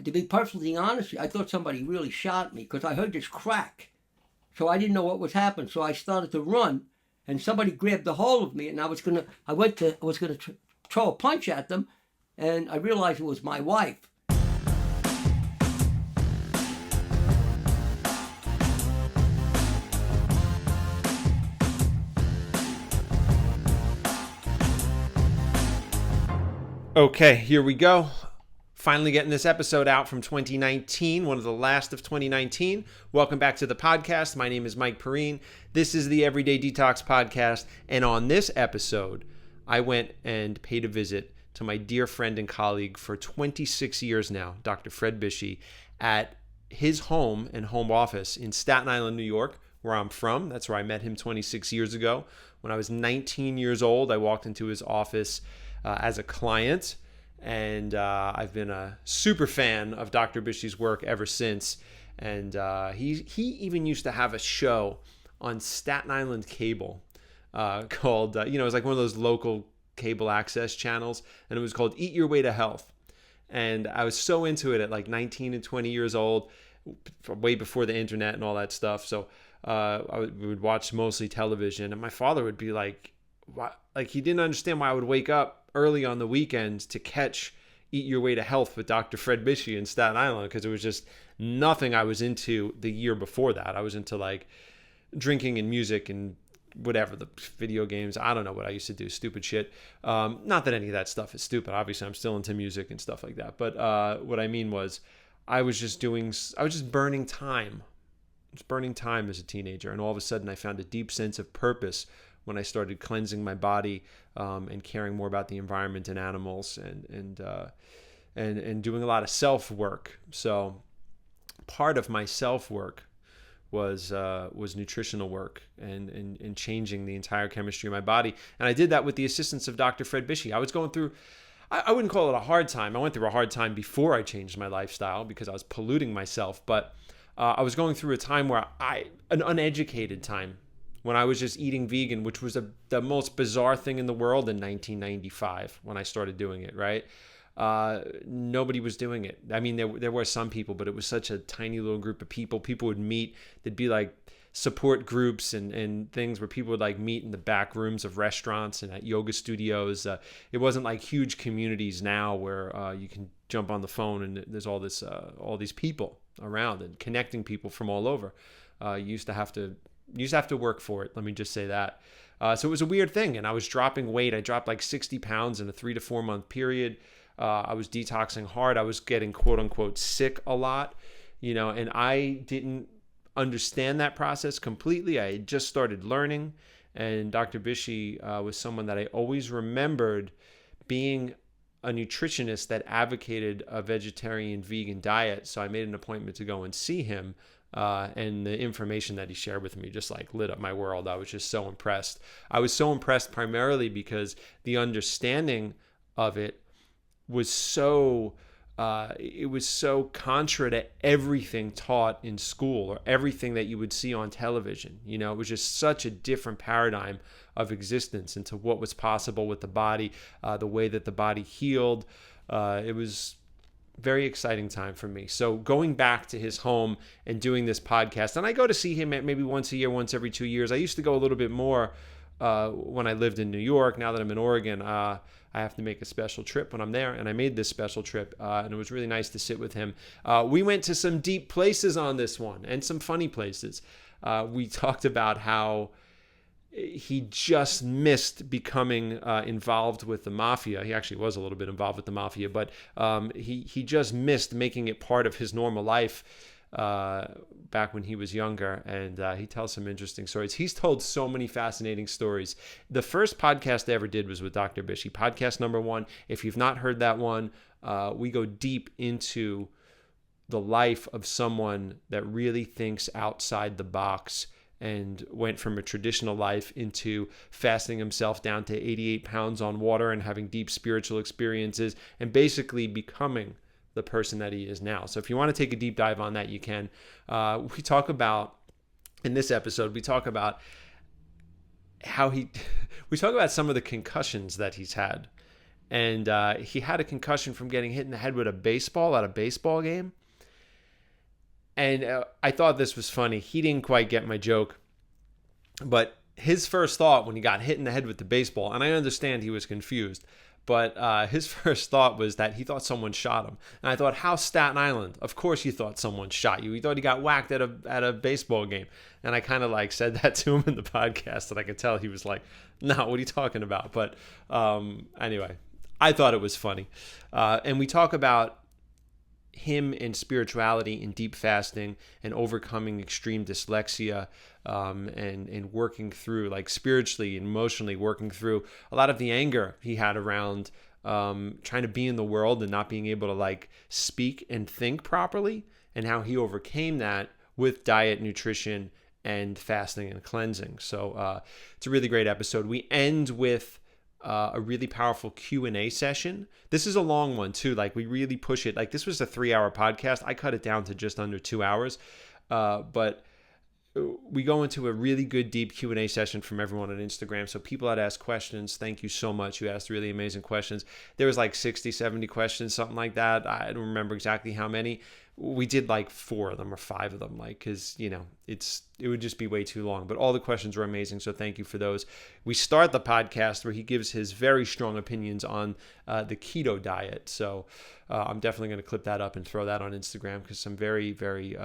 to be perfectly honest, I thought somebody really shot me because I heard this crack. So I didn't know what was happening. So I started to run, and somebody grabbed a hold of me, and I was gonna throw a punch at them, and I realized it was my wife. Okay, here we go. Finally getting this episode out from 2019, one of the last of 2019. Welcome back to the podcast. My name is Mike Perrine. This is the Everyday Detox Podcast. And on this episode, I went and paid a visit to my dear friend and colleague for 26 years now, Dr. Fred Bisci, at his home and home office in Staten Island, New York, where I'm from. That's where I met him 26 years ago. When I was 19 years old, I walked into his office as a client. And I've been a super fan of Dr. Bisci's work ever since. And he even used to have a show on Staten Island cable called, it was like one of those local cable access channels. And it was called Eat Your Way to Health. And I was so into it at like 19 and 20 years old, way before the internet and all that stuff. So we would watch mostly television. And my father would be like, he didn't understand why I would wake up early on the weekends to catch Eat Your Way to Health with Dr. Fred Bisci in Staten Island, because it was just nothing I was into the year before that. I was into like drinking and music and whatever, the video games. I don't know what I used to do, stupid shit. Not that any of that stuff is stupid. Obviously, I'm still into music and stuff like that. But what I mean was I was just burning time. I was burning time as a teenager. And all of a sudden, I found a deep sense of purpose when I started cleansing my body and caring more about the environment and animals and doing a lot of self-work. So part of my self-work was nutritional work and changing the entire chemistry of my body. And I did that with the assistance of Dr. Fred Bisci. I was going through, I wouldn't call it a hard time. I went through a hard time before I changed my lifestyle because I was polluting myself. But I was going through a time where an uneducated time, when I was just eating vegan, which was the most bizarre thing in the world in 1995 when I started doing it, right? Nobody was doing it. I mean, there were some people, but it was such a tiny little group of people. People would meet. There'd be like support groups and things where people would like meet in the back rooms of restaurants and at yoga studios. It wasn't like huge communities now where you can jump on the phone and there's all these people around and connecting people from all over. You used to have to work for it. Let me just say that. So it was a weird thing. And I was dropping weight. I dropped like 60 pounds in a 3 to 4 month period. I was detoxing hard. I was getting quote unquote sick a lot, and I didn't understand that process completely. I had just started learning. And Dr. Bisci was someone that I always remembered being a nutritionist that advocated a vegetarian vegan diet. So I made an appointment to go and see him. And the information that he shared with me just like lit up my world. I was just so impressed. I was so impressed primarily because the understanding of it was so contra to everything taught in school or everything that you would see on television. It was just such a different paradigm of existence into what was possible with the body, the way that the body healed. It was very exciting time for me. So going back to his home and doing this podcast, and I go to see him at maybe once a year, once every 2 years. I used to go a little bit more when I lived in New York. Now that I'm in Oregon, I have to make a special trip when I'm there, and I made this special trip, and it was really nice to sit with him. We went to some deep places on this one and some funny places. We talked about how he just missed becoming involved with the Mafia. He actually was a little bit involved with the Mafia, but he just missed making it part of his normal life back when he was younger. And he tells some interesting stories. He's told so many fascinating stories. The first podcast I ever did was with Dr. Bisci, podcast number 1. If you've not heard that one, we go deep into the life of someone that really thinks outside the box and went from a traditional life into fasting himself down to 88 pounds on water and having deep spiritual experiences and basically becoming the person that he is now. So if you want to take a deep dive on that, you can. We talk about, in this episode, we talk about how we talk about some of the concussions that he's had And he had a concussion from getting hit in the head with a baseball at a baseball game. And I thought this was funny. He didn't quite get my joke. But his first thought when he got hit in the head with the baseball, and I understand he was confused, but his first thought was that he thought someone shot him. And I thought, how Staten Island? Of course you thought someone shot you. He thought he got whacked at a baseball game. And I kind of like said that to him in the podcast, and I could tell he was like, no, what are you talking about? But anyway, I thought it was funny. And we talk about him in spirituality and deep fasting and overcoming extreme dyslexia, and working through, like, spiritually and emotionally working through a lot of the anger he had around trying to be in the world and not being able to like speak and think properly, and how he overcame that with diet, nutrition, and fasting and cleansing. So it's a really great episode. We end with a really powerful Q&A session. This is a long one too. Like, we really push it. Like, this was a 3-hour podcast. I cut it down to just under 2 hours. But we go into a really good deep Q&A session from everyone on Instagram. So people that ask questions, thank you so much. You asked really amazing questions. There was like 60, 70 questions, something like that. I don't remember exactly how many. We did like 4 of them or 5 of them, like, because, you know, it would just be way too long. But all the questions were amazing, so thank you for those. We start the podcast where he gives his very strong opinions on the keto diet. So I'm definitely going to clip that up and throw that on Instagram, because some very, very,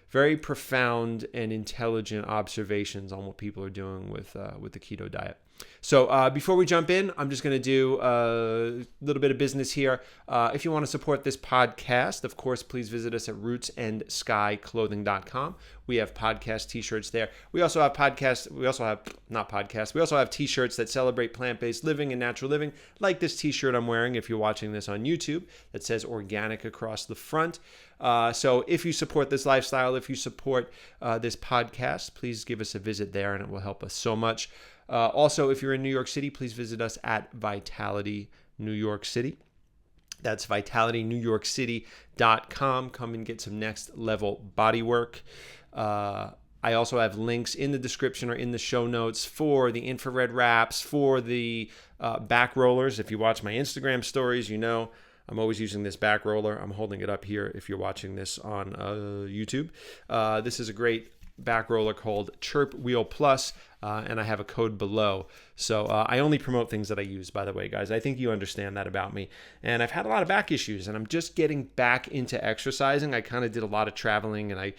very profound and intelligent observations on what people are doing with the keto diet. So before we jump in, I'm just going to do a little bit of business here. If you want to support this podcast, of course, please visit us at rootsandskyclothing.com. We have podcast t-shirts there. We also have t-shirts that celebrate plant-based living and natural living, like this t-shirt I'm wearing if you're watching this on YouTube, that says organic across the front. So if you support this lifestyle, if you support this podcast, please give us a visit there, and it will help us so much. Also, if you're in New York City, please visit us at Vitality New York City. That's vitalitynewyorkcity.com. Come and get some next level body work. I also have links in the description or in the show notes for the infrared wraps, for the back rollers. If you watch my Instagram stories, you know I'm always using this back roller. I'm holding it up here if you're watching this on YouTube. This is a great back roller called Chirp Wheel Plus, and I have a code below. So I only promote things that I use, by the way, guys. I think you understand that about me. And I've had a lot of back issues, and I'm just getting back into exercising. I kind of did a lot of traveling, and I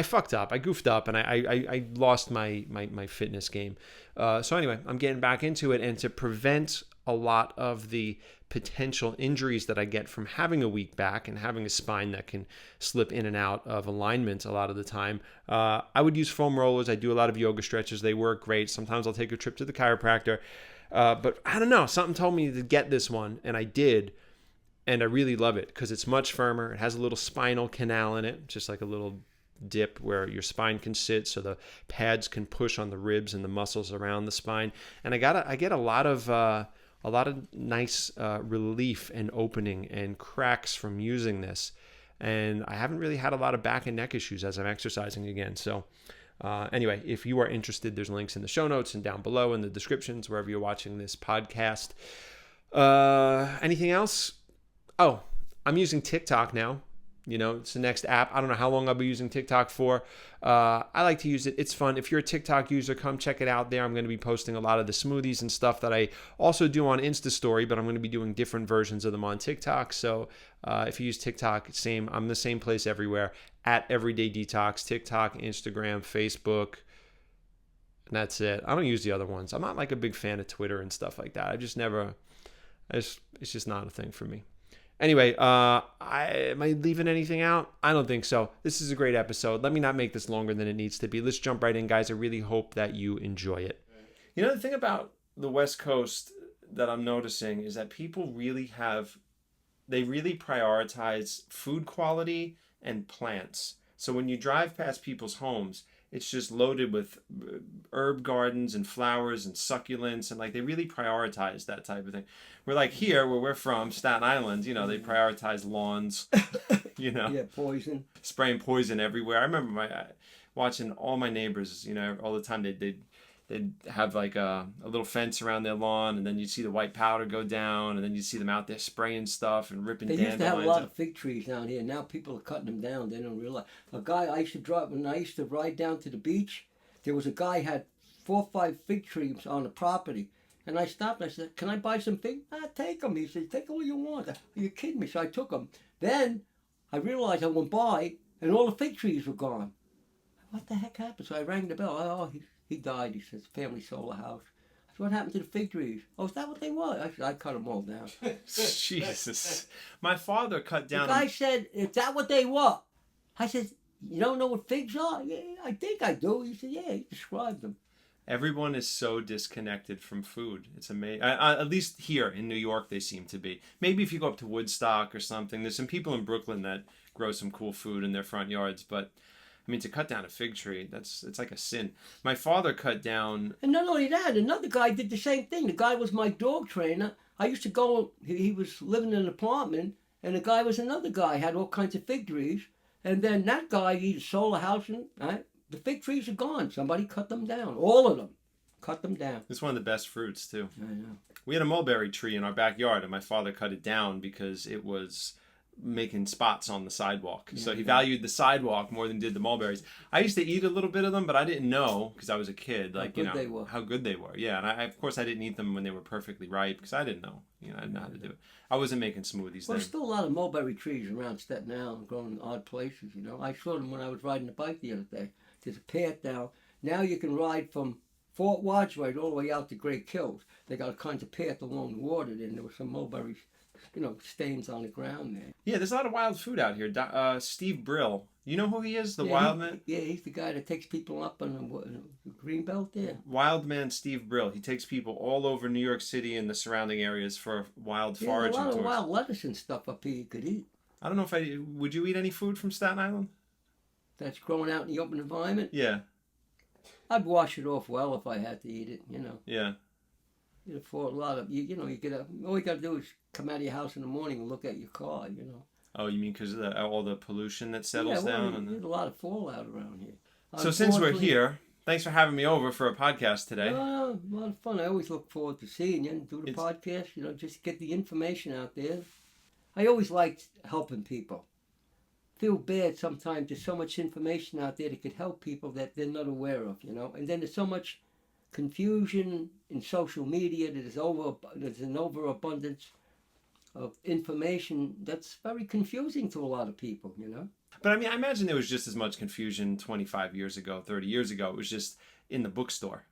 fucked up. I goofed up, and I lost my fitness game. So anyway, I'm getting back into it, and to prevent a lot of the potential injuries that I get from having a weak back and having a spine that can slip in and out of alignment a lot of the time, I would use foam rollers. I do a lot of yoga stretches. They work great. Sometimes I'll take a trip to the chiropractor. But I don't know, something told me to get this one, and I did. And I really love it because it's much firmer. It has a little spinal canal in it, just like a little dip where your spine can sit, so the pads can push on the ribs and the muscles around the spine. And I get a lot of nice relief and opening and cracks from using this. And I haven't really had a lot of back and neck issues as I'm exercising again. So anyway, if you are interested, there's links in the show notes and down below in the descriptions, wherever you're watching this podcast. Anything else? Oh, I'm using TikTok now. You know, it's the next app. I don't know how long I'll be using TikTok for. I like to use it. It's fun. If you're a TikTok user, come check it out there. I'm going to be posting a lot of the smoothies and stuff that I also do on Insta Story, but I'm going to be doing different versions of them on TikTok. So if you use TikTok, I'm the same place everywhere, at Everyday Detox, TikTok, Instagram, Facebook, and that's it. I don't use the other ones. I'm not like a big fan of Twitter and stuff like that. It's just not a thing for me. Anyway, am I leaving anything out? I don't think so. This is a great episode. Let me not make this longer than it needs to be. Let's jump right in, guys. I really hope that you enjoy it. You know, the thing about the West Coast that I'm noticing is that people really prioritize food quality and plants. So when you drive past people's homes, it's just loaded with herb gardens and flowers and succulents, and like they really prioritize that type of thing. We're like here, where we're from, Staten Island, you know, they prioritize lawns, you know. Yeah, poison. Spraying poison everywhere. I remember watching all my neighbors, you know, all the time they'd they'd have like a little fence around their lawn, and then you'd see the white powder go down, and then you'd see them out there spraying stuff and ripping They dandelions. used to have a lot of fig trees down here. Now people are cutting them down. They don't realize. A guy I used to drive when I used to ride down to the beach. There was a guy had 4 or 5 fig trees on the property, and I stopped. And I said, "Can I buy some fig?" Take them. He said, "Take all you want." Are you kidding me? So I took them. Then I realized I went by, and all the fig trees were gone. What the heck happened? So I rang the bell. Oh, he died. He says, family sold the house. I said, what happened to the fig trees? Oh, is that what they were? I said, I cut them all down. Jesus. My father cut down. The guy said, is that what they were? I said, you don't know what figs are? Yeah, I think I do. He said, yeah, he described them. Everyone is so disconnected from food. It's amazing. At least here in New York, they seem to be. Maybe if you go up to Woodstock or something, there's some people in Brooklyn that grow some cool food in their front yards. But I mean, to cut down a fig tree, it's like a sin. My father cut down. And not only that, another guy did the same thing. The guy was my dog trainer. I used to go. He was living in an apartment, and the guy was another guy, had all kinds of fig trees. And then that guy, he sold a house, and the fig trees are gone. Somebody cut them down. All of them. Cut them down. It's one of the best fruits, too. I know. We had a mulberry tree in our backyard, and my father cut it down because it was making spots on the sidewalk. Yeah, so he valued the sidewalk more than did the mulberries. I used to eat a little bit of them, but I didn't know because I was a kid, like, how good they were. Yeah, and of course I didn't eat them when they were perfectly ripe because I didn't know. I didn't know how to do it. I wasn't making smoothies then. There's still a lot of mulberry trees around Staten Island growing in odd places, I saw them when I was riding the bike the other day. There's a path now. Now you can ride from Fort Wadsworth all the way out to Great Kills. They got a kind of path along the water there, and there were some mulberries, stains on the ground there. Yeah, there's a lot of wild food out here. Steve Brill, you know who he is? The wild man? Yeah, he's the guy that takes people up on the green belt there. Wild man Steve Brill. He takes people all over New York City and the surrounding areas for wild foraging a lot tours. of wild lettuce and stuff up here you could eat. I don't know would you eat any food from Staten Island? That's growing out in the open environment? Yeah. I'd wash it off well if I had to eat it, Yeah. For a lot of, all you got to do is come out of your house in the morning and look at your car, Oh, you mean because of all the pollution that settles down? There's a lot of fallout around here. So since we're here, thanks for having me over for a podcast today. A lot of fun. I always look forward to seeing you and do the podcast, just get the information out there. I always liked helping people. Feel bad sometimes there's so much information out there that could help people that they're not aware of, And then there's so much confusion in social media that there's an overabundance of information that's very confusing to a lot of people, But I mean, I imagine there was just as much confusion 25 years ago, 30 years ago. It was just in the bookstore.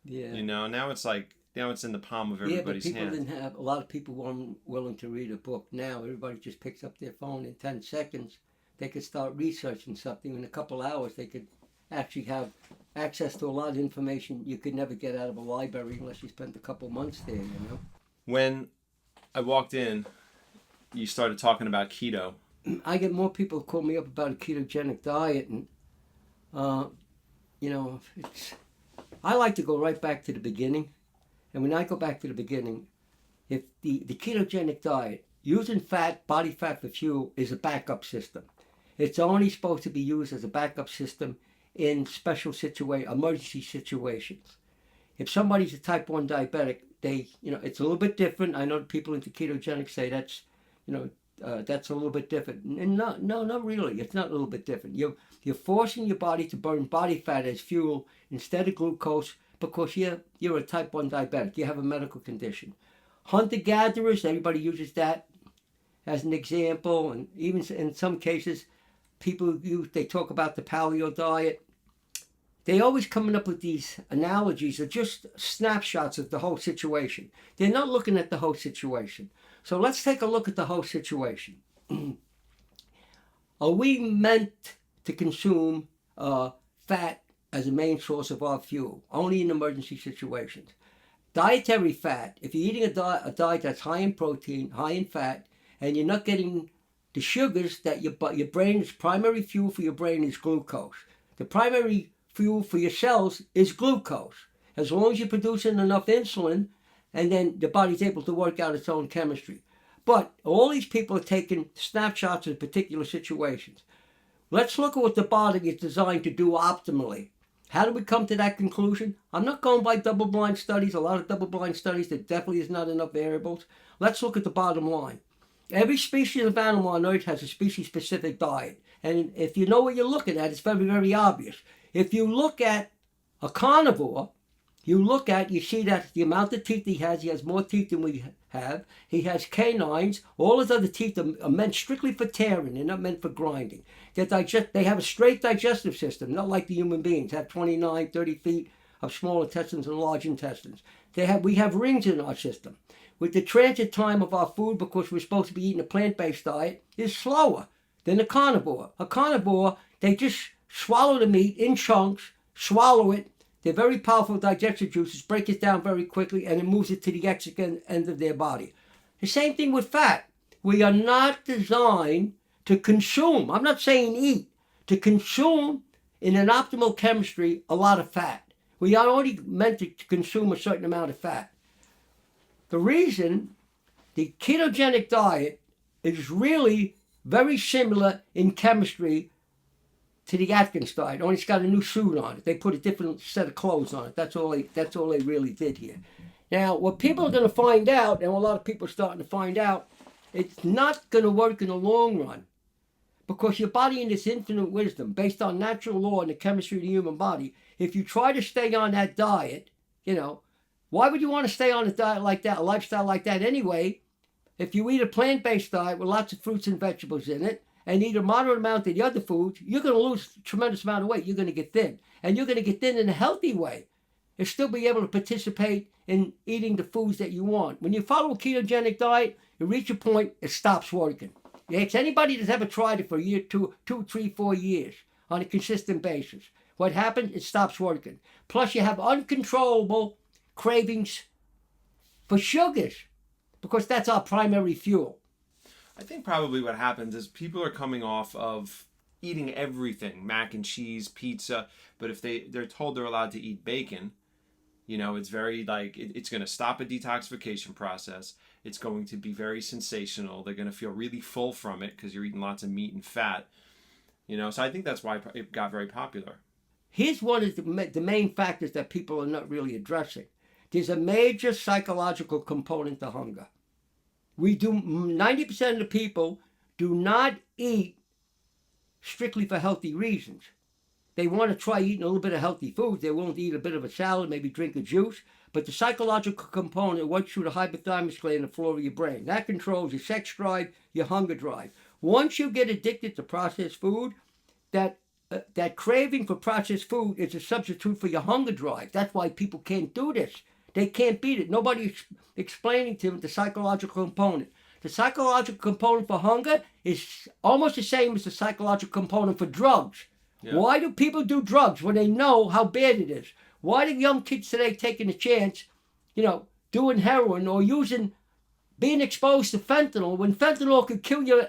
Yeah. Now it's in the palm of everybody's hand. Yeah, but a lot of people weren't willing to read a book. Now everybody just picks up their phone in 10 seconds. They could start researching something. In a couple hours, they could actually have access to a lot of information you could never get out of a library unless you spent a couple months there, When I walked in, you started talking about keto. I get more people call me up about a ketogenic diet, and I like to go right back to the beginning. And when I go back to the beginning, if the ketogenic diet, using body fat for fuel, is a backup system. It's only supposed to be used as a backup system in special emergency situations. If somebody's a type 1 diabetic, it's a little bit different. I know people into ketogenic say that's a little bit different. And no, not really. It's not a little bit different. You're forcing your body to burn body fat as fuel instead of glucose because you're a type 1 diabetic. You have a medical condition. Hunter-gatherers, everybody uses that as an example. And even in some cases, they talk about the paleo diet. They always coming up with these analogies of just snapshots of the whole situation. They're not looking at the whole situation. So let's take a look at the whole situation. Are we meant to consume fat as a main source of our fuel? Only in emergency situations. Dietary fat, if you're eating a diet that's high in protein, high in fat, and you're not getting the sugars that your brain's primary fuel for your brain is glucose. The primary fuel for your cells is glucose. As long as you're producing enough insulin, and then the body's able to work out its own chemistry. But all these people are taking snapshots of particular situations. Let's look at what the body is designed to do optimally. How do we come to that conclusion? I'm not going by double-blind studies. A lot of double-blind studies, there definitely is not enough variables. Let's look at the bottom line. Every species of animal on Earth has a species-specific diet. And if you know what you're looking at, it's very, very obvious. If you look at a carnivore, you see that the amount of teeth he has more teeth than we have. He has canines. All his other teeth are meant strictly for tearing. They're not meant for grinding. They have a straight digestive system, not like the human beings, have 29, 30 feet of small intestines and large intestines. We have rings in our system. With the transit time of our food, because we're supposed to be eating a plant-based diet, is slower than a carnivore. A carnivore, they just swallow the meat in chunks, swallow it. They're very powerful digestive juices, break it down very quickly, and it moves it to the exit end of their body. The same thing with fat. We are not designed to consume, I'm not saying eat, to consume in an optimal chemistry a lot of fat. We are only meant to consume a certain amount of fat. The reason the ketogenic diet is really very similar in chemistry to the Atkins diet, only it's got a new suit on it. They put a different set of clothes on it. That's all they really did here. Now, what people are going to find out, and a lot of people are starting to find out, it's not going to work in the long run, because your body in its infinite wisdom, based on natural law and the chemistry of the human body, if you try to stay on that diet, why would you want to stay on a diet like that, a lifestyle like that anyway? If you eat a plant-based diet with lots of fruits and vegetables in it, and eat a moderate amount of the other foods, you're going to lose a tremendous amount of weight. You're going to get thin. And you're going to get thin in a healthy way and still be able to participate in eating the foods that you want. When you follow a ketogenic diet, you reach a point, it stops working. It's anybody that's ever tried it for a year, 2, 3, 4 years on a consistent basis. What happens? It stops working. Plus, you have uncontrollable cravings for sugars, because that's our primary fuel. I think probably what happens is people are coming off of eating everything, mac and cheese, pizza, but if they're told they're allowed to eat bacon, it's very it's going to stop a detoxification process. It's going to be very sensational. They're going to feel really full from it because you're eating lots of meat and fat. So I think that's why it got very popular. Here's one of the main factors that people are not really addressing. There's a major psychological component to hunger. 90% of the people do not eat strictly for healthy reasons. They want to try eating a little bit of healthy food. They're willing to eat a bit of a salad, maybe drink a juice. But the psychological component works through the hypothalamus gland and the floor of your brain. That controls your sex drive, your hunger drive. Once you get addicted to processed food, that craving for processed food is a substitute for your hunger drive. That's why people can't do this. They can't beat it. Nobody's explaining to them the psychological component. The psychological component for hunger is almost the same as the psychological component for drugs. Yeah. Why do people do drugs when they know how bad it is? Why do young kids today taking a chance, doing heroin or being exposed to fentanyl, when fentanyl could kill you,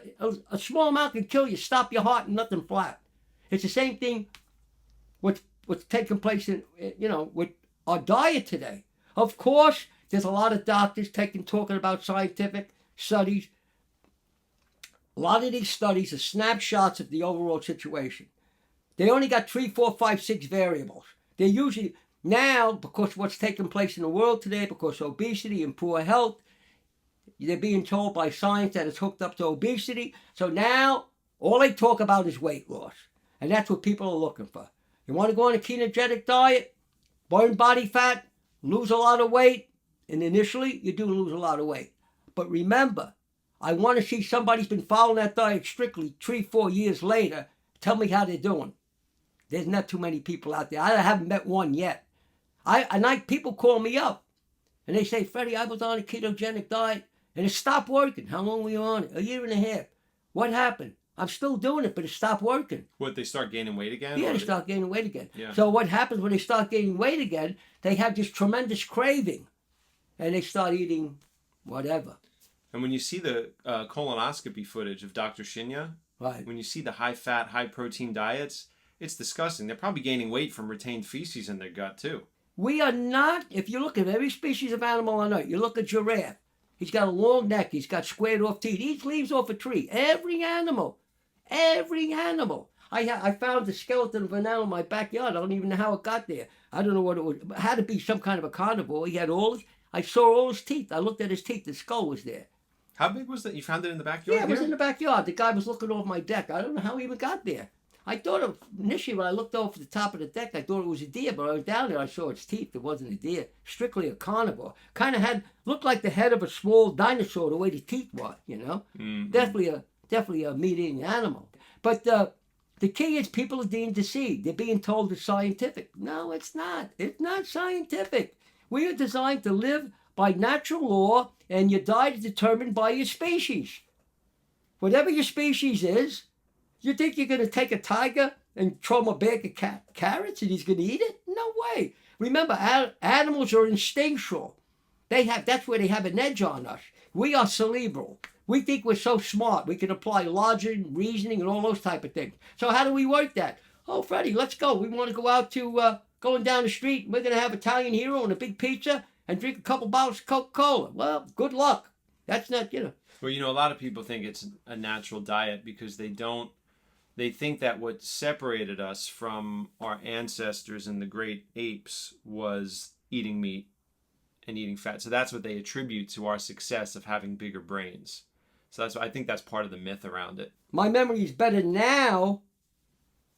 a small amount could kill you, stop your heart and nothing flat. It's the same thing what's taking place with our diet today. Of course, there's a lot of doctors talking about scientific studies. A lot of these studies are snapshots of the overall situation. They only got 3, 4, 5, 6 variables. They're usually, now, because of what's taking place in the world today, because of obesity and poor health, they're being told by science that it's hooked up to obesity. So now, all they talk about is weight loss. And that's what people are looking for. You want to go on a ketogenic diet, burn body fat, lose a lot of weight, and initially you do lose a lot of weight. But remember, I want to see somebody's been following that diet strictly 3, 4 years later. Tell me how they're doing. There's not too many people out there. I haven't met one yet. People call me up and they say, Freddie, I was on a ketogenic diet and it stopped working. How long were you on it? 1.5 years. What happened? I'm still doing it, but it stopped working. What, they start gaining weight again? Yeah, they start gaining weight again. Yeah. So what happens when they start gaining weight again, they have this tremendous craving and they start eating whatever. And when you see the colonoscopy footage of Dr. Shinya, right, when you see the high-fat, high-protein diets, it's disgusting. They're probably gaining weight from retained feces in their gut, too. We are not, if you look at every species of animal on Earth, you look at giraffe, he's got a long neck, he's got squared off teeth, he eats leaves off a tree. Every animal. I found the skeleton of an animal in my backyard. I don't even know how it got there. I don't know what it was. It had to be some kind of a carnivore. He had I saw all his teeth. I looked at his teeth. The skull was there. How big was that? You found it in the backyard? Yeah, it was in the backyard. The guy was looking over my deck. I don't know how he even got there. I thought initially when I looked over the top of the deck, I thought it was a deer, but I was down there, I saw its teeth. It wasn't a deer. Strictly a carnivore. Kind of looked like the head of a small dinosaur, the way the teeth were, you know? Mm-hmm. Definitely a meat-eating animal. But the key is people are being deceived. They're being told it's scientific. No, it's not. It's not scientific. We are designed to live by natural law, and your diet is determined by your species. Whatever your species is, you think you're going to take a tiger and throw him a bag of carrots and he's going to eat it? No way. Remember, animals are instinctual. That's where they have an edge on us. We are cerebral. We think we're so smart. We can apply logic, reasoning, and all those type of things. So how do we work that? Oh, Freddie, let's go. We want to go out to going down the street. We're going to have Italian Hero and a big pizza and drink a couple bottles of Coca-Cola. Well, good luck. That's not, Well, a lot of people think it's a natural diet because they think that what separated us from our ancestors and the great apes was eating meat and eating fat. So that's what they attribute to our success of having bigger brains. So I think that's part of the myth around it. My memory is better now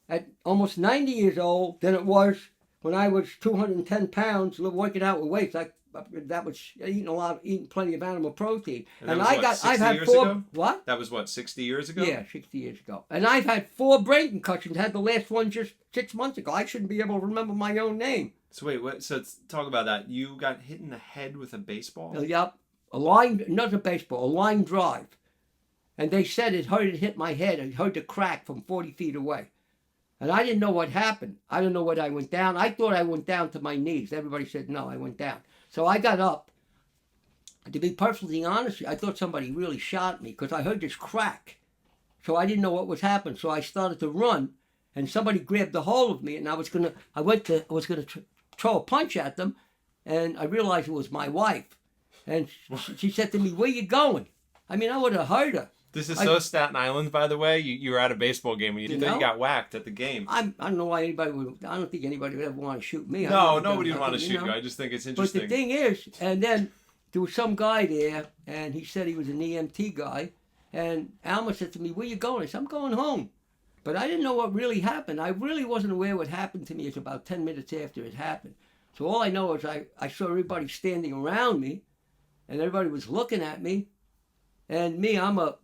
at almost 90 years old than it was when I was 210 pounds working out with weights. That was eating plenty of animal protein. And I've had 4 ago? What? That was 60 years ago? Yeah, 60 years ago. And I've had 4 brain concussions. Had the last one just 6 months ago. I shouldn't be able to remember my own name. So wait, so let's talk about that. You got hit in the head with a baseball? Yep. Not a baseball, a line drive. And they said it hit my head. It heard the crack from 40 feet away. And I didn't know what happened. I don't know what I went down. I thought I went down to my knees. Everybody said, no, I went down. So I got up. To be perfectly honest, I thought somebody really shot me because I heard this crack. So I didn't know what was happening. So I started to run, and somebody grabbed a hold of me, and I was gonna throw a punch at them, and I realized it was my wife, and she said to me, "Where you going?" I mean, I would have hurt her. This is so Staten Island, by the way. You were at a baseball game and you got whacked at the game. I don't know why anybody would. I don't think anybody would ever want to shoot me. No, nobody would want to shoot you. I just think it's interesting. But the thing is, and then there was some guy there, and he said he was an EMT guy, and Alma said to me, "Where you going?" I said, "I'm going home." But I didn't know what really happened. I really wasn't aware what happened to me. It's about 10 minutes after it happened. So all I know is I saw everybody standing around me, and everybody was looking at me, and me, I'm a.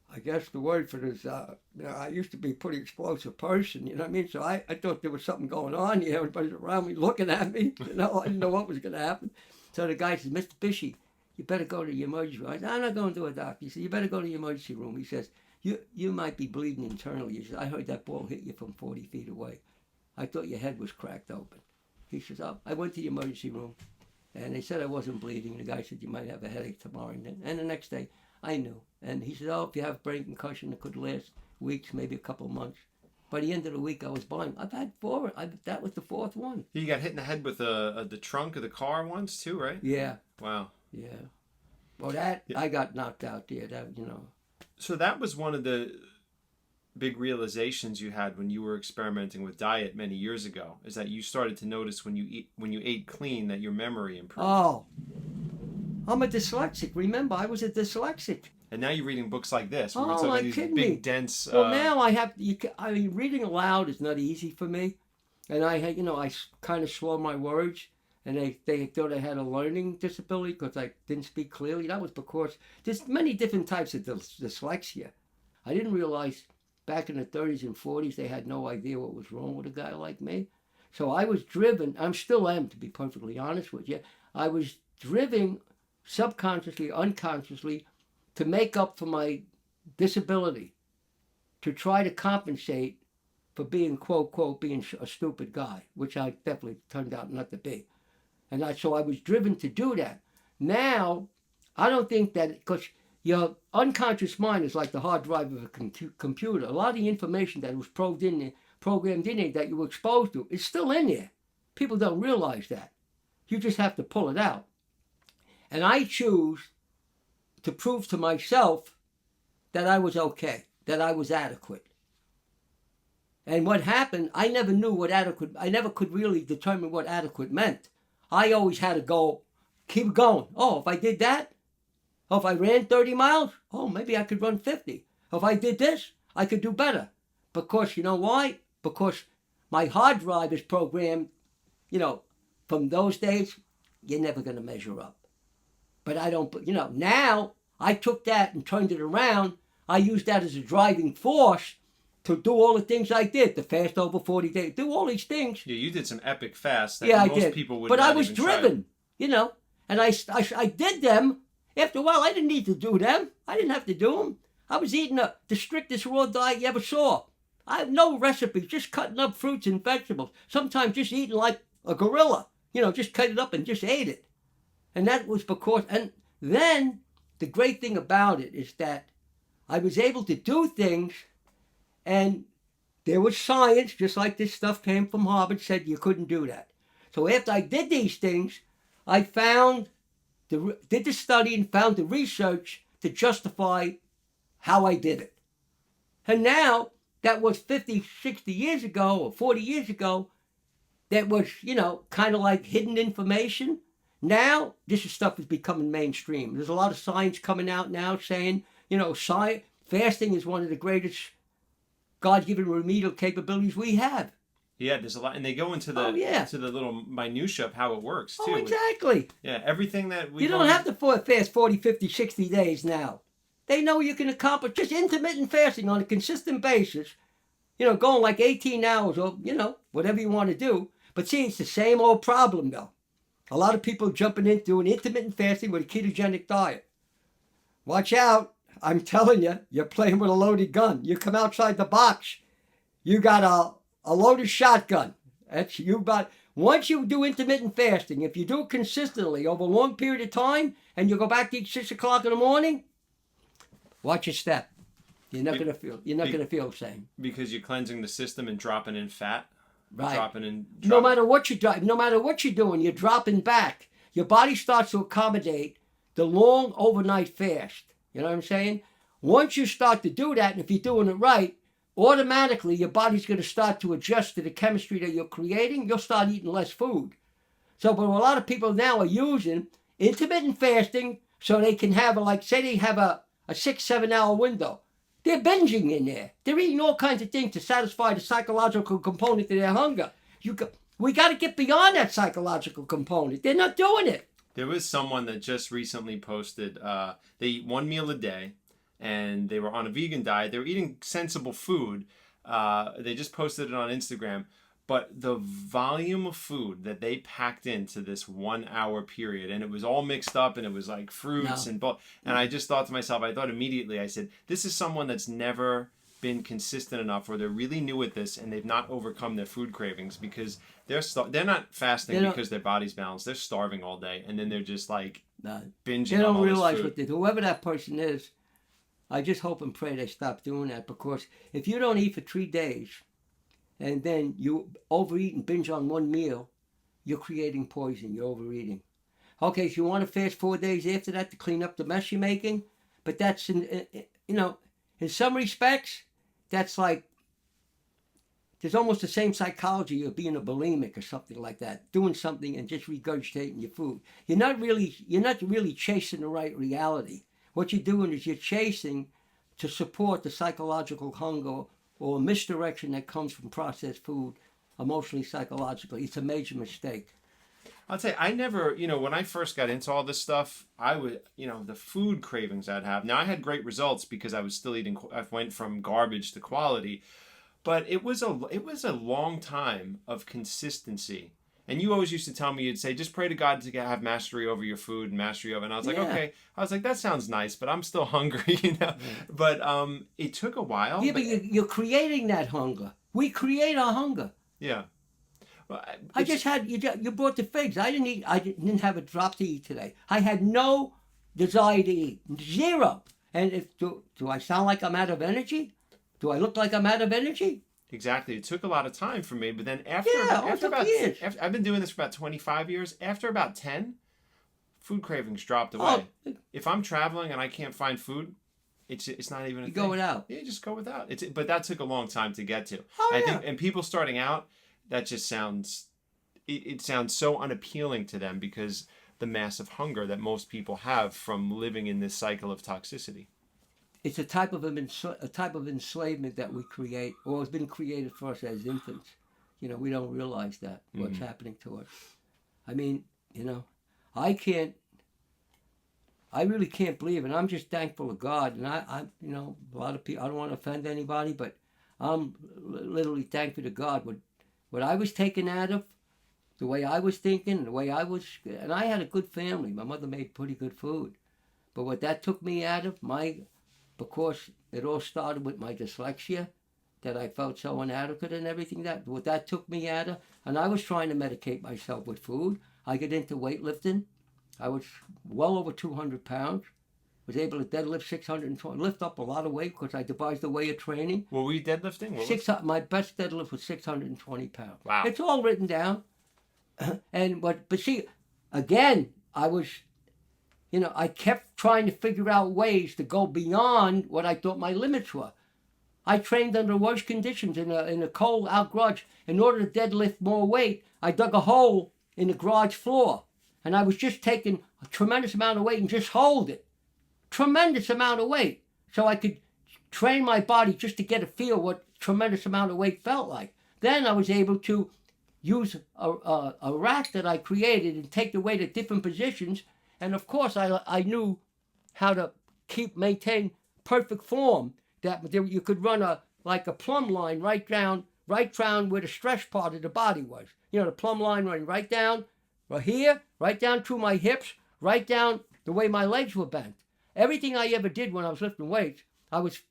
I guess the word for this, I used to be a pretty explosive person, you know what I mean? So I thought there was something going on here. Everybody's around me looking at me, I didn't know what was going to happen. So the guy says, "Mr. Bisci, you better go to the emergency room." I said, "I'm not going to a doctor." He said, "You better go to the emergency room." He says, you might be bleeding internally." He says, "I heard that ball hit you from 40 feet away. I thought your head was cracked open." He says, I went to the emergency room. And they said I wasn't bleeding. The guy said, "You might have a headache tomorrow." And the next day, I knew. And he said, "Oh, if you have brain concussion, it could last weeks, maybe a couple of months." By the end of the week, I was blind. I've had 4. That was the 4th one. You got hit in the head with the trunk of the car once, too, right? Yeah. Wow. Yeah. Well, I got knocked out there. So that was one of the big realizations you had when you were experimenting with diet many years ago, is that you started to notice when you ate clean that your memory improved. Oh, I'm a dyslexic. Remember, I was a dyslexic. And now you're reading books like this. Oh, like these big, dense. Well, now I have. Reading aloud is not easy for me, and I kind of swallow my words, and they thought I had a learning disability because I didn't speak clearly. That was because there's many different types of dyslexia. I didn't realize. Back in the 30s and 40s, they had no idea what was wrong with a guy like me. So I was driven, I still am, to be perfectly honest with you, I was driven subconsciously, unconsciously, to make up for my disability, to try to compensate for being, quote, quote, being a stupid guy, which I definitely turned out not to be. So I was driven to do that. Now, I don't think that, because your unconscious mind is like the hard drive of a computer. A lot of the information that was programmed in there that you were exposed to is still in there. People don't realize that. You just have to pull it out. And I choose to prove to myself that I was okay. that I was adequate. And what happened, I never knew what adequate, I never could really determine what adequate meant. I always had to go, keep going. Oh, if I did that, oh, if I ran 30 miles, oh, maybe I could run 50. If I did this, I could do better. Because, you know why? Because my hard drive is programmed, from those days, you're never going to measure up. But I don't, now I took that and turned it around. I used that as a driving force to do all the things I did, to fast over 40 days, do all these things. Yeah, you did some epic fasts that I most did. people would but not I was even try. driven, and I did them. After a while, I didn't need to do them. I didn't have to do them. I was eating the strictest raw diet you ever saw. I have no recipes, just cutting up fruits and vegetables. Sometimes just eating like a gorilla, just cut it up and just ate it. And that was because, and then the great thing about it is that I was able to do things, and there was science, just like this stuff came from Harvard, said you couldn't do that. So after I did these things, I did the study and found the research to justify how I did it. And now, that was 50, 60 years ago or 40 years ago, that was, kind of like hidden information. Now, this stuff is becoming mainstream. There's a lot of science coming out now saying, fasting is one of the greatest God-given remedial capabilities we have. Yeah, there's a lot, and they go into the to the little minutia of how it works, too. Oh, exactly. Yeah, everything that we... You don't have to fast 40, 50, 60 days now. They know you can accomplish just intermittent fasting on a consistent basis, going like 18 hours or, whatever you want to do. But see, it's the same old problem, though. A lot of people jumping into doing intermittent fasting with a ketogenic diet. Watch out. I'm telling you, you're playing with a loaded gun. You come outside the box, you got a loaded shotgun. That's you. But once you do intermittent fasting, if you do it consistently over a long period of time, and you go back to eat 6 o'clock in the morning, watch your step. You're not gonna feel the same. Because you're cleansing the system and dropping in fat. Right. No matter what you're doing, you're dropping back. Your body starts to accommodate the long overnight fast. You know what I'm saying? Once you start to do that, and if you're doing it right, automatically your body's going to start to adjust to the chemistry that you're creating. You'll start eating less food. So, but a lot of people now are using intermittent fasting so they can have say they have a 6-7 hour window. They're binging in there. They're eating all kinds of things to satisfy the psychological component of their hunger. We got to get beyond that psychological component. They're not doing it. There was someone that just recently posted, they eat one meal a day, and they were on a vegan diet. They were eating sensible food. They just posted it on Instagram. But the volume of food that they packed into this 1 hour period, and it was all mixed up, and it was like fruits and I just thought to myself, I said, this is someone that's never been consistent enough, or they're really new at this, and they've not overcome their food cravings, because they're not fasting because their body's balanced. They're starving all day, and then they're just like binging. They don't on all realize this food. what they do. Whoever that person is, I just hope and pray they stop doing that, because if you don't eat for 3 days, and then you overeat and binge on one meal, you're creating poison. You're overeating. Okay, so you want to fast 4 days after that to clean up the mess you're making, but that's in some respects, that's like there's almost the same psychology of being a bulimic or something like that, doing something and just regurgitating your food. You're not really chasing the right reality. What you're doing is you're chasing to support the psychological hunger or misdirection that comes from processed food, emotionally, psychologically. It's a major mistake. I'll tell you, I never, when I first got into all this stuff, I would, the food cravings I'd have. Now, I had great results because I was still eating, I went from garbage to quality, but it was a long time of consistency. And you always used to tell me, you'd say, just pray to God to have mastery over your food and mastery over it. And I was like, okay. I was like, that sounds nice, but I'm still hungry, But it took a while. Yeah, but you're creating that hunger. We create our hunger. Yeah. Well, I just had, you brought the figs. I didn't have a drop to eat today. I had no desire to eat. Zero. And do I sound like I'm out of energy? Do I look like I'm out of energy? Exactly. It took a lot of time for me, but then after years. I've been doing this for about 25 years. After about 10, food cravings dropped away. If I'm traveling and I can't find food, it's not even a You thing. go without. Yeah, just go without. But that took a long time to get to. Oh, I yeah. think, and people starting out, that just sounds, it sounds so unappealing to them because the massive hunger that most people have from living in this cycle of toxicity. It's a type of enslavement that we create, or has been created for us as infants. We don't realize that what's happening to us. I mean, I really can't believe it. And I'm just thankful to God. And a lot of people, I don't want to offend anybody, but I'm literally thankful to God. What I was taken out of, the way I was thinking, the way I was, and I had a good family. My mother made pretty good food. But what that took me out of, because it all started with my dyslexia, that I felt so inadequate and everything, what that took me out of, and I was trying to medicate myself with food. I got into weightlifting. I was well over 200 pounds. Was able to deadlift 620, lift up a lot of weight because I devised a way of training. What were you deadlifting? My best deadlift was 620 pounds. Wow. It's all written down. But see, again, I was, I kept trying to figure out ways to go beyond what I thought my limits were. I trained under worse conditions in a cold out garage. In order to deadlift more weight, I dug a hole in the garage floor. And I was just taking a tremendous amount of weight and just hold it. Tremendous amount of weight. So I could train my body just to get a feel what tremendous amount of weight felt like. Then I was able to use a rack that I created and take the weight at different positions. And of course, I knew how to maintain perfect form. That you could run a plumb line right down where the stretch part of the body was. The plumb line running right down here, right down through my hips, right down the way my legs were bent. Everything I ever did when I was lifting weights, I was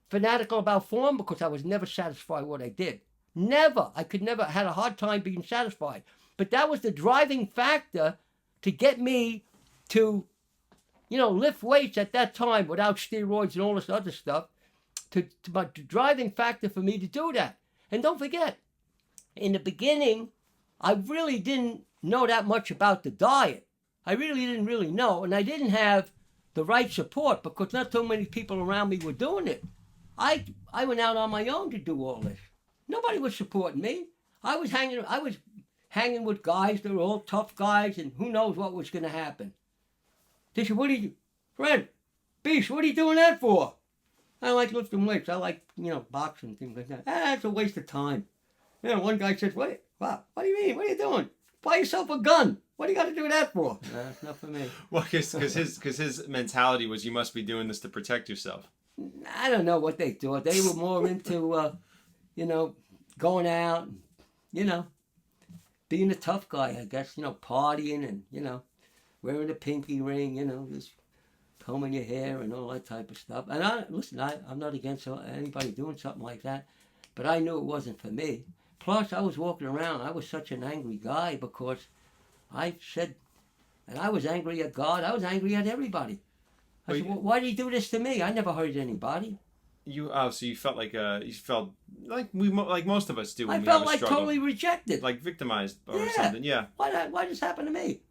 fanatical about form because I was never satisfied with what I did. Never. I had a hard time being satisfied. But that was the driving factor to get me to, lift weights at that time without steroids and all this other stuff. The driving factor for me to do that. And don't forget, in the beginning, I really didn't know that much about the diet. I really didn't know. And I didn't have the right support because not so many people around me were doing it. I went out on my own to do all this. Nobody was supporting me. I was hanging with guys that were all tough guys, and who knows what was going to happen. They said, Fred, Bisci, what are you doing that for? I like lifting weights. I like, boxing, things like that. It's a waste of time. One guy says, what do you mean? What are you doing? Buy yourself a gun. What do you got to do that for? That's not for me. Well, because his mentality was you must be doing this to protect yourself. I don't know what they thought. They were more into, going out, and, being a tough guy, I guess, partying and, wearing a pinky ring, just combing your hair and all that type of stuff. And I'm not against anybody doing something like that, but I knew it wasn't for me. Plus, I was walking around, I was such an angry guy because I said, and I was angry at God, I was angry at everybody. I said, why do you do this to me? I never hurt anybody. So you felt like most of us do when I we felt have a like struggle. totally rejected. Like victimized or something, yeah. Why this happened to me?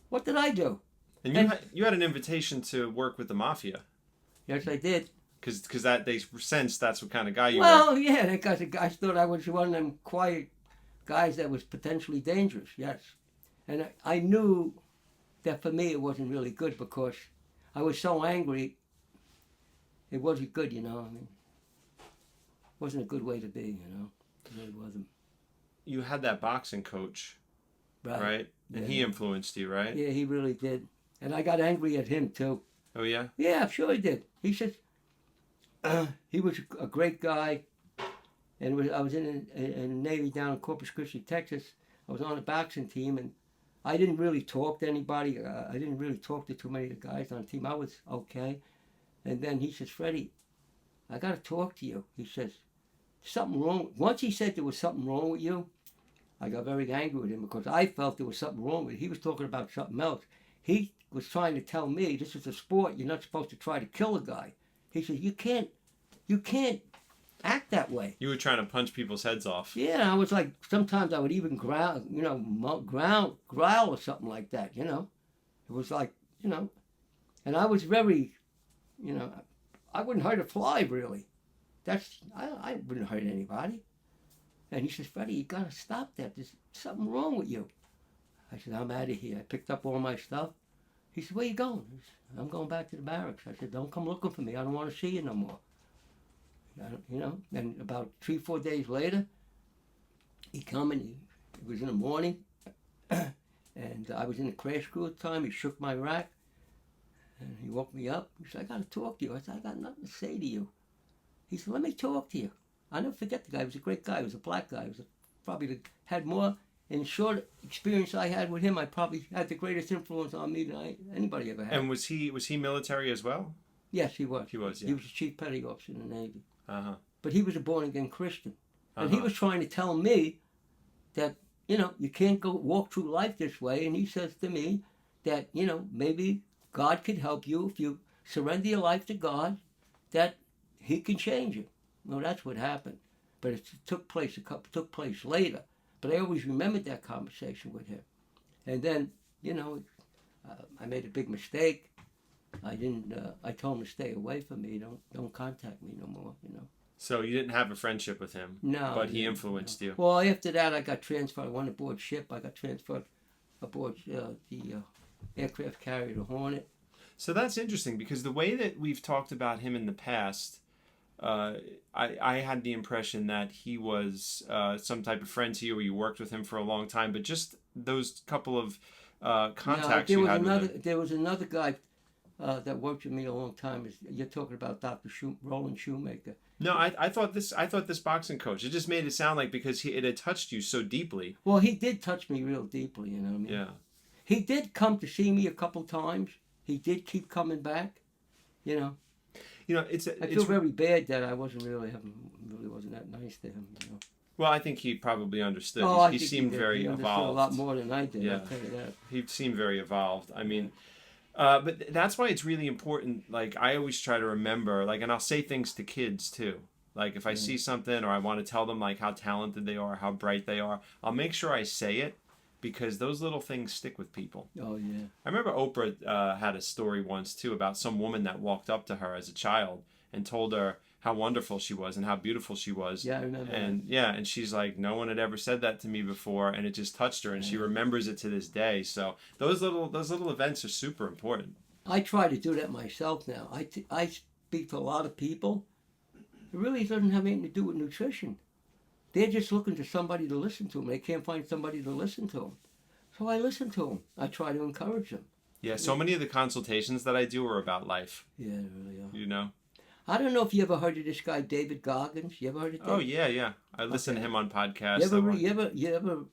What did I do? And you had an invitation to work with the Mafia. Yes, I did. Because that they sensed that's what kind of guy you were. Well, yeah, because the guys thought I was one of them quiet guys that was potentially dangerous, yes. And I knew that for me it wasn't really good because I was so angry. It wasn't good, I mean, it wasn't a good way to be, It really wasn't. You had that boxing coach, right? And yeah. he influenced you, right? Yeah, he really did. And I got angry at him, too. Oh, yeah? Yeah, I'm sure he did. He said, he was a great guy. And I was in the Navy down in Corpus Christi, Texas. I was on a boxing team, and I didn't really talk to anybody. I didn't really talk to too many of the guys on the team. I was okay. And then he says, Freddie, I got to talk to you. He says, something wrong. Once he said there was something wrong with you, I got very angry with him because I felt there was something wrong with it. He was talking about something else. He was trying to tell me, this is a sport, you're not supposed to try to kill a guy. He said, you can't act that way. You were trying to punch people's heads off. Yeah, I was like, sometimes I would even growl or something like that, It was like, and I was very you know, I wouldn't hurt a fly, really. I wouldn't hurt anybody. And he says, Freddie, you got to stop that. There's something wrong with you. I said, I'm out of here. I picked up all my stuff. He said, where you going? I said, I'm going back to the barracks. I said, don't come looking for me. I don't want to see you no more. You know, and about 3-4 days later, he come and it was in the morning, and I was in the crash crew at the time. He shook my rack, and he woke me up. He said, I got to talk to you. I said, I got nothing to say to you. He said, let me talk to you. I'll never forget the guy. He was a great guy. He was a black guy. He was probably had more, in short experience I had with him, I probably had the greatest influence on me than anybody ever had. And was he military as well? Yes, he was. He was, yeah. He was a chief petty officer in the Navy. Uh-huh. But he was a born-again Christian. And Uh-huh. he was trying to tell me that, you know, you can't go walk through life this way. And he says to me that, you know, maybe God could help you if you surrender your life to God, that he can change you. Well, that's what happened. But it took place later. But I always remembered that conversation with him. And then, you know, I made a big mistake. I told him to stay away from me. Don't contact me no more, you know. So you didn't have a friendship with him? No. But he influenced you? Well, after that, I got transferred. I went aboard ship. I got transferred aboard the aircraft carrier, the Hornet. So that's interesting, because the way that we've talked about him in the past, I had the impression that he was some type of friend to you, or you worked with him for a long time, but just those couple of contacts you had with him. There was another guy that worked with me a long time. You're talking about Dr. Roland Shoemaker. No, I thought this boxing coach. It just made it sound like because it had touched you so deeply. Well, he did touch me real deeply, you know what I mean? Yeah. He did come to see me a couple times. He did keep coming back, you know. You know, I feel very bad that I wasn't really wasn't that nice to him, you know. Well, I think he probably understood. He seemed very evolved. A lot more than I did. Yeah. I'll tell you that. He seemed very evolved. I mean, but that's why it's really important. Like, I always try to remember, like, and I'll say things to kids too. Like, if I see something or I want to tell them like how talented they are, how bright they are, I'll make sure I say it, because those little things stick with people. Oh, yeah. I remember Oprah had a story once, too, about some woman that walked up to her as a child and told her how wonderful she was and how beautiful she was. Yeah, I remember and that. Yeah, and she's like, no one had ever said that to me before, and it just touched her, and she remembers it to this day. So those little events are super important. I try to do that myself now. I speak to a lot of people. It really doesn't have anything to do with nutrition. They're just looking to somebody to listen to them. They can't find somebody to listen to them. So I listen to them. I try to encourage them. Yeah, so many of the consultations that I do are about life. Yeah, they really are. You know? I don't know if you ever heard of this guy, David Goggins. You ever heard of David? Oh, yeah. I listen to him on podcasts. You ever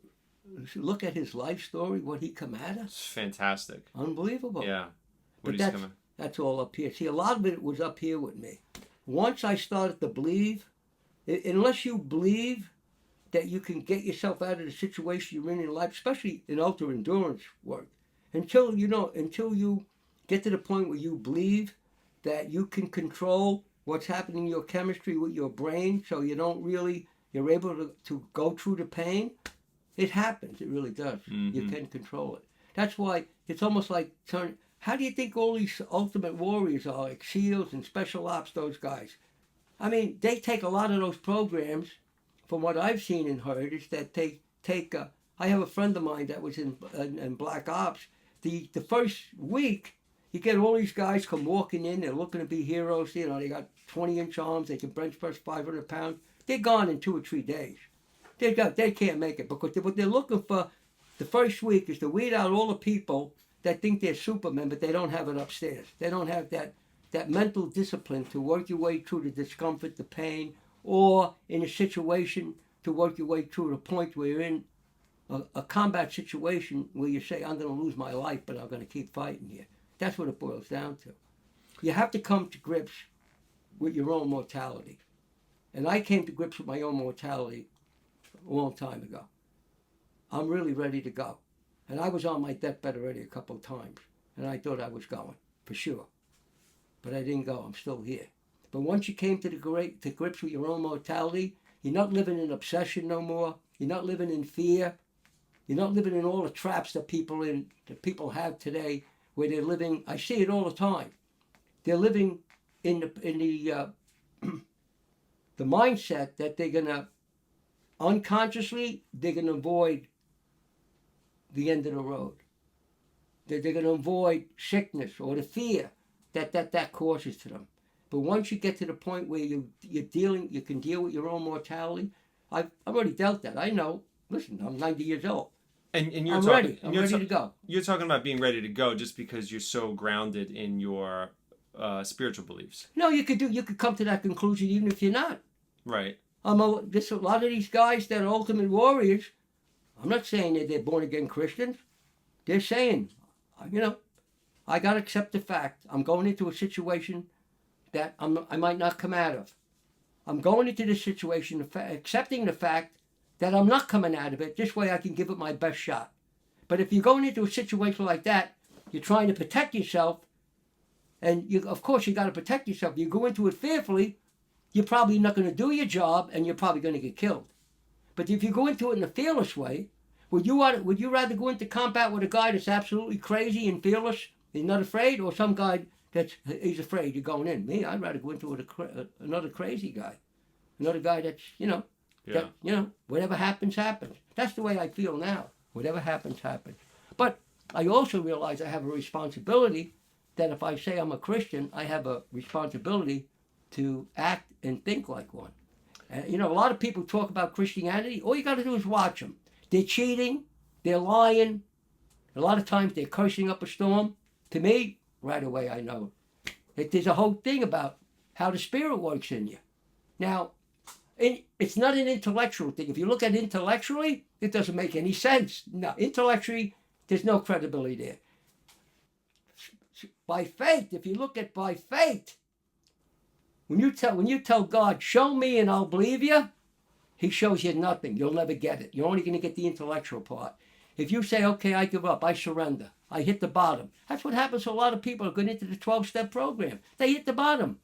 look at his life story, what he come at us? It's fantastic. Unbelievable. Yeah. That's all up here. See, a lot of it was up here with me. Once I started to believe, unless you believe that you can get yourself out of the situation you're in life, especially in ultra endurance work, until you get to the point where you believe that you can control what's happening in your chemistry with your brain, so you're able to go through the pain, it happens. It really does. Mm-hmm. You can control it. That's why it's almost like how do you think all these ultimate warriors are, like SEALs and Special Ops, those guys? I mean, they take a lot of those programs, from what I've seen and heard, is that they take, I have a friend of mine that was in Black Ops. The first week, you get all these guys come walking in, they're looking to be heroes, you know, they got 20-inch arms, they can bench press 500 pounds. They're gone in 2 or 3 days. They can't make it, because what they're looking for the first week is to weed out all the people that think they're Supermen, but they don't have it upstairs. They don't have that mental discipline to work your way through the discomfort, the pain, or in a situation to work your way through the point where you're in a combat situation where you say, I'm going to lose my life, but I'm going to keep fighting here. That's what it boils down to. You have to come to grips with your own mortality. And I came to grips with my own mortality a long time ago. I'm really ready to go. And I was on my deathbed already a couple of times. And I thought I was going, for sure. But I didn't go. I'm still here. But once you came to grips with your own mortality, you're not living in obsession no more. You're not living in fear. You're not living in all the traps that people have today, where they're living. I see it all the time. They're living the the mindset that they're gonna unconsciously they're gonna avoid the end of the road. They're gonna avoid sickness or the fear that causes to them. But once you get to the point where you can deal with your own mortality. I've already dealt that. I know. Listen, I'm 90 years old. And you're I'm talking, ready. I'm ready to go. You're talking about being ready to go just because you're so grounded in your spiritual beliefs. No, you could come to that conclusion even if you're not. Right. A lot of these guys that are ultimate warriors, I'm not saying that they're born again Christians. They're saying, I got to accept the fact I'm going into a situation that I might not come out of. I'm going into this situation accepting the fact that I'm not coming out of it. This way I can give it my best shot. But if you're going into a situation like that, you're trying to protect yourself, and of course you got to protect yourself. You go into it fearfully, you're probably not going to do your job, and you're probably going to get killed. But if you go into it in a fearless way, would you rather go into combat with a guy that's absolutely crazy and fearless, he's not afraid, or some guy he's afraid you're going in? Me, I'd rather go into it another crazy guy, another guy that's whatever happens, happens. That's the way I feel now. Whatever happens, happens. But I also realize I have a responsibility that if I say I'm a Christian, I have a responsibility to act and think like one. A lot of people talk about Christianity. All you got to do is watch them. They're cheating. They're lying. A lot of times they're cursing up a storm. To me, right away I know that there's a whole thing about how the Spirit works in you. Now, it's not an intellectual thing. If you look at it intellectually, it doesn't make any sense. No, intellectually, there's no credibility there. By faith, if you look at by faith, when you tell God, show me and I'll believe you, he shows you nothing. You'll never get it. You're only going to get the intellectual part. If you say, okay, I give up, I surrender, I hit the bottom. That's what happens to a lot of people who get into the 12-step program. They hit the bottom.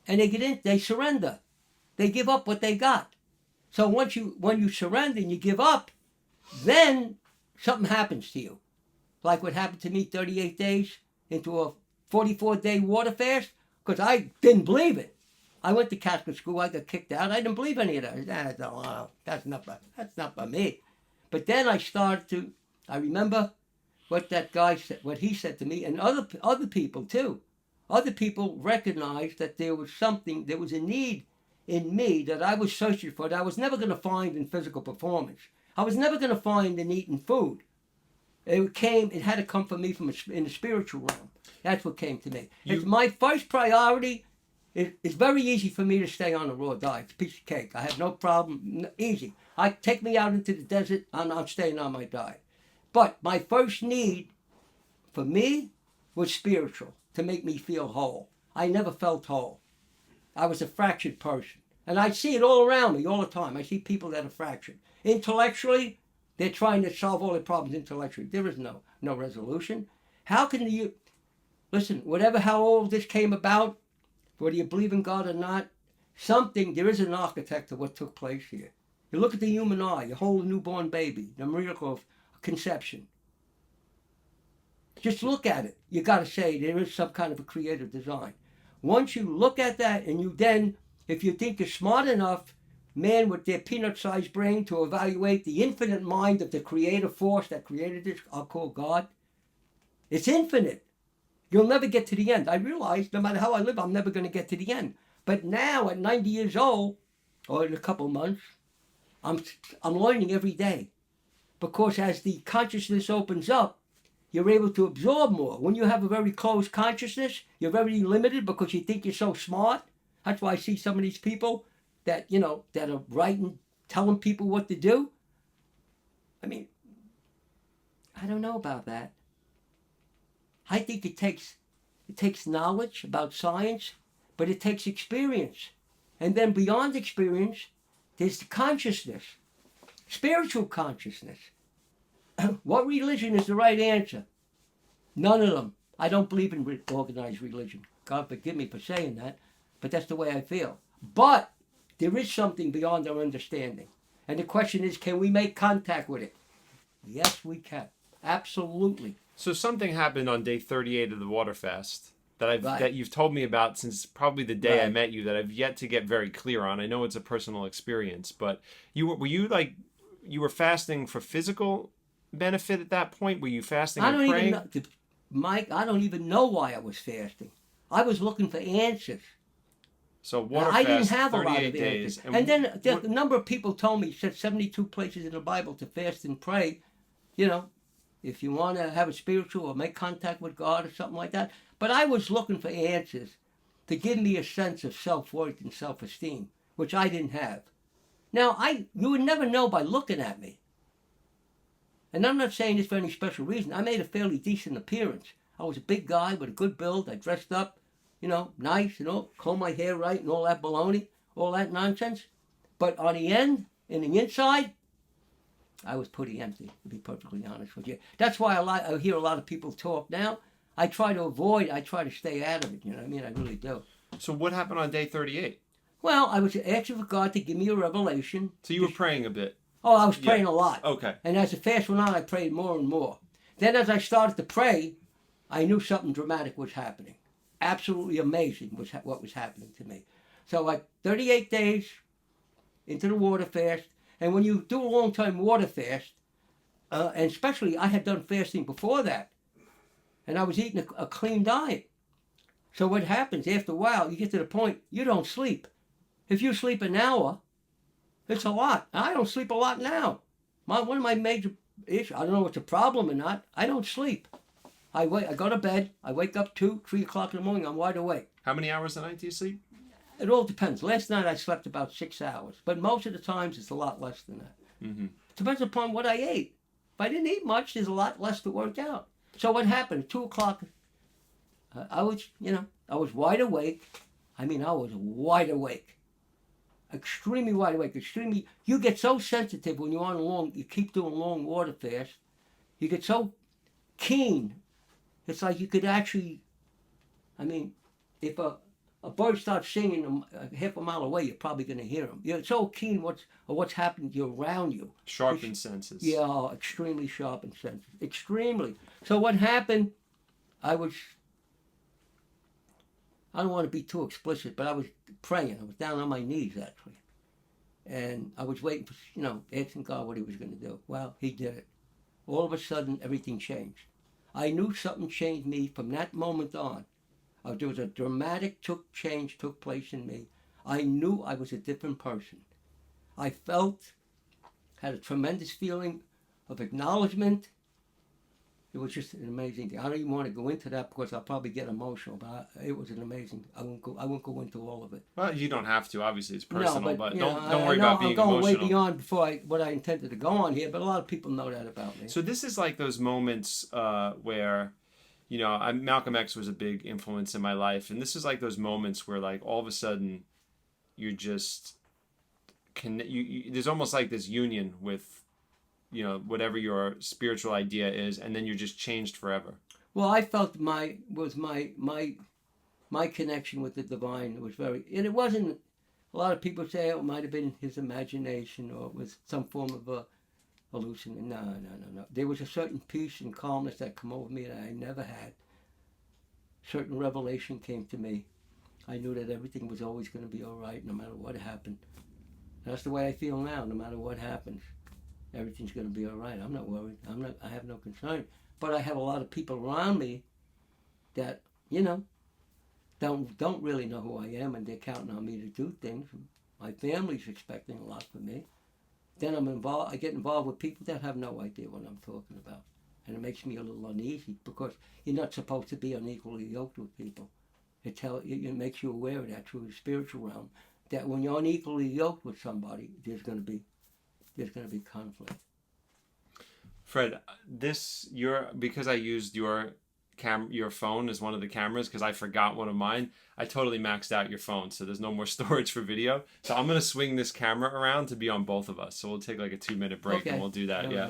And they surrender. They give up what they got. So when you surrender and you give up, then something happens to you. Like what happened to me 38 days into a 44-day water fast, because I didn't believe it. I went to Catholic school, I got kicked out, I didn't believe any of that. That's not by me. But then I remember what that guy said, what he said to me, and other people too. Other people recognized that there was a need in me that I was searching for that I was never going to find in physical performance. I was never going to find in eating food. It had to come from me in the spiritual realm. That's what came to me. It's my first priority. It's very easy for me to stay on a raw diet. It's a piece of cake. I have no problem. Easy. Take me out into the desert, I'm staying on my diet. But my first need for me was spiritual, to make me feel whole. I never felt whole. I was a fractured person. And I see it all around me all the time. I see people that are fractured. Intellectually, they're trying to solve all their problems intellectually. There is no resolution. How can you... Listen, how all this came about, whether you believe in God or not, there is an architect of what took place here. You look at the human eye, you hold a newborn baby, the miracle of conception. Just look at it. You got to say there is some kind of a creative design. Once you look at that and you then, if you think you're smart enough, man with their peanut-sized brain to evaluate the infinite mind of the creative force that created this, I'll call God, it's infinite. You'll never get to the end. I realize no matter how I live, I'm never going to get to the end. But now at 90 years old, or in a couple of months, I'm learning every day. Because as the consciousness opens up, you're able to absorb more. When you have a very closed consciousness, you're very limited because you think you're so smart. That's why I see some of these people that are writing, telling people what to do. I mean, I don't know about that. I think it takes knowledge about science, but it takes experience. And then beyond experience, there's the consciousness, spiritual consciousness. What religion is the right answer? None of them. I don't believe in organized religion. God forgive me for saying that, but that's the way I feel. But there is something beyond our understanding. And the question is, can we make contact with it? Yes, we can. Absolutely. So something happened on day 38 of the water fast that you've told me about since probably the day I met you that I've yet to get very clear on. I know it's a personal experience, but you were fasting for physical benefit at that point? Were you fasting and praying? Even know, Mike, I don't even know why I was fasting. I was looking for answers. So water I fast, didn't have a lot of days. answers. And then a number of people told me, said 72 places in the Bible to fast and pray, you know, if you want to have a spiritual or make contact with God or something like that. But I was looking for answers to give me a sense of self-worth and self-esteem, which I didn't have. Now, you would never know by looking at me. And I'm not saying this for any special reason. I made a fairly decent appearance. I was a big guy with a good build. I dressed up, you know, nice, you know, comb my hair right and all that baloney, all that nonsense. But on the end, in the inside, I was pretty empty, to be perfectly honest with you. That's why I hear a lot of people talk now. I try to stay out of it, you know what I mean? I really do. So what happened on day 38? Well, I was asking for God to give me a revelation. So you were praying a bit? Oh, I was praying a lot. Okay. And as the fast went on, I prayed more and more. Then as I started to pray, I knew something dramatic was happening. Absolutely amazing what was happening to me. So like 38 days into the water fast, and when you do a long-time water fast, and especially I had done fasting before that, and I was eating a clean diet. So what happens, after a while, you get to the point, you don't sleep. If you sleep an hour, it's a lot. I don't sleep a lot now. One of my major issues, I don't know if it's a problem or not, I don't sleep. I go to bed, I wake up 2, 3 o'clock in the morning, I'm wide awake. How many hours a night do you sleep? It all depends. Last night I slept about 6 hours, but most of the times it's a lot less than that. Mm-hmm. It depends upon what I ate. If I didn't eat much, there's a lot less to work out. So what happened? 2 o'clock, I was wide awake. I mean, I was wide awake. Extremely wide awake. You get so sensitive when you're you keep doing long water fast. You get so keen. It's like you could actually, I mean, if a bird starts singing half a mile away, you're probably going to hear him. You're so keen what's happening around you. Sharpened senses. Yeah, extremely sharpened senses. Extremely. So what happened, I don't want to be too explicit, but I was praying. I was down on my knees, actually. And I was waiting for, asking God what he was going to do. Well, he did it. All of a sudden, everything changed. I knew something changed me from that moment on. There was a dramatic change took place in me. I knew I was a different person. I had a tremendous feeling of acknowledgement. It was just an amazing thing. I don't even want to go into that because I'll probably get emotional, but it was an amazing. I won't go into all of it. Well, you don't have to. Obviously, it's personal, no, but don't worry about being emotional. I'm going emotional. way beyond what I intended to go on here, but a lot of people know that about me. So this is like those moments where, Malcolm X was a big influence in my life, and this is like those moments where, like, all of a sudden, you're just there's almost like this union with, whatever your spiritual idea is, and then you're just changed forever. Well, I felt my connection with the divine was and it wasn't, a lot of people say it might have been his imagination or it was some form of a hallucination. No. There was a certain peace and calmness that came over me that I never had. Certain revelation came to me. I knew that everything was always going to be all right no matter what happened. That's the way I feel now, no matter what happens. Everything's going to be all right. I'm not worried. I have no concern. But I have a lot of people around me that, don't really know who I am, and they're counting on me to do things. My family's expecting a lot from me. Then I get involved with people that have no idea what I'm talking about. And it makes me a little uneasy because you're not supposed to be unequally yoked with people. It makes you aware of that through the spiritual realm, that when you're unequally yoked with somebody, there's going to be conflict. Fred, because I used your phone as one of the cameras because I forgot one of mine, I totally maxed out your phone, so there's no more storage for video. So I'm gonna swing this camera around to be on both of us. So we'll take like a 2-minute break and we'll do that. Yeah.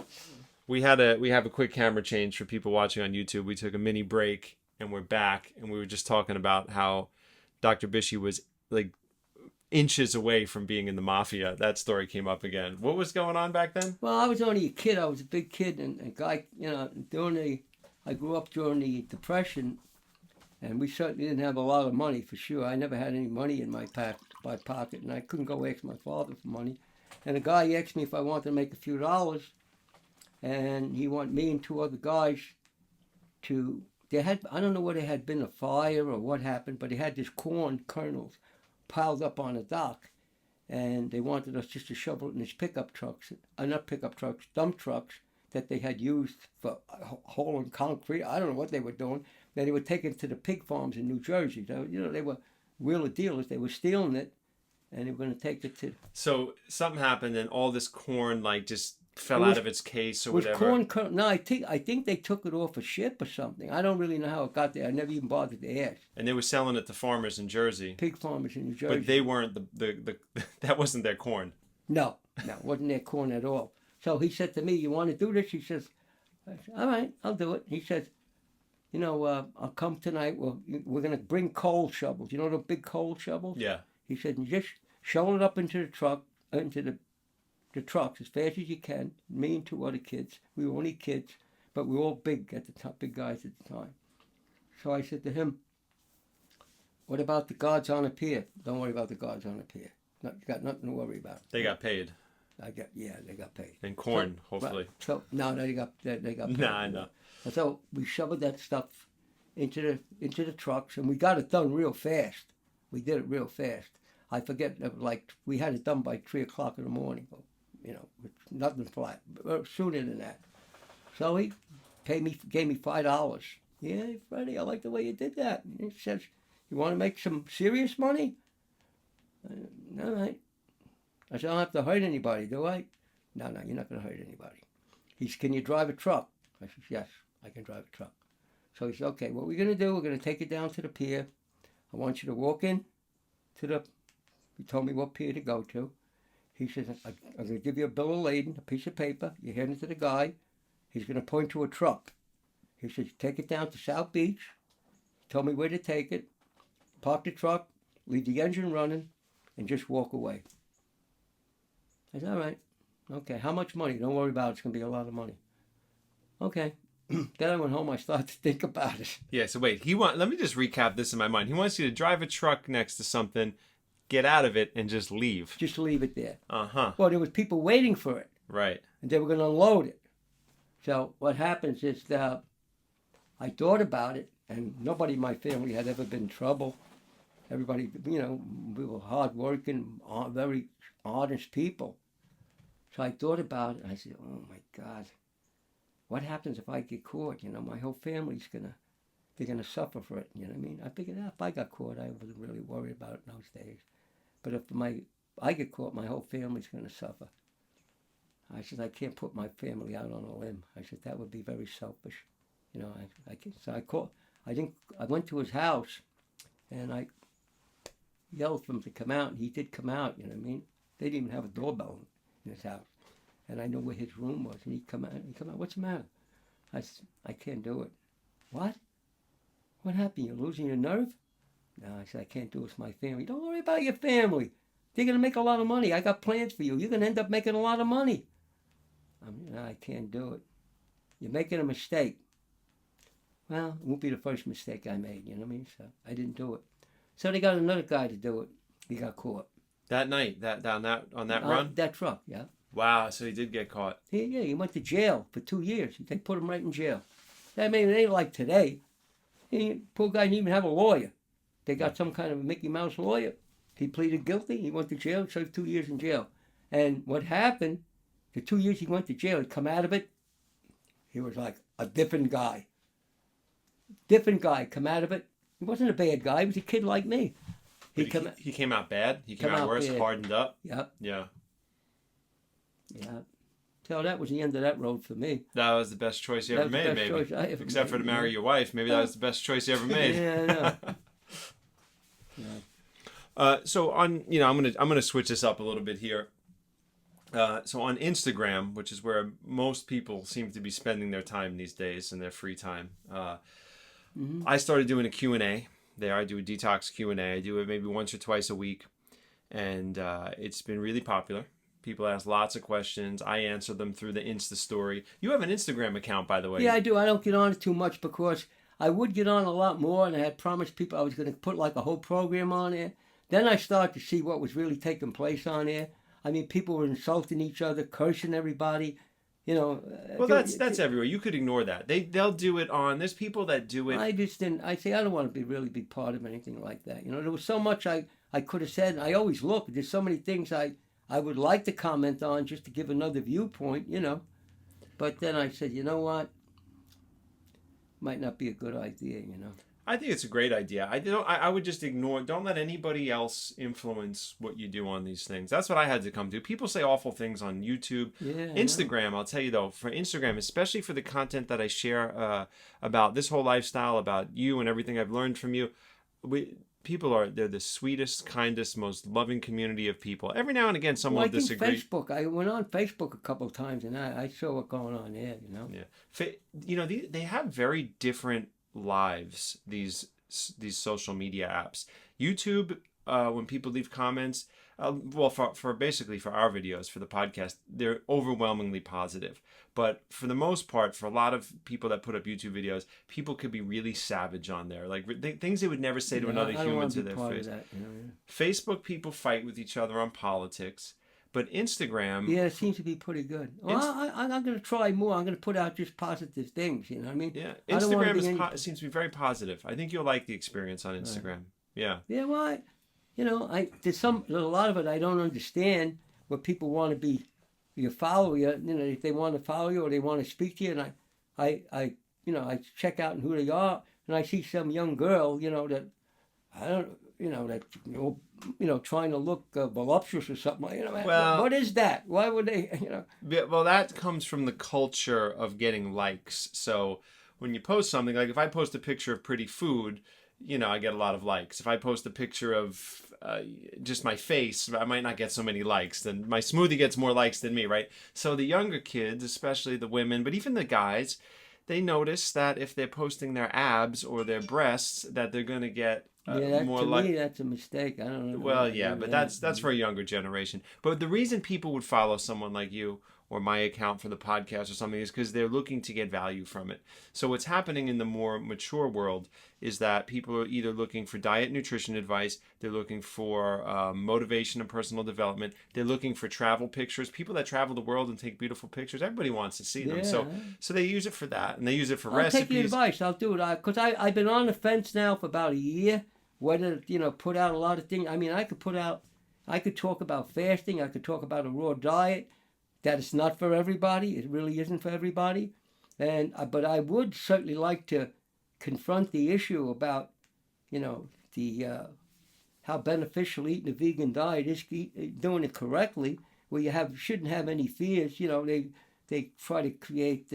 We have a quick camera change for people watching on YouTube. We took a mini break and we're back, and we were just talking about how Dr. Bisci was like inches away from being in the Mafia. That story came up again. What was going on back then? Well, I was only a kid. I was a big kid, and a guy, I grew up during the Depression, And we certainly didn't have a lot of money, for sure. I never had any money in my pocket, and I couldn't go ask my father for money. And a guy asked me if I wanted to make a few dollars, and he wanted me and 2 other guys to, I don't know whether there had been a fire or what happened, but they had this corn kernels piled up on a dock, and they wanted us just to shovel it in these pickup trucks, not pickup trucks, dump trucks that they had used for hauling concrete. I don't know what they were doing. Then they would take it to the pig farms in New Jersey. They were wheeler dealers. They were stealing it, and they were going to take it to. So something happened, and all this corn just fell out of its case or whatever. No, I think they took it off a ship or something. I don't really know how it got there. I never even bothered to ask. And they were selling it to farmers in Jersey. Pig farmers in New Jersey. But they weren't the that wasn't their corn. No, it wasn't their corn at all. So he said to me, "You want to do this?" He says, "All right, I'll do it." He says, "I'll come tonight. We're going to bring coal shovels. You know the big coal shovels?" Yeah. He said, "You just shovel it up into the truck, into the trucks as fast as you can." Me and 2 other kids. We were only kids, but we were all big at the time, big guys at the time. So I said to him, "What about the guards on the pier?" "Don't worry about the guards on the pier. You got nothing to worry about." They got paid. They got paid. And corn, hopefully. Right. So no, they got paid. Nah, no. So we shoveled that stuff into the trucks, and we got it done real fast. We did it real fast. I forget, we had it done by 3:00 in the morning. With nothing flat, sooner than that. So he gave me $5. "Yeah, Freddie, I like the way you did that." And he says, "You want to make some serious money?" All right. I said, "I don't have to hurt anybody, do I?" No, you're not going to hurt anybody. He said, "Can you drive a truck?" I said, "Yes, I can drive a truck." So he said, "Okay, what we're going to do, we're going to take it down to the pier. I want you to walk in to he told me what pier to go to. He says, "I'm going to give you a bill of lading, a piece of paper. You hand it to the guy. He's going to point to a truck. He says, take it down to South Beach." He told me where to take it. Park the truck, leave the engine running, and just walk away. I said, "All right. Okay, how much money?" "Don't worry about it. It's going to be a lot of money." Okay. Then I went home. I started to think about it. Yeah, so wait. Let me just recap this in my mind. He wants you to drive a truck next to something, get out of it, and just leave. Just leave it there. Uh-huh. Well, there was people waiting for it. Right. And they were going to unload it. So what happens is that I thought about it, and nobody in my family had ever been in trouble. Everybody, we were hard-working, very honest people. So I thought about it, and I said, "Oh, my God. What happens if I get caught? My whole family's they're going to suffer for it." You know what I mean? I figured if I got caught, I wasn't really worried about it in those days. But if I get caught, my whole family's going to suffer. I said, "I can't put my family out on a limb." I said, "That would be very selfish." So I went to his house, and I yelled for him to come out, and he did come out, you know what I mean? They didn't even have a doorbell in his house. And I knew where his room was, and he'd come out, "What's the matter?" I said, "I can't do it." "What? What happened? You're losing your nerve?" "No," I said, "I can't do it with my family." "Don't worry about your family. They're going to make a lot of money. I got plans for you. You're going to end up making a lot of money." I can't do it. "You're making a mistake." Well, it won't be the first mistake I made, you know what I mean? So I didn't do it. So they got another guy to do it. He got caught. That night, on that run? That truck, yeah. Wow, so he did get caught. He went to jail for 2 years. They put him right in jail. I mean, it ain't like today. Poor guy didn't even have a lawyer. They got some kind of a Mickey Mouse lawyer. He pleaded guilty. He went to jail, served 2 years in jail. And what happened, the 2 years he went to jail, he come out of it, he was like a different guy. Different guy, come out of it. He wasn't a bad guy. He was a kid like me. He came out bad? He came out worse, bad. Hardened up? Yep. Yeah. Yeah. So that was the end of that road for me. That was the best choice you ever made, maybe. Except for to marry your wife. Maybe that was the best choice you ever made. Yeah, I know. Yeah. So I'm gonna switch this up a little bit here. So on Instagram, which is where most people seem to be spending their time these days in their free time, I started doing a Q&A. There, I do a detox Q&A. I do it maybe once or twice a week, and it's been really popular. People ask lots of questions. I answer them through the Insta story. You have an Instagram account, by the way. Yeah, I do. I don't get on it too much because I would get on a lot more, and I had promised people I was going to put like a whole program on there. Then I started to see what was really taking place on there. I mean, people were insulting each other, cursing everybody. You know. Well, that's everywhere. You could ignore that. They'll do it on. There's people that do it. I just didn't. I say I don't want to really be part of anything like that. You know, there was so much I could have said. I always look. There's so many things I would like to comment on just to give another viewpoint. You know, but then I said, you know what, might not be a good idea. You know. I think it's a great idea. I would just ignore. Don't let anybody else influence what you do on these things. That's what I had to come to. People say awful things on YouTube, Instagram. I'll tell you though, for Instagram, especially for the content that I share about this whole lifestyle, about you and everything I've learned from you, they're the sweetest, kindest, most loving community of people. Every now and again, someone will disagree. Facebook. I went on Facebook a couple of times, and I saw what's going on there. You know. Yeah. They have very different lives, these social media apps. YouTube, when people leave comments, for basically for our videos, for the podcast, they're overwhelmingly positive. But for the most part, for a lot of people that put up YouTube videos, people could be really savage on there, like things they would never say to another human to their face. Facebook, people fight with each other on politics. But Instagram... Yeah, it seems to be pretty good. Well, I'm going to try more. I'm going to put out just positive things, you know what I mean? Yeah, Instagram seems to be very positive. I think you'll like the experience on Instagram. Right. Yeah. Yeah, well, there's a lot of it I don't understand, where people want to be your follower. You know, if they want to follow you or they want to speak to you, and I check out who they are, and I see some young girl, that I don't... trying to look voluptuous or something. Well, what is that? Why would they, Well, that comes from the culture of getting likes. So when you post something, like if I post a picture of pretty food, I get a lot of likes. If I post a picture of just my face, I might not get so many likes. Then my smoothie gets more likes than me, right? So the younger kids, especially the women, but even the guys, they notice that if they're posting their abs or their breasts, that they're going to get more to me, that's a mistake. I don't know. Well, yeah, but that's for a younger generation. But the reason people would follow someone like you or my account for the podcast or something is because they're looking to get value from it. So what's happening in the more mature world is that people are either looking for diet nutrition advice, they're looking for motivation and personal development, they're looking for travel pictures. People that travel the world and take beautiful pictures, everybody wants to see them. Yeah. So they use it for that, and they use it for I'll recipes. Take your advice. I'll do it. Because I've been on the fence now for about a year, whether, put out a lot of things. I mean, I could talk about fasting, I could talk about a raw diet, that it's not for everybody. It really isn't for everybody. But I would certainly like to confront the issue about, how beneficial eating a vegan diet is, doing it correctly, where you shouldn't have any fears. They try to create,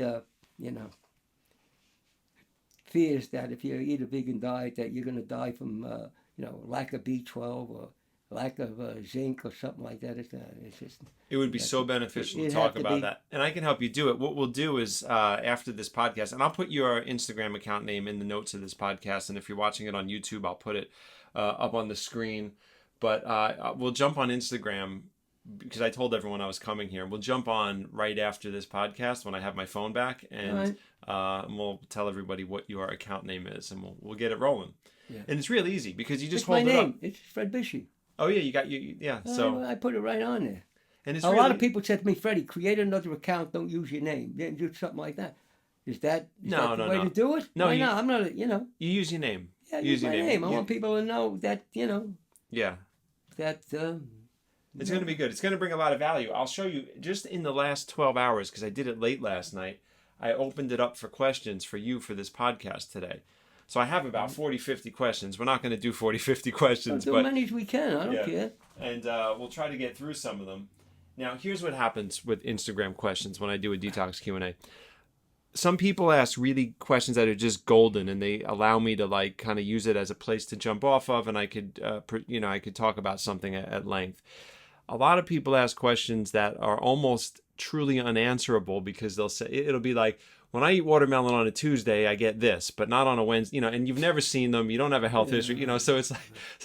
fears that if you eat a vegan diet that you're going to die from, lack of B12 or lack of zinc or something like that. It's just... It would be so beneficial to talk about that. And I can help you do it. What we'll do is after this podcast, and I'll put your Instagram account name in the notes of this podcast. And if you're watching it on YouTube, I'll put it up on the screen. But we'll jump on Instagram because I told everyone I was coming here. We'll jump on right after this podcast when I have my phone back. And we'll tell everybody what your account name is. And we'll get it rolling. Yeah. And it's real easy because you just hold it up. It's Fred Bisci. Oh yeah, you got you. Yeah, so I put it right on there. And it's a lot of people said to me, Freddie, create another account. Don't use your name. Do something like that. Is that the way to do it? No, I'm not. You use your name. Yeah, use my name. I want people to know that Yeah. That. It's going to be good. It's going to bring a lot of value. I'll show you just in the last 12 hours because I did it late last night. I opened it up for questions for you for this podcast today. So I have about 40, 50 questions. We're not going to do 40, 50 questions. We'll do as many as we can. I don't care. And we'll try to get through some of them. Now, here's what happens with Instagram questions when I do a detox Q&A. Some people ask really questions that are just golden, and they allow me to kind of use it as a place to jump off of, and I could, I could talk about something at length. A lot of people ask questions that are almost truly unanswerable because they'll say, it'll be like, when I eat watermelon on a Tuesday, I get this, but not on a Wednesday, and you've never seen them. You don't have a health history, so it's so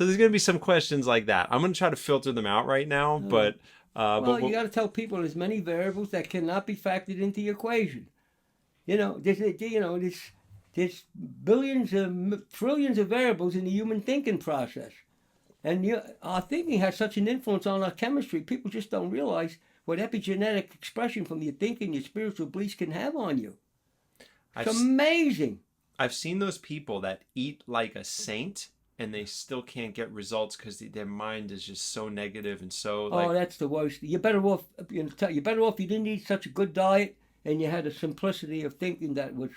there's going to be some questions like that. I'm going to try to filter them out right now, but... you got to tell people there's many variables that cannot be factored into the equation. There's trillions of variables in the human thinking process. And our thinking has such an influence on our chemistry. People just don't realize what epigenetic expression from your thinking, your spiritual beliefs can have on you. It's amazing. I've seen those people that eat like a saint and they still can't get results because their mind is just so negative and so like... Oh, that's the worst. You're better off you didn't eat such a good diet and you had a simplicity of thinking that was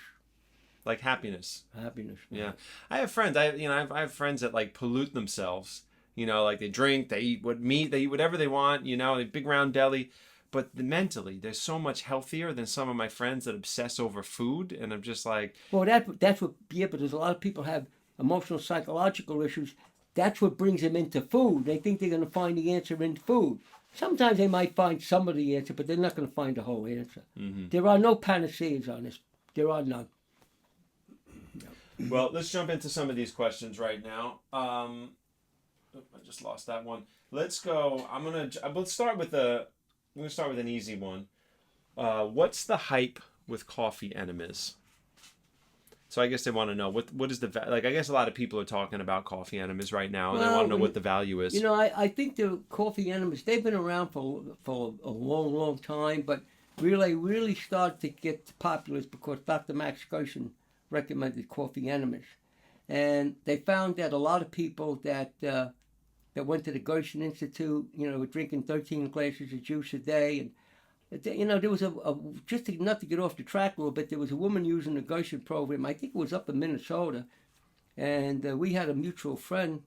like happiness. Happiness. Yeah. I have friends. I have friends that like pollute themselves. Like they drink, they eat meat, they eat whatever they want. They big round belly. But mentally, they're so much healthier than some of my friends that obsess over food. And I'm just like... Well, that's what... Yeah, but there's a lot of people have emotional, psychological issues. That's what brings them into food. They think they're going to find the answer in food. Sometimes they might find some of the answer, but they're not going to find the whole answer. Mm-hmm. There are no panaceas on this. There are none. No. Well, let's jump into some of these questions right now. I just lost that one. Let's go. We'll start with I'm going to start with an easy one. What's the hype with coffee enemas? So I guess they want to know what is the I guess a lot of people are talking about coffee enemas right now, and they want to know what the value is. I think the coffee enemas, they've been around for a long time, but really started to get popular because Dr. Max Gerson recommended coffee enemas, and they found that a lot of people that went to the Gerson Institute, were drinking 13 glasses of juice a day. And, there was not to get off the track a little bit, there was a woman using the Gerson program, I think it was up in Minnesota. And we had a mutual friend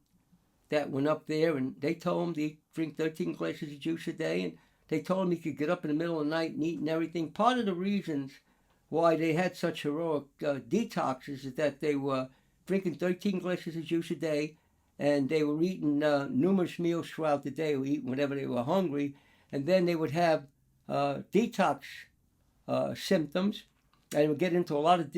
that went up there, and they told him to drink 13 glasses of juice a day. And they told him he could get up in the middle of the night and eat and everything. Part of the reasons why they had such heroic detoxes is that they were drinking 13 glasses of juice a day, and they were eating numerous meals throughout the day, or eating whenever they were hungry, and then they would have detox symptoms, and would get into a lot of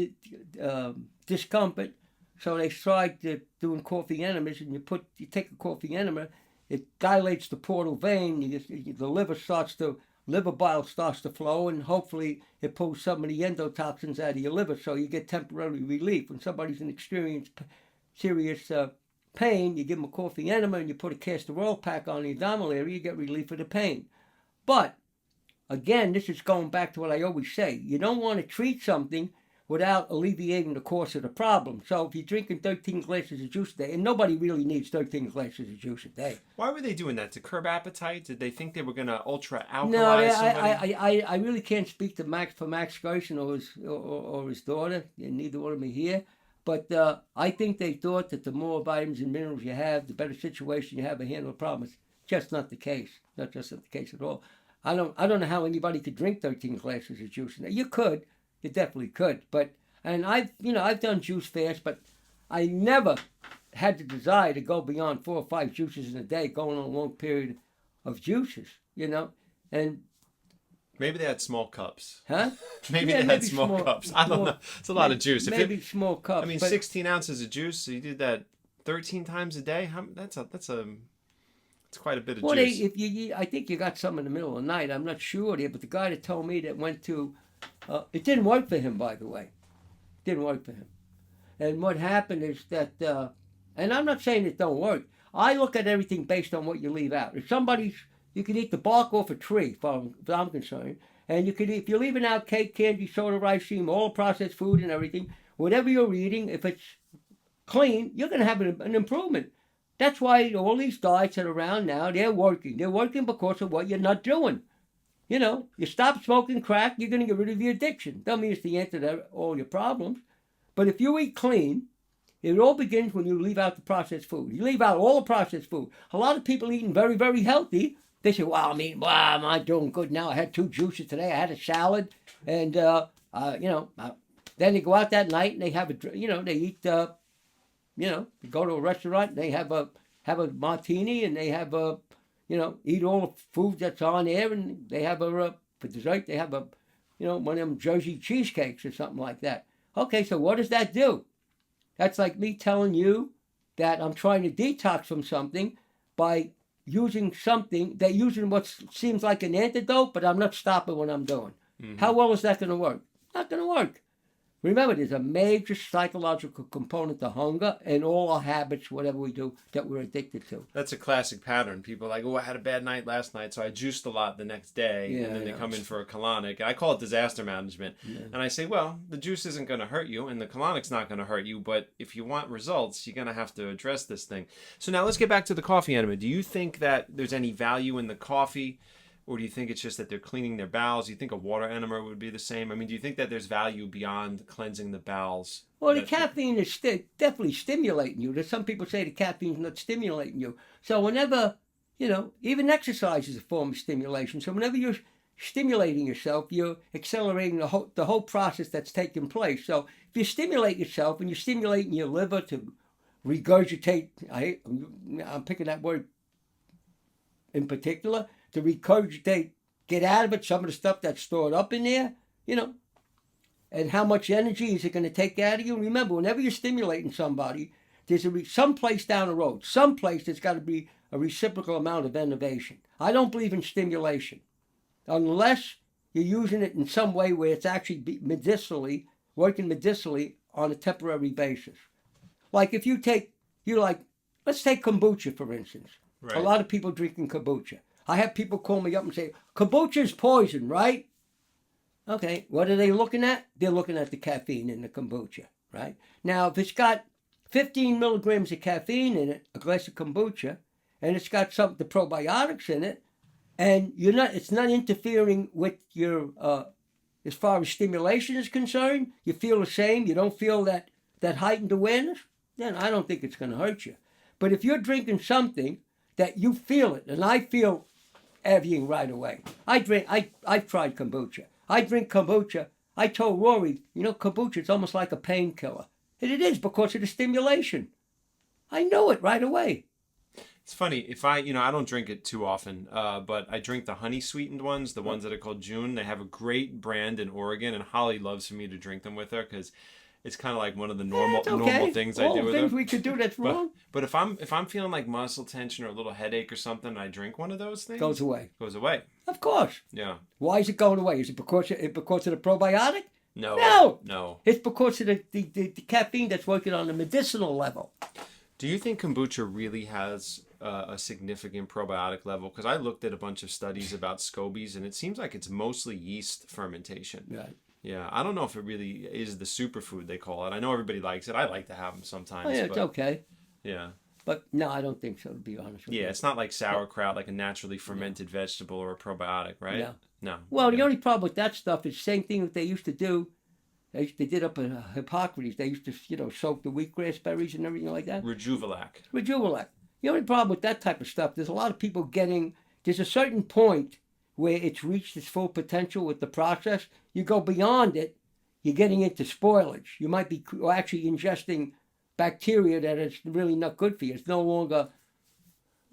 discomfort. So they tried doing coffee enemas, and you take a coffee enema, it dilates the portal vein, the liver bile starts to flow, and hopefully it pulls some of the endotoxins out of your liver, so you get temporary relief. When somebody's in serious pain, you give them a coffee enema and you put a castor oil pack on the abdominal area, you get relief of the pain. But again, this is going back to what I always say. You don't want to treat something without alleviating the cause of the problem. So if you're drinking 13 glasses of juice a day, and nobody really needs 13 glasses of juice a day. Why were they doing that? To curb appetite? Did they think they were going to ultra-alkalize somebody? I really can't speak to Max Gerson or his daughter, and neither one of them are here. But I think they thought that the more vitamins and minerals you have, the better situation you have to handle the problem. It's just not the case. Not just not the case at all. I don't know how anybody could drink 13 glasses of juice. You could. You definitely could. And I've done juice fasts, but I never had the desire to go beyond 4 or 5 juices in a day, going on a long period of juices, And maybe they had small cups. Huh? Maybe they had small cups. I don't know. It's a lot of juice. Maybe small cups. I mean, 16 ounces of juice. So you did that 13 times a day. That's quite a bit of juice. If you eat, I think you got some in the middle of the night. I'm not sure there, but the guy that told me that went to, it didn't work for him, by the way. It didn't work for him. And what happened is that, and I'm not saying it don't work. I look at everything based on what you leave out. You can eat the bark off a tree, if I'm concerned. And if you're leaving out cake, candy, soda, rice, cream, all processed food and everything, whatever you're eating, if it's clean, you're going to have an improvement. That's why all these diets that are around now, they're working. They're working because of what you're not doing. You stop smoking crack, you're going to get rid of your addiction. Don't mean it's the answer to all your problems. But if you eat clean, it all begins when you leave out the processed food. You leave out all the processed food. A lot of people eating very, very healthy, they say, wow, am I doing good now? I had 2 juices today. I had a salad. And, then they go out that night and they have they eat, they go to a restaurant and they have a martini and they have eat all the food that's on there, and they have for dessert, they have one of them Jersey cheesecakes or something like that. Okay, so what does that do? That's like me telling you that I'm trying to detox from something by using what seems like an antidote, but I'm not stopping what I'm doing. Mm-hmm. How well is that going to work? Not going to work. Remember, there's a major psychological component to hunger and all our habits, whatever we do, that we're addicted to. That's a classic pattern. People are like, oh, I had a bad night last night, so I juiced a lot the next day, Yeah, and then they yeah. come in for a colonic. I call it disaster management. Yeah. And I say, well, the juice isn't going to hurt you, and the colonic's not going to hurt you, but if you want results, you're going to have to address this thing. So now let's get back to the coffee enema. Do you think that there's any value in the coffee? Or do you think it's just that they're cleaning their bowels? Do you think a water enema would be the same? I mean, do you think that there's value beyond cleansing the bowels? Well, the caffeine is definitely stimulating you. There's some people say the caffeine's not stimulating you. So whenever, even exercise is a form of stimulation. So whenever you're stimulating yourself, you're accelerating the whole process that's taking place. So if you stimulate yourself and you're stimulating your liver to regurgitate, I'm picking that word in particular, to regurgitate, get out of it some of the stuff that's stored up in there, and how much energy is it going to take out of you? Remember, whenever you're stimulating somebody, there's some place down the road, some place there's got to be a reciprocal amount of innovation. I don't believe in stimulation unless you're using it in some way where it's actually working medicinally on a temporary basis. Like if let's take kombucha, for instance. Right. A lot of people drinking kombucha. I have people call me up and say, kombucha is poison, right? Okay, what are they looking at? They're looking at the caffeine in the kombucha, right? Now, if it's got 15 milligrams of caffeine in it, a glass of kombucha, and it's got the probiotics in it, and it's not interfering with your, as far as stimulation is concerned, you feel the same, you don't feel that heightened awareness, then I don't think it's going to hurt you. But if you're drinking something that you feel it, and I feel everything right away. I've tried kombucha. I drink kombucha. I told Rory, kombucha is almost like a painkiller. And it is because of the stimulation. I know it right away. It's funny, if I don't drink it too often, but I drink the honey sweetened ones, the ones that are called June. They have a great brand in Oregon, and Holly loves for me to drink them with her because it's kind of like one of the normal things I do with things her. We could do that's wrong. But if I'm feeling like muscle tension or a little headache or something, and I drink one of those things, Goes away. Goes away. Of course. Yeah. Why is it going away? Is it because of the probiotic? No. It's because of the caffeine that's working on the medicinal level. Do you think kombucha really has a significant probiotic level? Because I looked at a bunch of studies about scobies, and it seems like it's mostly yeast fermentation. Right. Yeah, I don't know if it really is the superfood they call it. I know everybody likes it. I like to have them sometimes. Oh, yeah, it's okay. Yeah. But no, I don't think so, to be honest with you. Yeah, it's not like sauerkraut, like a naturally fermented vegetable or a probiotic, right? Yeah. No. Well, the only problem with that stuff is the same thing that they used to do. They did up in Hippocrates. They used to, soak the wheatgrass berries and everything like that. Rejuvelac. The only problem with that type of stuff, there's a lot of people there's a certain point where it's reached its full potential with the process. You go beyond it, you're getting into spoilage. You might be actually ingesting bacteria that is really not good for you. It's no longer...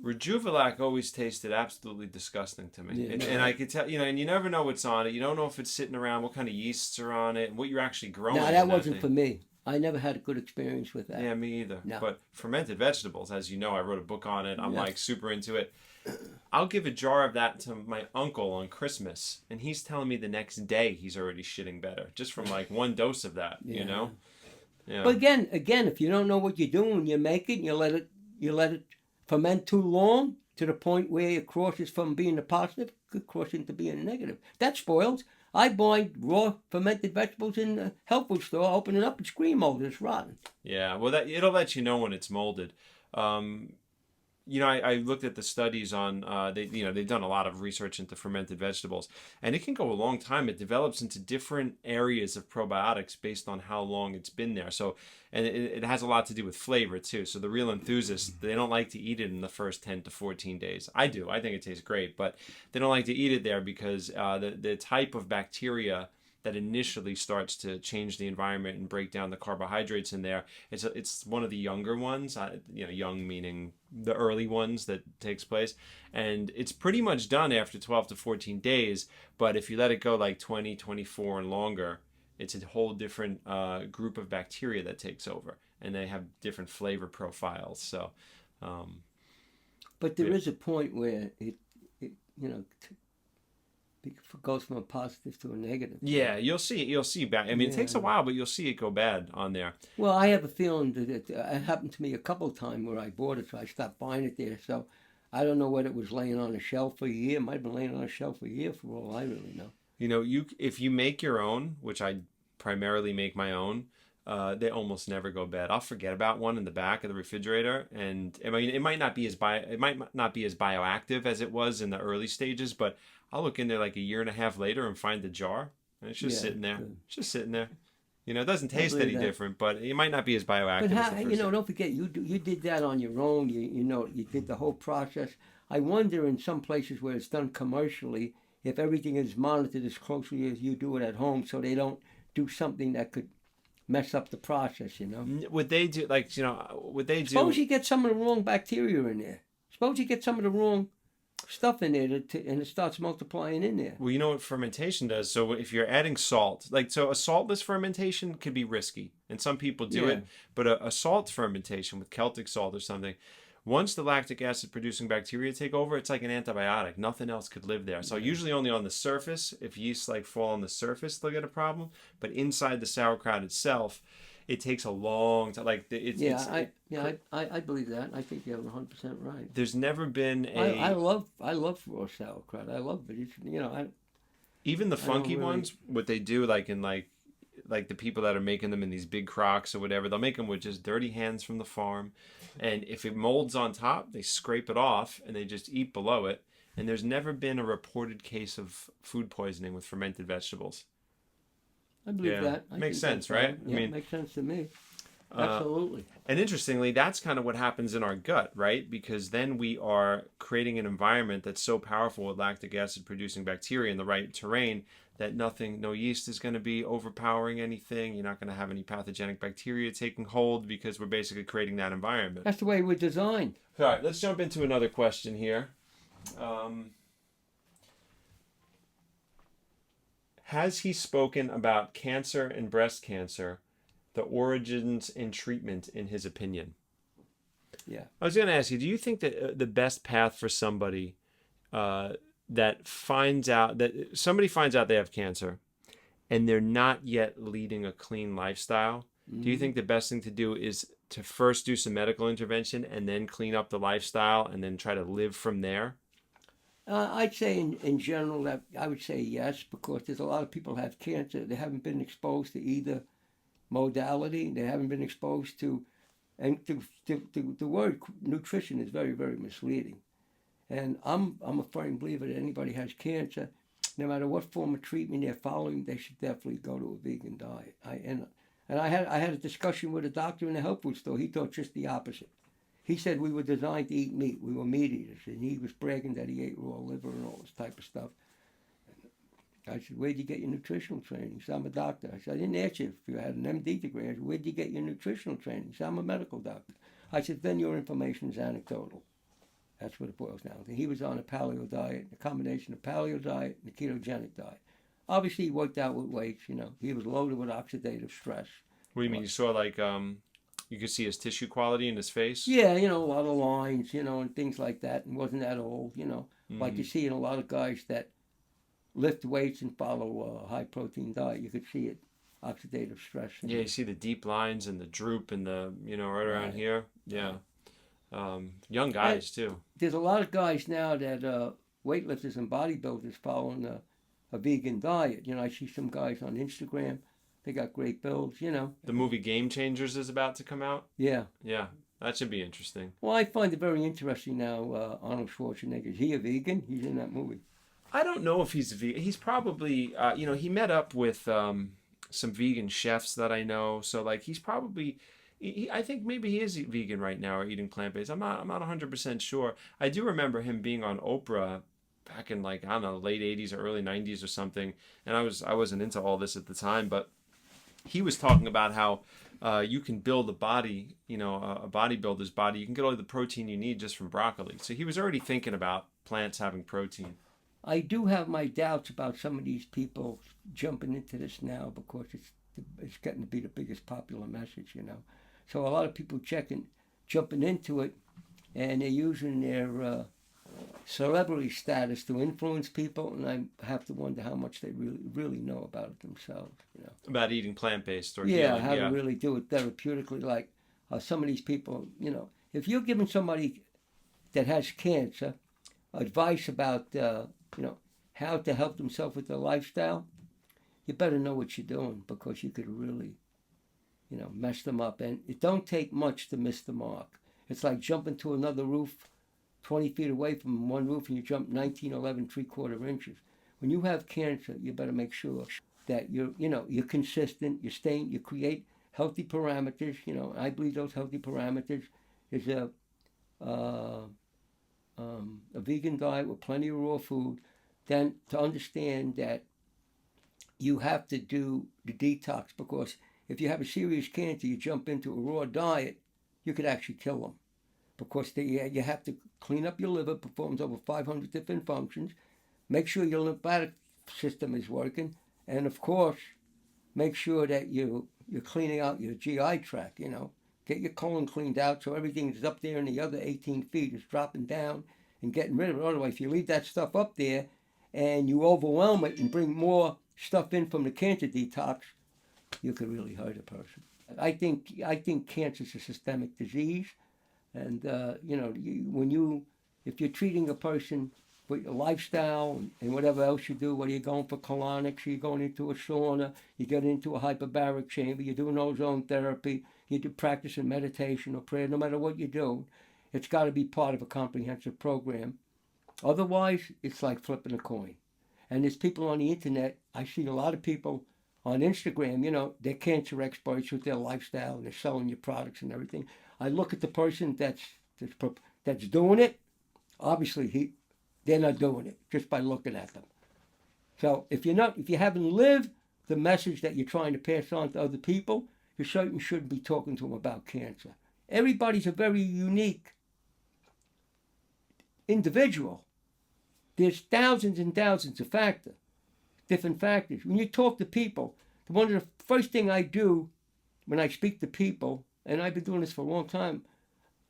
Rejuvelac always tasted absolutely disgusting to me. Yeah, and I could tell, and you never know what's on it. You don't know if it's sitting around, what kind of yeasts are on it, and what you're actually growing. No, that wasn't for me. I never had a good experience with that. Yeah, me either. No. But fermented vegetables, as you know, I wrote a book on it. I'm like super into it. I'll give a jar of that to my uncle on Christmas, and he's telling me the next day he's already shitting better just from like one dose of that. Yeah. But again, if you don't know what you're doing when you make it, you let it ferment too long to the point where it crosses from being a positive, could cross into being a negative. That spoils. I buy raw fermented vegetables in the health food store, open it up, it's green molded, it's rotten. Yeah, well, it'll let you know when it's molded. I looked at the studies on they've done a lot of research into fermented vegetables, and it can go a long time. It develops into different areas of probiotics based on how long it's been there. So, and it has a lot to do with flavor too. So the real enthusiasts, they don't like to eat it in the first 10 to 14 days. I do. I think it tastes great, but they don't like to eat it there because the type of bacteria that initially starts to change the environment and break down the carbohydrates in there. It's one of the younger ones, young meaning the early ones that takes place. And it's pretty much done after 12 to 14 days. But if you let it go like 20, 24 and longer, it's a whole different group of bacteria that takes over. And they have different flavor profiles. So, but there is a point where it It goes from a positive to a negative. Yeah, you'll see it. You'll see bad. I mean, it takes a while, but you'll see it go bad on there. Well, I have a feeling that it happened to me a couple of times where I bought it, so I stopped buying it there. So I don't know whether it was laying on a shelf for a year. It might have been laying on a shelf for a year for all I really know. You know, if you make your own, which I primarily make my own, they almost never go bad. I'll forget about one in the back of the refrigerator, and I mean, it might not be as bioactive as it was in the early stages, but I'll look in there like a year and a half later and find the jar, and it's just sitting there. It's just sitting there. You know, it doesn't taste any different, but it might not be as bioactive. But as the first don't forget, you did that on your own. You did the whole process. I wonder in some places where it's done commercially, if everything is monitored as closely as you do it at home, so they don't do something that could mess up the process. Would they do Suppose you get some of the wrong bacteria in there. Suppose you get some of the wrong stuff in there and it starts multiplying in there. Well, you know what fermentation does? So if you're adding salt, so a saltless fermentation could be risky, and some people do it, but a salt fermentation with Celtic salt or something, once the lactic acid producing bacteria take over, it's like an antibiotic. Nothing else could live there. So usually only on the surface, if yeast fall on the surface, they'll get a problem, but inside the sauerkraut itself, it takes a long time. I believe that. I think you're 100% right. There's never been I love raw sauerkraut. I love it. Even the funky ones, what they do, like the people that are making them in these big crocks or whatever, they'll make them with just dirty hands from the farm, and if it molds on top, they scrape it off and they just eat below it. And there's never been a reported case of food poisoning with fermented vegetables. I believe that. Makes sense, right? Yeah, it makes sense to me. Absolutely. And interestingly, that's kind of what happens in our gut, right? Because then we are creating an environment that's so powerful with lactic acid producing bacteria in the right terrain that no yeast is going to be overpowering anything. You're not going to have any pathogenic bacteria taking hold because we're basically creating that environment. That's the way we're designed. All right, let's jump into another question here. Has he spoken about cancer and breast cancer, the origins and treatment, in his opinion? Yeah. I was going to ask you, do you think that the best path for somebody that finds out they have cancer and they're not yet leading a clean lifestyle, do you think the best thing to do is to first do some medical intervention and then clean up the lifestyle and then try to live from there? I'd say in general that I would say yes, because there's a lot of people who have cancer. They haven't been exposed to either modality. They haven't been exposed to, and the word nutrition is very, very misleading. And I'm a firm believer that anybody has cancer, no matter what form of treatment they're following, they should definitely go to a vegan diet. I had a discussion with a doctor in a health food store. He thought just the opposite. He said we were designed to eat meat. We were meat eaters. And he was bragging that he ate raw liver and all this type of stuff. And I said, where'd you get your nutritional training? He said, I'm a doctor. I said, I didn't ask you if you had an MD degree. I said, where'd you get your nutritional training? He said, I'm a medical doctor. I said, then your information is anecdotal. That's what it boils down to. He was on a paleo diet, a combination of paleo diet and a ketogenic diet. Obviously, he worked out with weights, He was loaded with oxidative stress. What do you mean? You saw you could see his tissue quality in his face? Yeah, a lot of lines, and things like that. And wasn't that old, Like you see in a lot of guys that lift weights and follow a high-protein diet. You could see it, oxidative stress. Yeah, you see the deep lines and the droop and the, right around here. Yeah. Young guys, too. There's a lot of guys now that weightlifters and bodybuilders following a vegan diet. I see some guys on Instagram. They got great builds, The movie Game Changers is about to come out? Yeah. Yeah, that should be interesting. Well, I find it very interesting now, Arnold Schwarzenegger. Is he a vegan? He's in that movie. I don't know if he's a vegan. He's probably, he met up with some vegan chefs that I know. So, he's probably, I think maybe he is vegan right now or eating plant-based. I'm not 100% sure. I do remember him being on Oprah back in, I don't know, late 80s or early 90s or something. And I wasn't into all this at the time, but he was talking about how you can build a body, a bodybuilder's body. You can get all the protein you need just from broccoli. So he was already thinking about plants having protein. I do have my doubts about some of these people jumping into this now because it's getting to be the biggest popular message, So a lot of people jumping into it, and they're using their celebrity status to influence people, and I have to wonder how much they really know about it themselves. About eating plant-based or Yeah, healing. how to really do it therapeutically. Like some of these people, if you're giving somebody that has cancer advice about, how to help themselves with their lifestyle, you better know what you're doing, because you could really, mess them up. And it don't take much to miss the mark. It's like jumping to another roof 20 feet away from one roof, and you jump 19, 11, 3/4 inches. When you have cancer, you better make sure that you're consistent, you create healthy parameters. I believe those healthy parameters is a vegan diet with plenty of raw food. Then to understand that you have to do the detox, because if you have a serious cancer, you jump into a raw diet, you could actually kill them, because you have to clean up your liver, performs over 500 different functions, make sure your lymphatic system is working, and of course, make sure that you're cleaning out your GI tract, Get your colon cleaned out so everything is up there, and the other 18 feet is dropping down and getting rid of it. Otherwise, if you leave that stuff up there and you overwhelm it and bring more stuff in from the cancer detox, you could really hurt a person. I think cancer is a systemic disease. And, if you're treating a person with your lifestyle and whatever else you do, whether you're going for colonics, you're going into a sauna, you get into a hyperbaric chamber, you're doing ozone therapy, you do practicing meditation or prayer, no matter what you do, it's got to be part of a comprehensive program. Otherwise, it's like flipping a coin. And there's people on the internet, I see a lot of people on Instagram, they're cancer experts with their lifestyle, and they're selling your products and everything. I look at the person that's doing it. Obviously, they're not doing it just by looking at them. So if you haven't lived the message that you're trying to pass on to other people, you certainly shouldn't be talking to them about cancer. Everybody's a very unique individual. There's thousands and thousands of different factors. When you talk to people, one of the first thing I do when I speak to people, and I've been doing this for a long time,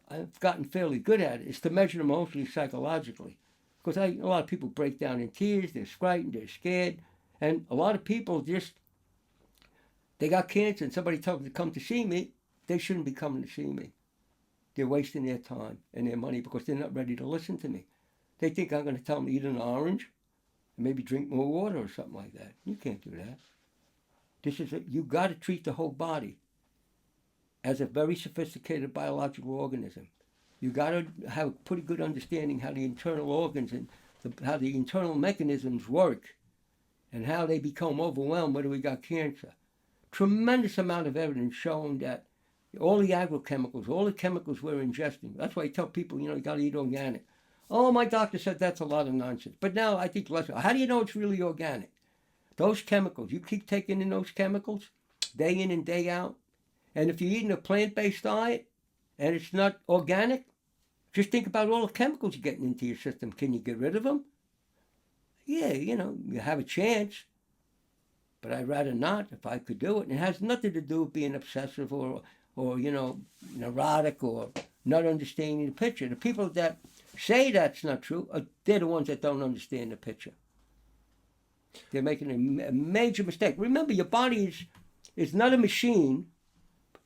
I've gotten fairly good at it, is to measure them emotionally, psychologically. Because a lot of people break down in tears, they're frightened, they're scared, and a lot of people they got cancer, and somebody tells them to come to see me, they shouldn't be coming to see me. They're wasting their time and their money because they're not ready to listen to me. They think I'm going to tell them to eat an orange and maybe drink more water or something like that. You can't do that. You got to treat the whole body as a very sophisticated biological organism. You got to have a pretty good understanding how the internal organs and how the internal mechanisms work and how they become overwhelmed whether we got cancer. Tremendous amount of evidence showing that all the agrochemicals, all the chemicals we're ingesting, that's why I tell people, you got to eat organic. Oh, my doctor said that's a lot of nonsense. But now I think less. How do you know it's really organic? Those chemicals, you keep taking in those chemicals day in and day out. And if you're eating a plant-based diet and it's not organic, just think about all the chemicals you're getting into your system. Can you get rid of them? Yeah, you have a chance. But I'd rather not if I could do it. And it has nothing to do with being obsessive or neurotic or not understanding the picture. The people that say that's not true, they're the ones that don't understand the picture. They're making a major mistake. Remember, your body is not a machine.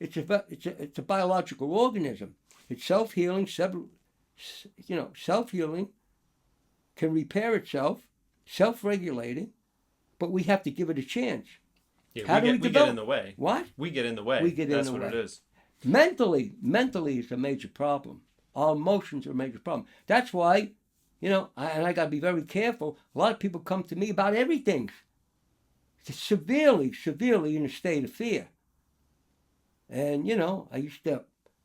It's a biological organism. It's self-healing. Self-healing, can repair itself, self-regulating, but we have to give it a chance. Yeah, we get in the way. What? We get in the way. That's what it is. Mentally is a major problem. Our emotions are a major problem. That's why, I got to be very careful. A lot of people come to me about everything. Severely in a state of fear. And,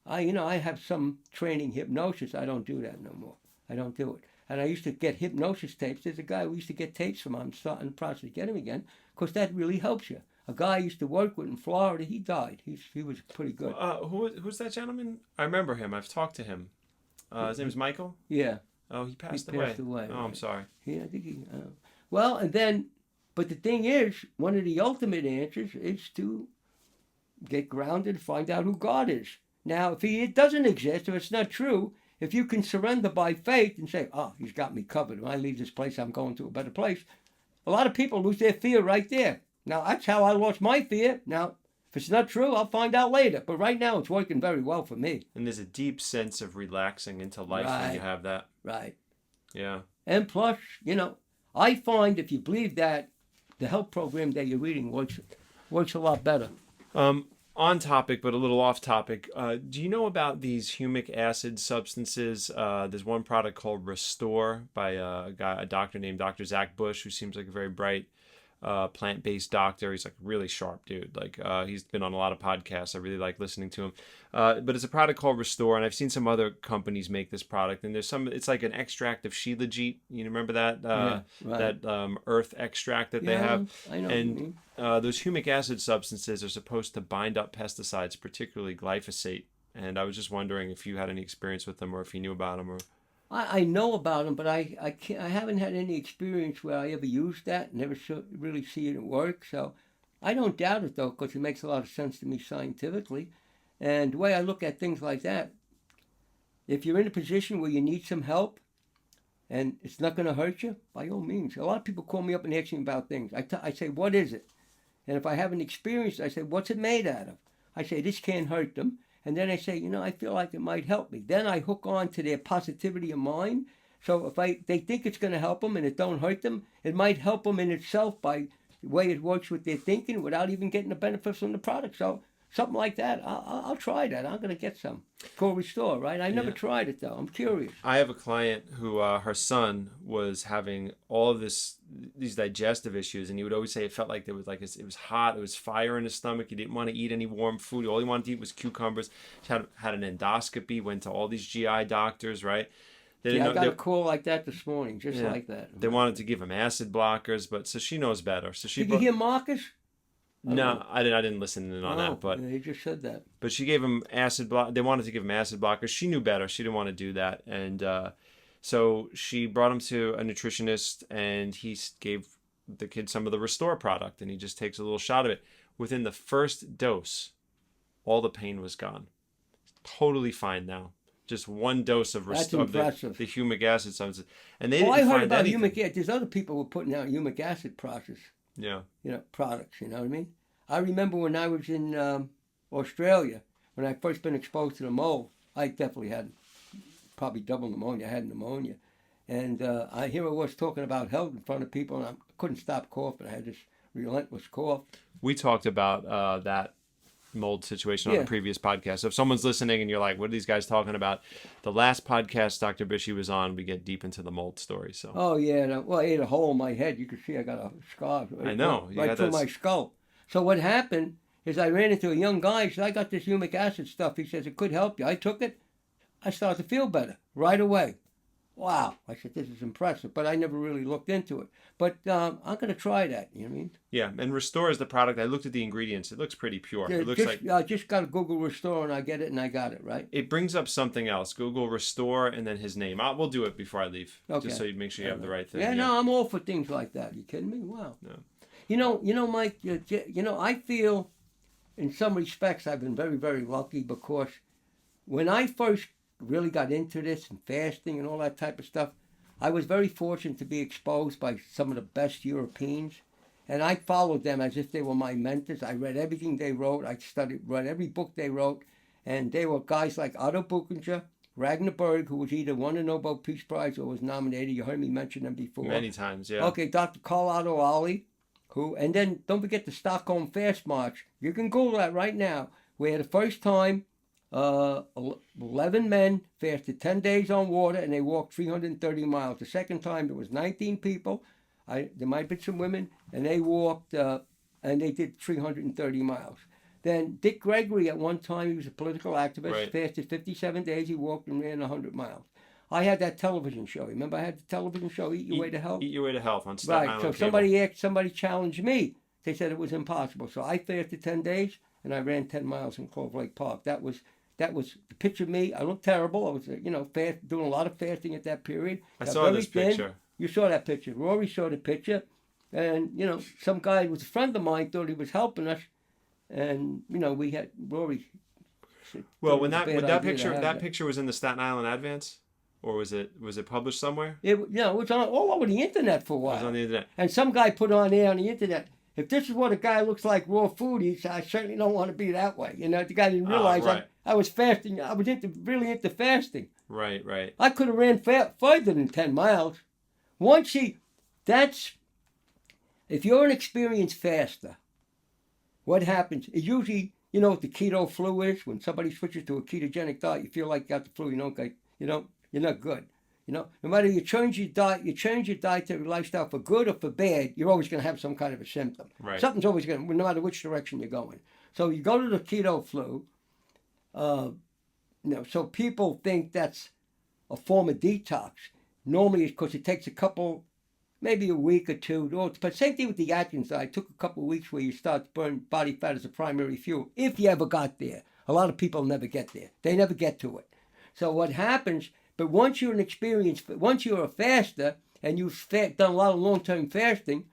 I have some training hypnosis. I don't do that no more. I don't do it. And I used to get hypnosis tapes. There's a guy who used to get tapes from. I'm starting the process of getting him again, because that really helps you. A guy I used to work with in Florida, he died. He was pretty good. Who's that gentleman? I remember him. I've talked to him. His name is Michael? Yeah. Oh, he passed away. Oh, right. I'm sorry. Yeah, I think he... well, and then... But the thing is, one of the ultimate answers is to get grounded, find out who God is. Now, if he doesn't exist, if it's not true, if you can surrender by faith and say, oh, he's got me covered. When I leave this place, I'm going to a better place. A lot of people lose their fear right there. Now, that's how I lost my fear. Now, if it's not true, I'll find out later. But right now, it's working very well for me. And there's a deep sense of relaxing into life when you have that. Right. Yeah. And plus, I find if you believe that, the health program that you're reading works a lot better. On topic, but a little off topic. Do you know about these humic acid substances? There's one product called Restore by a doctor named Dr. Zach Bush, who seems like a very bright plant-based doctor. He's like a really sharp dude. Like he's been on a lot of podcasts. I really like listening to him. But it's a product called Restore, and I've seen some other companies make this product. And there's some. It's like an extract of shilajit. You remember that that earth extract that they have. I know. And those humic acid substances are supposed to bind up pesticides, particularly glyphosate. And I was just wondering if you had any experience with them, or if you knew about them, or. I know about them, but I haven't had any experience where I ever used that. Never really see it work. So I don't doubt it, though, because it makes a lot of sense to me scientifically. And the way I look at things like that, if you're in a position where you need some help and it's not going to hurt you, by all means. A lot of people call me up and ask me about things. I say, what is it? And if I haven't experienced it, I say, what's it made out of? I say, this can't hurt them. And then I say, I feel like it might help me. Then I hook on to their positivity of mind. So if they think it's going to help them and it don't hurt them, it might help them in itself by the way it works with their thinking without even getting the benefits from the product. So something like that, I'll try that. I'm going to get some. Called Restore, right? I never tried it, though. I'm curious. I have a client who her son was having all of these digestive issues, and he would always say it felt like there was it was hot, it was fire in his stomach. He didn't want to eat any warm food. All he wanted to eat was cucumbers. He had an endoscopy, went to all these GI doctors, right? I got a call like that this morning, just like that. They wanted to give him acid blockers, but so she knows better. So Did you hear Marcus? No, I didn't listen in on that, but he just said that. But she gave him acid block. They wanted to give him acid blockers. She knew better. She didn't want to do that, and so she brought him to a nutritionist, and he gave the kid some of the Restore product, and he just takes a little shot of it. Within the first dose, all the pain was gone. Totally fine now. Just one dose of Restore, the humic acid substance, and they didn't I heard find about anything. humic acid. There's other people who were putting out humic acid process. Yeah. Products, you know what I mean? I remember when I was in Australia, when I first been exposed to the mold, I definitely had probably double pneumonia. I had pneumonia. And here I was talking about health in front of people, and I couldn't stop coughing. I had this relentless cough. We talked about that mold situation on a previous podcast. So if someone's listening and you're like, what are these guys talking about? The last podcast Dr. Bisci was on, we get deep into the mold story. So. Oh, yeah. Well, I ate a hole in my head. You can see I got a scar right through my skull. So what happened is I ran into a young guy. He said, I got this humic acid stuff. He says, it could help you. I took it. I started to feel better right away. Wow. I said, this is impressive. But I never really looked into it. But I'm going to try that. You know what I mean? Yeah. And Restore is the product. I looked at the ingredients. It looks pretty pure. It looks I just got to Google Restore and I get it and I got it, right? It brings up something else. Google Restore and then his name. We'll do it before I leave. Okay. Just so you make sure you have the right thing. Yeah, no, I'm all for things like that. You kidding me? Wow. No. You know, Mike, I feel in some respects I've been very, very lucky because when I first really got into this and fasting and all that type of stuff, I was very fortunate to be exposed by some of the best Europeans, and I followed them as if they were my mentors. I read everything they wrote. I read every book they wrote, and they were guys like Otto Buchinger, Ragnar Berg, who was either won a Nobel Peace Prize or was nominated. You heard me mention them before. Many times, yeah. Okay, Dr. Carl Otto Ali, and then don't forget the Stockholm Fast March. You can Google that right now, where the first time 11 men fasted 10 days on water and they walked 330 miles. The second time there was 19 people. There might have been some women, and they walked and they did 330 miles. Then Dick Gregory at one time, he was a political activist, fasted 57 days. He walked and ran 100 miles. I had that television show. Remember I had the television show, Eat Your Way to Health? Eat Your Way to Health on Staten Island. So somebody challenged me. They said it was impossible. So I fasted 10 days and I ran 10 miles in Clove Lake Park. That was the picture of me. I looked terrible. I was, doing a lot of fasting at that period. I saw this picture. You saw that picture. Rory saw the picture. And, some guy who was a friend of mine thought he was helping us. And, Rory Well, when that picture was in the Staten Island Advance, or was it published somewhere? It was on all over the internet for a while. It was on the internet. And some guy put on there on the internet, if this is what a guy looks like raw food eats, I certainly don't want to be that way. You know, the guy didn't realize I was fasting. I was really into fasting. Right. I could have ran further than 10 miles. If you're an experienced faster, what happens? It usually, you know what the keto flu is? When somebody switches to a ketogenic diet, you feel like you got the flu. You're not good. You know, no matter you change your dietary lifestyle for good or for bad, you're always going to have some kind of a symptom. Right. Something's always going to, no matter which direction you're going. So you go to the keto flu. So people think that's a form of detox. Normally, it's because it takes maybe a week or two. But same thing with the Atkins diet. It took a couple of weeks where you start to burn body fat as a primary fuel. If you ever got there. A lot of people never get there. They never get to it. So what happens, but once you're a faster and you've done a lot of long-term fasting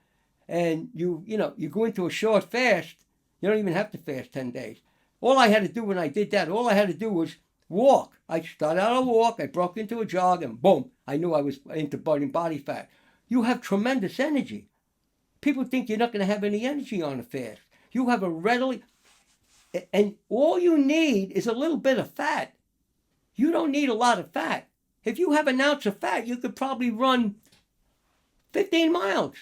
and you go into a short fast, you don't even have to fast 10 days. All I had to do when I did that, was walk. I started out a walk, I broke into a jog, and boom, I knew I was into burning body fat. You have tremendous energy. People think you're not going to have any energy on a fast. You have and all you need is a little bit of fat. You don't need a lot of fat. If you have an ounce of fat, you could probably run 15 miles.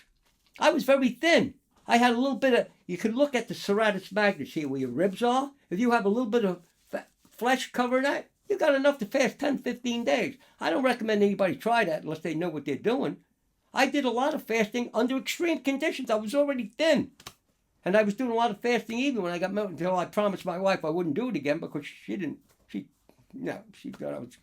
I was very thin. I had a little bit of, you could look at the serratus magnus here where your ribs are. If you have a little bit of flesh covering that, you got enough to fast 10, 15 days. I don't recommend anybody try that unless they know what they're doing. I did a lot of fasting under extreme conditions. I was already thin. And I was doing a lot of fasting even when I got married until I promised my wife I wouldn't do it again because she thought I was...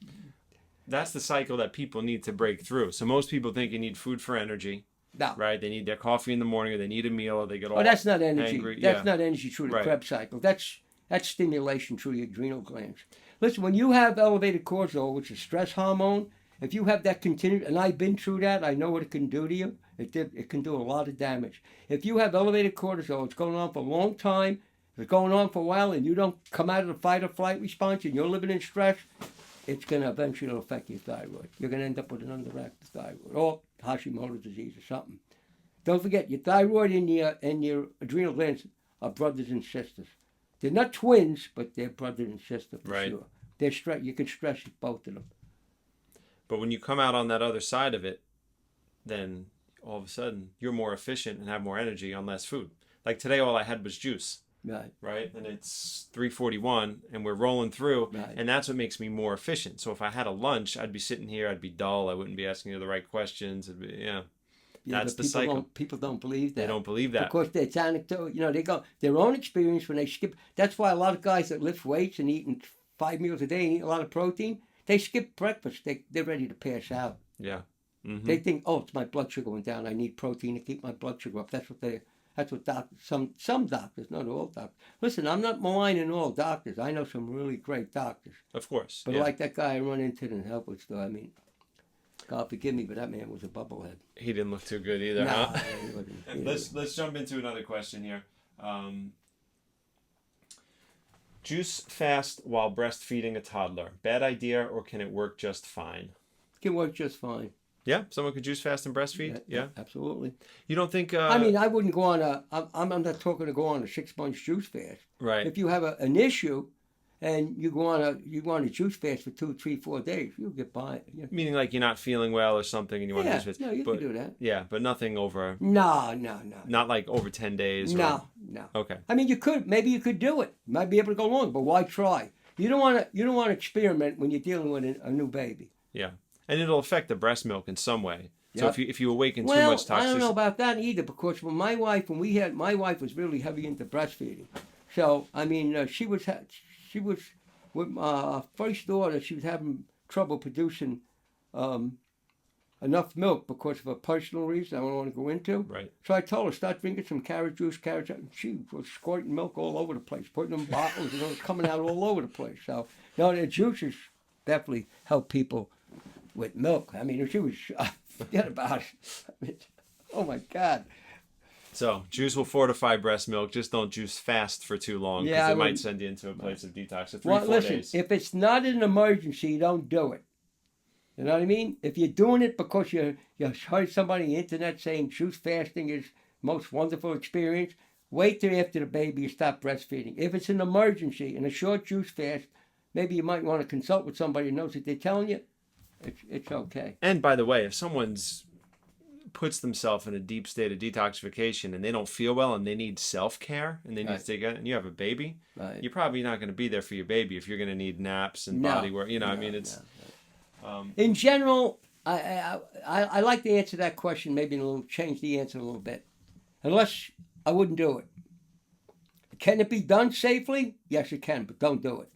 That's the cycle that people need to break through. So most people think you need food for energy. No. Right? They need their coffee in the morning or they need a meal or they get all that's not energy. Angry. That's not energy through the Krebs cycle. That's stimulation through the adrenal glands. Listen, when you have elevated cortisol, which is stress hormone, if you have that continued, and I've been through that, I know what it can do to you. It can do a lot of damage. If you have elevated cortisol, it's going on for a long time, it's going on for a while, and you don't come out of the fight or flight response, and you're living in stress, it's going to eventually affect your thyroid. You're going to end up with an underactive thyroid or Hashimoto's disease or something. Don't forget, your thyroid and your adrenal glands are brothers and sisters. They're not twins, but they're brother and sister for sure. They're you can stress both of them. But when you come out on that other side of it, then all of a sudden you're more efficient and have more energy on less food. Like today, all I had was juice. Right. And it's 3:41 and we're rolling through. Right. And that's what makes me more efficient. So if I had a lunch, I'd be sitting here, I'd be dull. I wouldn't be asking you the right questions. It'd be, that's the cycle. People don't believe that. They don't believe that. Of course, it's anecdotal. They go their own experience when they skip. That's why a lot of guys that lift weights and eating 5 meals a day and eat a lot of protein, they skip breakfast. They're ready to pass out. Yeah. Mm-hmm. They think, it's my blood sugar went down. I need protein to keep my blood sugar up. That's what doctors, some doctors, not all doctors. Listen, I'm not maligning all doctors. I know some really great doctors. Of course. But like that guy I run into in the health store, I mean, God forgive me, but that man was a bubblehead. He didn't look too good either, huh? He Let's jump into another question here. Juice fast while breastfeeding a toddler. Bad idea, or can it work just fine? It can work just fine. Yeah, someone could juice fast and breastfeed. Yeah, absolutely. You don't think? I mean, I wouldn't go on I'm not talking to go on a 6 months juice fast. Right. If you have an issue, and you go on a juice fast for 2, 3, 4 days, you'll get by. Meaning like you're not feeling well or something, and you want to juice fast. Yeah, you can do that. Yeah, but nothing over. No. Not like over 10 days. No. Okay. I mean, maybe you could do it. You might be able to go longer, but why try? You don't want to experiment when you're dealing with a new baby. Yeah, and it'll affect the breast milk in some way. So if you awaken too much toxicity. I don't know about that either, because when my wife was really heavy into breastfeeding. So I mean, she was with my first daughter. She was having trouble producing enough milk because of a personal reason I don't want to go into. Right. So I told her, start drinking some carrot juice. She was squirting milk all over the place, putting them in bottles, and it was coming out all over the place. So the juices definitely help people with milk. I mean, she was. Forget about it. I mean, oh my God. So juice will fortify breast milk. Just don't juice fast for too long because Yeah, it might send you into a place of detox. So 3-4 Well, listen, days. if it's not an emergency, don't do it. You know what I mean? If you're doing it because you heard somebody on the internet saying juice fasting is the most wonderful experience, wait till after the baby you stop breastfeeding. If it's an emergency and a short juice fast, maybe you might want to consult with somebody who knows what they're telling you. It's okay. And by the way, if someone's puts themselves in a deep state of detoxification and they don't feel well and they need self-care and they need to take it, and you have a baby, you're probably not going to be there for your baby if you're going to need naps and body work. I mean, it's... in general, I like to answer that question, maybe change the answer a little bit. Unless I wouldn't do it. Can it be done safely? Yes, it can, but don't do it.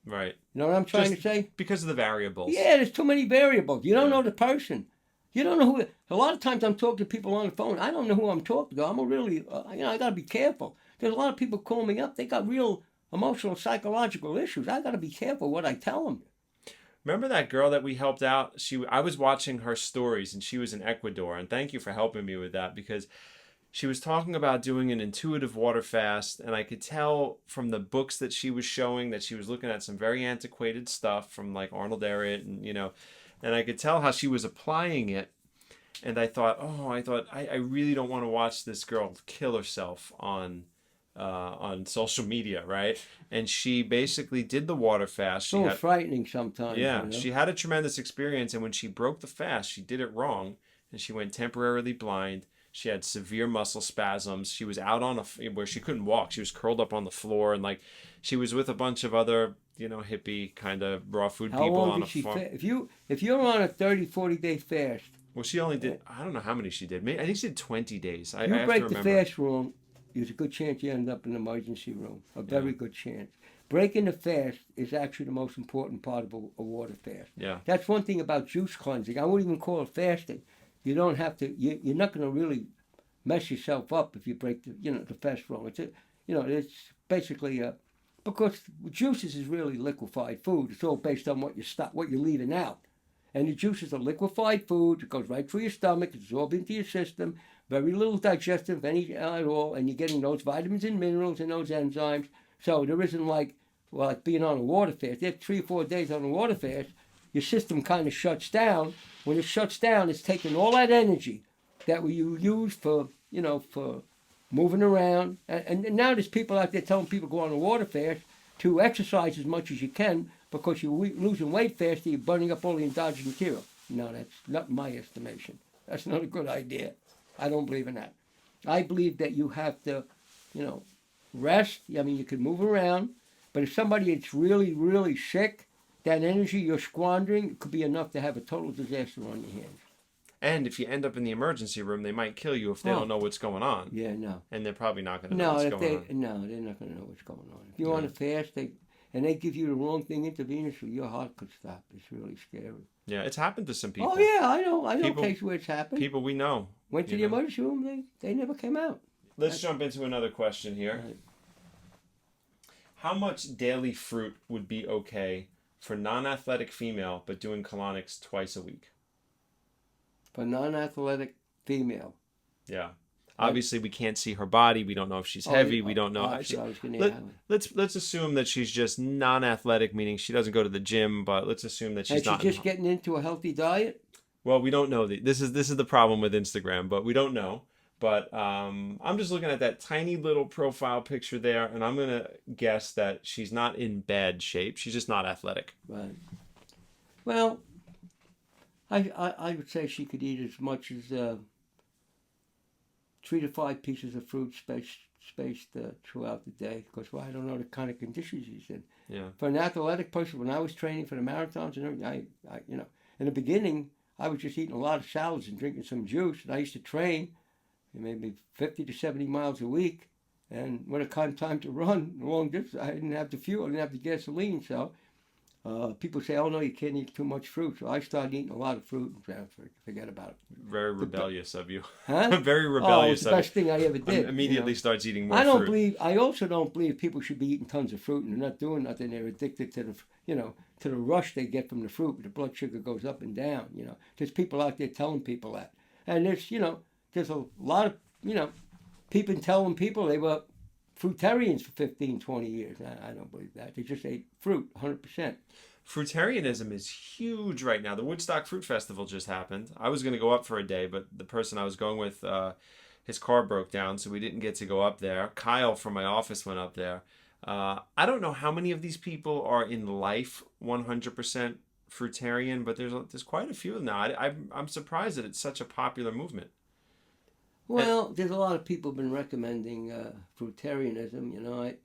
Right. You know what I'm trying to say? Because of the variables. Yeah, there's too many variables. You don't know the person. You don't know who. A lot of times I'm talking to people on the phone. I don't know who I'm talking to. I'm a really, I got to be careful. There's a lot of people call me up. They got real emotional, psychological issues. I got to be careful what I tell them. Remember that girl that we helped out? I was watching her stories, and she was in Ecuador. And thank you for helping me with that, because she was talking about doing an intuitive water fast, and I could tell from the books that she was showing that she was looking at some very antiquated stuff from like Arnold Ehret, and I could tell how she was applying it. And I thought, I really don't want to watch this girl kill herself on social media, right? And she basically did the water fast. It's a little frightening sometimes. Yeah, she had a tremendous experience, and when she broke the fast, she did it wrong, and she went temporarily blind. She had severe muscle spasms. She was out on where she couldn't walk. She was curled up on the floor, and like she was with a bunch of other, hippie kind of raw food people on a farm. If you're on a 30, 40-day fast. Well, she only did, I don't know how many she did. I think she did 20 days. I you break the fast wrong, there's a good chance you end up in the emergency room. A very good chance. Breaking the fast is actually the most important part of a water fast. Yeah. That's one thing about juice cleansing. I wouldn't even call it fasting. You don't have to. You're not going to really mess yourself up if you break the fast wrong. It's basically because juices is really liquefied food. It's all based on what you're leaving out, and the juices are liquefied food. It goes right through your stomach, it's absorbed into your system. Very little digestive any at all, and you're getting those vitamins and minerals and those enzymes. So there isn't like being on a water fast. After 3 or 4 days on a water fast, your system kind of shuts down. When it shuts down, it's taking all that energy that you use for moving around. And now there's people out there telling people to go on a water fast to exercise as much as you can because you're losing weight faster, you're burning up all the endogenous material. No, that's not my estimation. That's not a good idea. I don't believe in that. I believe that you have to, rest. I mean, you can move around, but if somebody is really, really sick, that energy you're squandering could be enough to have a total disaster on your hands. And if you end up in the emergency room, they might kill you if they don't know what's going on. Yeah, no. And they're probably not going to know what's going on. No, they're not going to know what's going on. If you want to fast, they give you the wrong thing intravenously, your heart could stop. It's really scary. Yeah, it's happened to some people. Oh, yeah, I know cases where it's happened. People we know. Went to the emergency room, they never came out. Let's jump into another question here. Right. How much daily fruit would be okay for non-athletic female but doing colonics twice a week? For non-athletic female. Yeah. Obviously, we can't see her body. We don't know if she's heavy. We don't know. Let's assume that she's just non-athletic, meaning she doesn't go to the gym. But let's assume that she's not. And she's just getting into a healthy diet. Well, we don't know. This is the problem with Instagram, but we don't know. But I'm just looking at that tiny little profile picture there, and I'm gonna guess that she's not in bad shape. She's just not athletic. Right. Well, I would say she could eat as much as 3 to 5 pieces of fruit spaced throughout the day, because I don't know the kind of conditions she's in. Yeah. For an athletic person, when I was training for the marathons and everything, I in the beginning, I was just eating a lot of salads and drinking some juice, and I used to train maybe 50 to 70 miles a week, and when it came time to run long distance, I didn't have the fuel, I didn't have the gasoline, so people say, oh no, you can't eat too much fruit. So I started eating a lot of fruit and forget about it. Very rebellious of you. Huh? Very rebellious. It's the best thing I ever did. Immediately starts eating more fruit. I also don't believe people should be eating tons of fruit and they're not doing nothing. They're addicted to to the rush they get from the fruit. The blood sugar goes up and down. There's people out there telling people that. And there's a lot of, people telling people they were fruitarians for 15, 20 years. I don't believe that. They just ate fruit 100%. Fruitarianism is huge right now. The Woodstock Fruit Festival just happened. I was going to go up for a day, but the person I was going with, his car broke down, so we didn't get to go up there. Kyle from my office went up there. I don't know how many of these people are in life 100% fruitarian, but there's quite a few now. I'm surprised that it's such a popular movement. Well, there's a lot of people been recommending fruitarianism.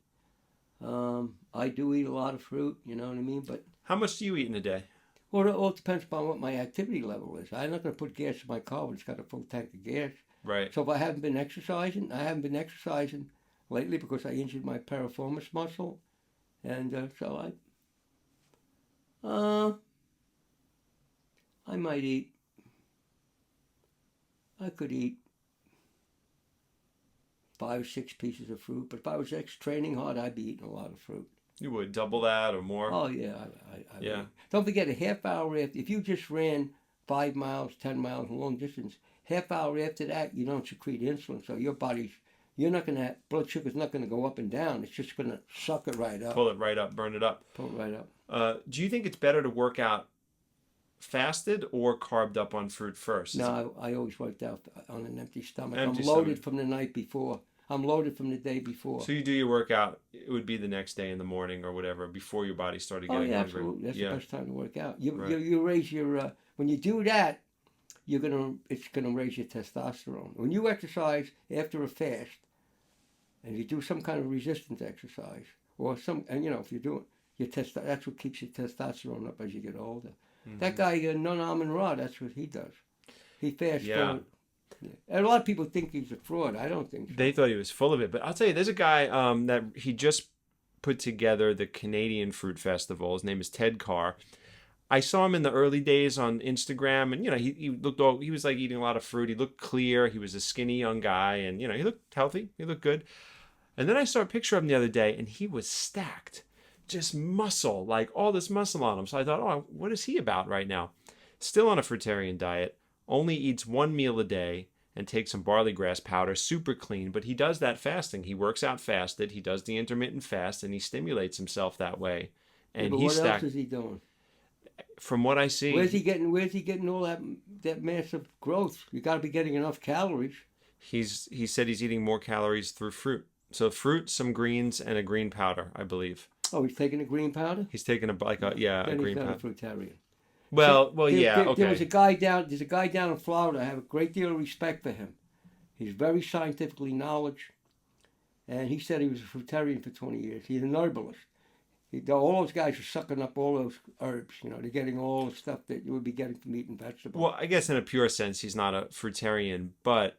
I do eat a lot of fruit. You know what I mean? But how much do you eat in a day? Well, it all depends upon what my activity level is. I'm not going to put gas in my car when it's got a full tank of gas. Right. So if I haven't been exercising, lately because I injured my piriformis muscle, and so I could eat 5 or 6 pieces of fruit, but if I was training hard, I'd be eating a lot of fruit. You would double that or more? Oh yeah, I yeah. Would. Don't forget a half hour after, if you just ran 5 miles, 10 miles long distance, half hour after that, you don't secrete insulin, so your body's, blood sugar's not going to go up and down. It's just going to suck it right up. Pull it right up, burn it up. Pull it right up. Do you think it's better to work out fasted or carved up on fruit first? No, I always worked out on an empty stomach. Empty I'm loaded stomach. from the night before. I'm loaded from the day before. So you do your workout, it would be the next day in the morning or whatever, before your body started getting hungry. Absolutely. That's the best time to work out. You Right. raise your, when you do that, it's gonna raise your testosterone. When you exercise after a fast, and you do some kind of resistance exercise, or if you're doing that's what keeps your testosterone up as you get older. Mm-hmm. That guy, Nun Amun Ra, that's what he does. He fasts. Yeah. And a lot of people think he's a fraud. I don't think so. They thought he was full of it. But I'll tell you, there's a guy that he just put together the Canadian Fruit Festival. His name is Ted Carr. I saw him in the early days on Instagram, and he was like eating a lot of fruit. He looked clear. He was a skinny young guy, and he looked healthy. He looked good. And then I saw a picture of him the other day, and he was stacked, just muscle, like all this muscle on him. So I thought, oh, what is he about right now? Still on a fruitarian diet, only eats 1 meal a day, and takes some barley grass powder, super clean. But he does that fasting. He works out fasted. He does the intermittent fast, and he stimulates himself that way. And but what else is he doing? From what I see, where's he getting all that massive growth? You got to be getting enough calories. He said he's eating more calories through fruit. So fruit, some greens, and a green powder, I believe. Oh, he's taking a green powder? He's taking a green powder. Then he's not a fruitarian. Okay. There's a guy down in Florida. I have a great deal of respect for him. He's very scientifically knowledgeable, and he said he was a fruitarian for 20 years. He's an herbalist. All those guys are sucking up all those herbs. They're getting all the stuff that you would be getting from meat and vegetables. Well, I guess in a pure sense, he's not a fruitarian, but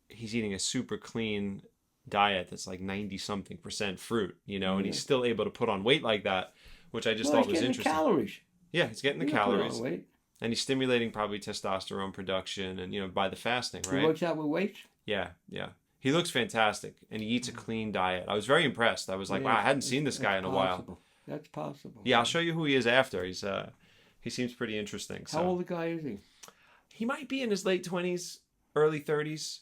he's eating a super clean diet that's like 90-something% fruit, and he's still able to put on weight like that, which I just thought was interesting. The calories. Yeah, he's getting the calories. Put on weight. And he's stimulating probably testosterone production and, by the fasting, right? He works out with weights? Yeah. He looks fantastic, and he eats a clean diet. I was very impressed. I was like, wow, I hadn't seen this guy in a while. That's possible. Yeah, I'll show you who he is after. He seems pretty interesting. So. How old a guy is he? He might be in his late 20s, early 30s.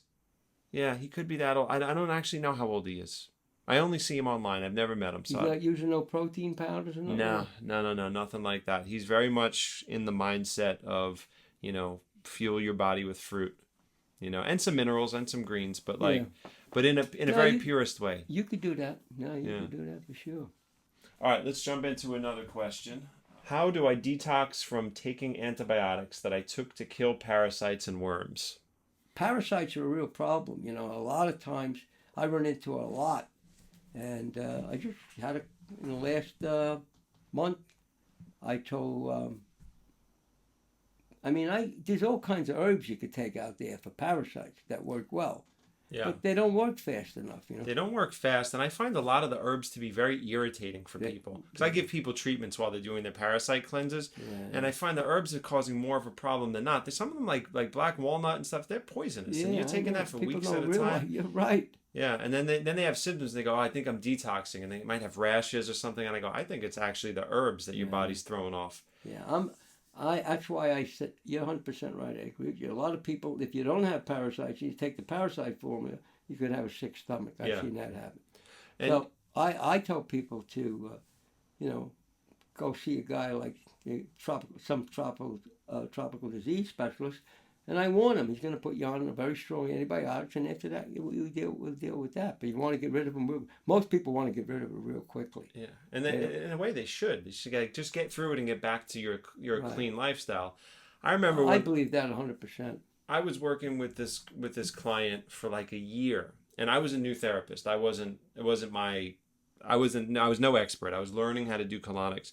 Yeah, he could be that old. I don't actually know how old he is. I only see him online. I've never met him. So. He's not using no protein powders or nothing? No, nothing like that. He's very much in the mindset of, fuel your body with fruit, and some minerals and some greens, but in a very purist way. You could do that. No, you could do that for sure. All right, let's jump into another question. How do I detox from taking antibiotics that I took to kill parasites and worms? Parasites are a real problem. A lot of times I run into a lot. And I just had in the last month, I told, there's all kinds of herbs you could take out there for parasites that work well. Yeah. But they don't work fast enough, They don't work fast, and I find a lot of the herbs to be very irritating for people. Because I give people treatments while they're doing their parasite cleanses, and I find the herbs are causing more of a problem than not. There's some of them like black walnut and stuff, they're poisonous, and you're taking that for weeks at a time. You're right. Yeah, and then they have symptoms. They go, I think I'm detoxing, and they might have rashes or something. And I go, I think it's actually the herbs that your body's throwing off. Yeah, that's why I said you're 100% right. I agree with you. A lot of people, if you don't have parasites, you take the parasite formula, you could have a sick stomach. I've Yeah. seen that happen. And- So I tell people to, go see a guy like some tropical disease specialist, and I warn him he's going to put you on a very strong antibiotics, and after that we'll deal with that. But you want to get rid of them. Most people want to get rid of it real quickly. Yeah, and in a way they should. You should just get through it and get back to your Right. clean lifestyle. I remember I believe that 100%. I was working with this client for like a year, and I was a new therapist. I was no expert. I was learning how to do colonics.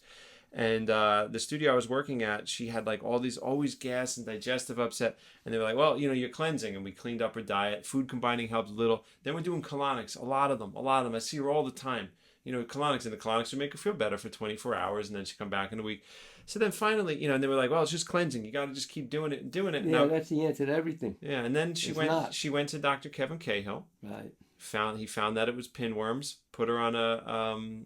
And the studio I was working at, she had like always gas and digestive upset. And they were like, well, you're cleansing. And we cleaned up her diet. Food combining helped a little. Then we're doing colonics, a lot of them. I see her all the time. Colonics, and the colonics would make her feel better for 24 hours. And then she'd come back in a week. So then finally, and they were like, well, it's just cleansing. You got to just keep doing it and doing it. Yeah, that's the answer to everything. Yeah, and then she went to Dr. Kevin Cahill. Right. He found that it was pinworms. Put her on an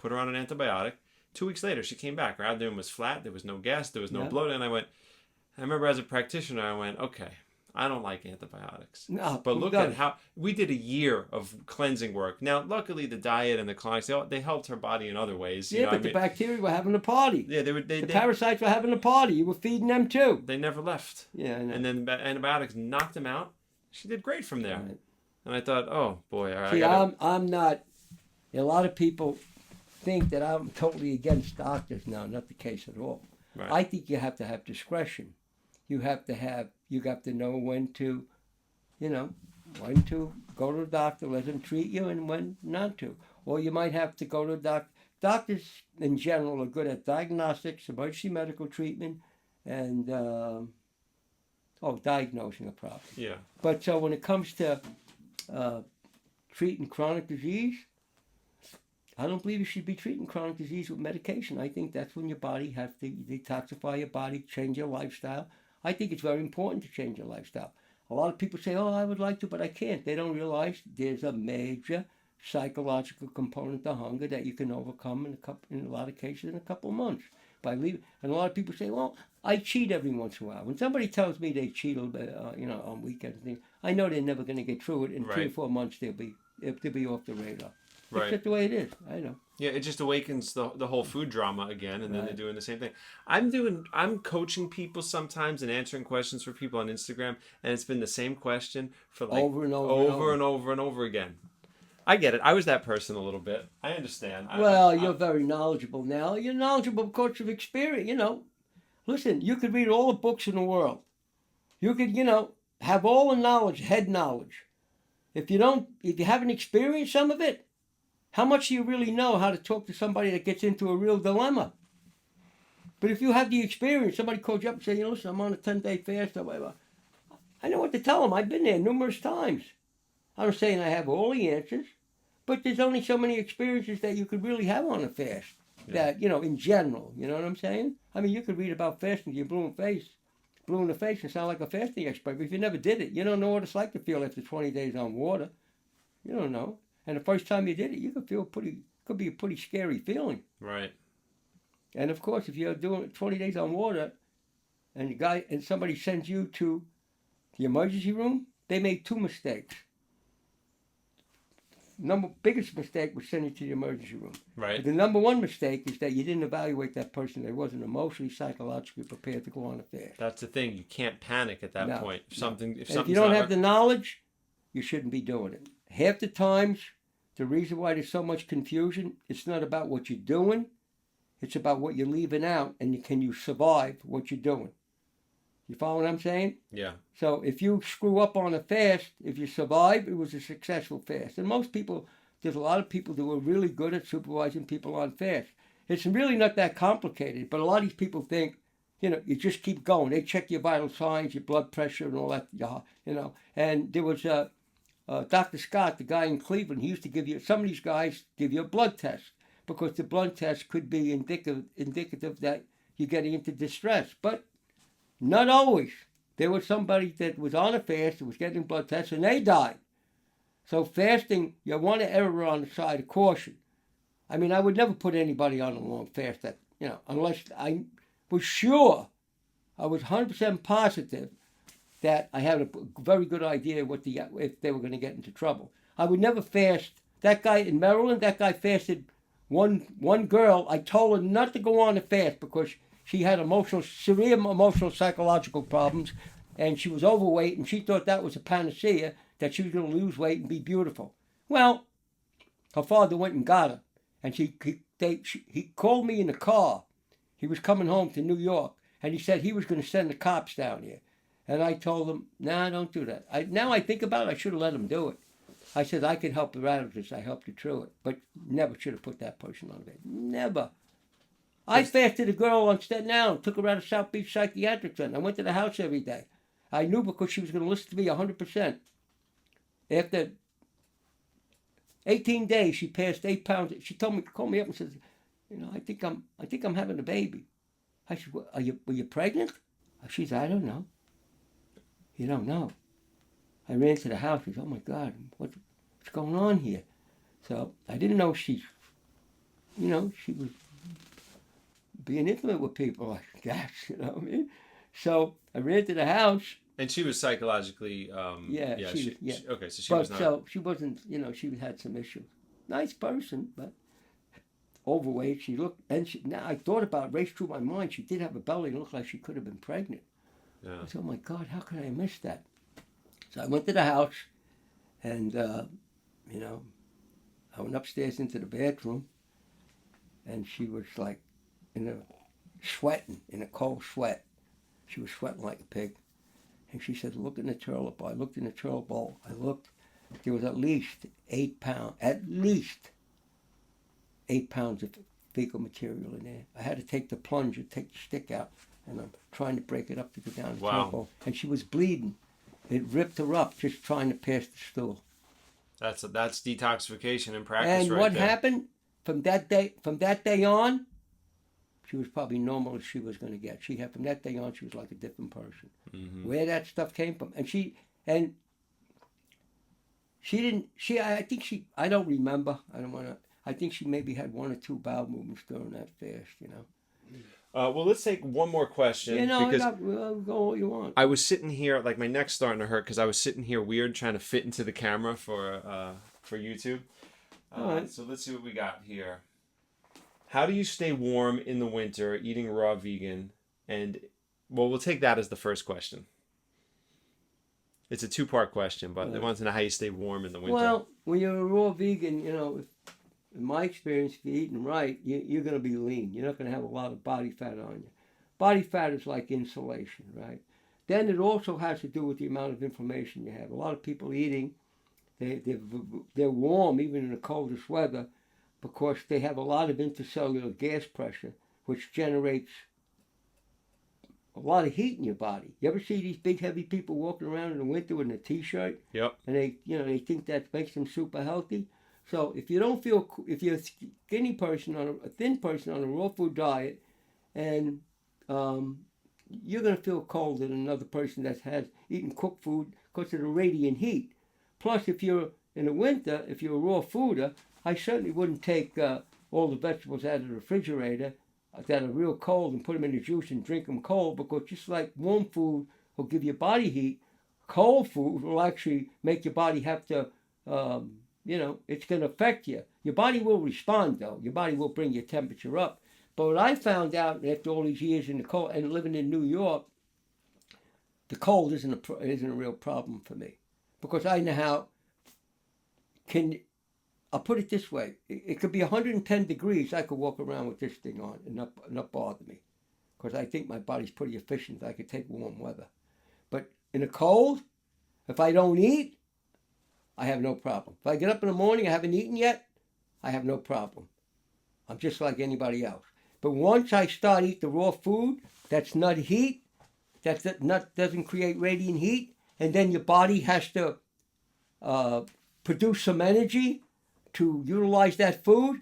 antibiotic. 2 weeks later, she came back. Her abdomen was flat. There was no gas. There was no bloating. And I remember as a practitioner, I went, okay, I don't like antibiotics. No, but look at how we did a year of cleansing work. Now, luckily, the diet and the colonics, they helped her body in other ways. Yeah, but the bacteria were having a party. Yeah, the parasites were having a party. You were feeding them too. They never left. Yeah, I know. And then antibiotics knocked them out. She did great from there. Right. And I thought, oh boy, I'm not. A lot of people think that I'm totally against doctors. No, not the case at all. Right. I think you have to have discretion. You have to know when to go to the doctor, let them treat you, and when not to. Or you might have to go to a doctor. Doctors in general are good at diagnostics, emergency medical treatment, and diagnosing a problem. Yeah. But so when it comes to treating chronic disease, I don't believe you should be treating chronic disease with medication. I think that's when your body has to detoxify your body, change your lifestyle. I think it's very important to change your lifestyle. A lot of people say, oh, I would like to, but I can't. They don't realize there's a major psychological component to hunger that you can overcome in a lot of cases in a couple of months by leaving. And a lot of people say, well, I cheat every once in a while. When somebody tells me they cheat a little bit, on weekends, I know they're never going to get through it. In 3 or 4 months, they'll be off the radar. Right. It's just the way it is. I know. Yeah, it just awakens the whole food drama again, and then they're doing the same thing. I'm coaching people sometimes and answering questions for people on Instagram, and it's been the same question for like over and over again. I get it. I was that person a little bit. I understand. You're very knowledgeable now. You're knowledgeable because of experience. Listen, you could read all the books in the world. You could, have all the knowledge, head knowledge. If you haven't experienced some of it, how much do you really know how to talk to somebody that gets into a real dilemma? But if you have the experience, somebody calls you up and says, listen, I'm on a 10-day fast or whatever. I know what to tell them. I've been there numerous times. I'm not saying I have all the answers, but there's only so many experiences that you could really have on a fast. Yeah. That, in general, you know what I'm saying? I mean, you could read about fasting, you're blue in the face and sound like a fasting expert, but if you never did it, you don't know what it's like to feel after 20 days on water. You don't know. And the first time you did it, you could could be a pretty scary feeling. Right. And of course, if you're doing 20 days on water, and somebody sends you to the emergency room, they made 2 mistakes. Biggest mistake was sending you to the emergency room. Right. But the number 1 mistake is that you didn't evaluate that person. They wasn't emotionally, psychologically prepared to go on a fast. That's the thing. You can't panic at that point. If you don't have the knowledge, you shouldn't be doing it. Half the times, the reason why there's so much confusion, it's not about what you're doing. It's about what you're leaving out, and can you survive what you're doing. You follow what I'm saying? Yeah. So if you screw up on a fast, if you survive, it was a successful fast. And there's a lot of people who are really good at supervising people on fast. It's really not that complicated, but a lot of these people think, you just keep going. They check your vital signs, your blood pressure and all that, And there was Dr. Scott, the guy in Cleveland, he used to some of these guys give you a blood test because the blood test could be indicative that you're getting into distress. But not always. There was somebody that was on a fast that was getting blood tests and they died. So fasting, you want to err on the side of caution. I mean, I would never put anybody on a long fast that, unless I was sure, I was 100% positive that I had a very good idea if they were going to get into trouble. I would never fast. That guy in Maryland, that guy fasted one girl. I told her not to go on a fast because she had severe emotional, psychological problems, and she was overweight, and she thought that was a panacea, that she was going to lose weight and be beautiful. Well, her father went and got her, and he called me in the car. He was coming home to New York, and he said he was going to send the cops down here. And I told him, nah, don't do that. Now I think about it, I should have let him do it. I said, I could help her out of this. I helped her through it. But never should have put that person on it. Never. I fasted a girl on Staten Island, took her out of South Beach Psychiatric Center. I went to the house every day. I knew because she was going to listen to me 100%. After 18 days, she passed 8 pounds. She called me up and said, I think I'm having a baby. I said, were you pregnant? She said, I don't know. You don't know. I ran to the house. I said, oh my God, what's going on here? So I didn't know she was being intimate with people like that, you know what I mean? So I ran to the house. And she was psychologically, okay, so she was not. So she wasn't, she had some issues. Nice person, but overweight. She looked, now I thought about it, raced through my mind. She did have a belly, it looked like she could have been pregnant. Yeah. I said, oh my God, how could I have missed that? So I went to the house, and, I went upstairs into the bathroom, and she was like, sweating, in a cold sweat. She was sweating like a pig. And she said, look in the toilet bowl. I looked in the toilet bowl. I looked. There was at least 8 pounds of fecal material in there. I had to take the plunger, take the stick out, and I'm trying to break it up to go down the toilet bowl. And she was bleeding. It ripped her up just trying to pass the stool. That's detoxification in practice, and what happened from that day on, she was probably normal as she was going to get. From that day on, she was like a different person. Mm-hmm. Where that stuff came from. I don't remember. I think she maybe had 1 or 2 bowel movements during that fast, Well, let's take one more question. Go all you want. I was sitting here, like my neck's starting to hurt because I was sitting here weird trying to fit into the camera for YouTube. All right. So let's see what we got here. How do you stay warm in the winter eating raw vegan? And, well, we'll take that as the first question. It's a 2-part question, but they want to know how you stay warm in the winter. Well, when you're a raw vegan, in my experience, if you're eating right, you're going to be lean. You're not going to have a lot of body fat on you. Body fat is like insulation, right? Then it also has to do with the amount of inflammation you have. A lot of people eating, they're warm even in the coldest weather, because they have a lot of intercellular gas pressure, which generates a lot of heat in your body. You ever see these big, heavy people walking around in the winter with a T-shirt? Yep. And they think that makes them super healthy. So if you're a skinny person a thin person on a raw food diet, and you're going to feel cold than another person that has eaten cooked food because of the radiant heat. Plus, if you're in the winter, if you're a raw fooder, I certainly wouldn't take all the vegetables out of the refrigerator that are real cold and put them in the juice and drink them cold, because just like warm food will give your body heat, cold food will actually make your body have to, it's going to affect you. Your body will respond, though. Your body will bring your temperature up. But what I found out after all these years in the cold and living in New York, the cold isn't a real problem for me, because I know how I'll put it this way. It could be 110 degrees. I could walk around with this thing on and not bother me, because I think my body's pretty efficient. I could take warm weather. But in the cold, if I don't eat, I have no problem. If I get up in the morning, I haven't eaten yet, I have no problem. I'm just like anybody else. But once I start eating the raw food, that's not heat, doesn't create radiant heat, and then your body has to produce some energy to utilize that food,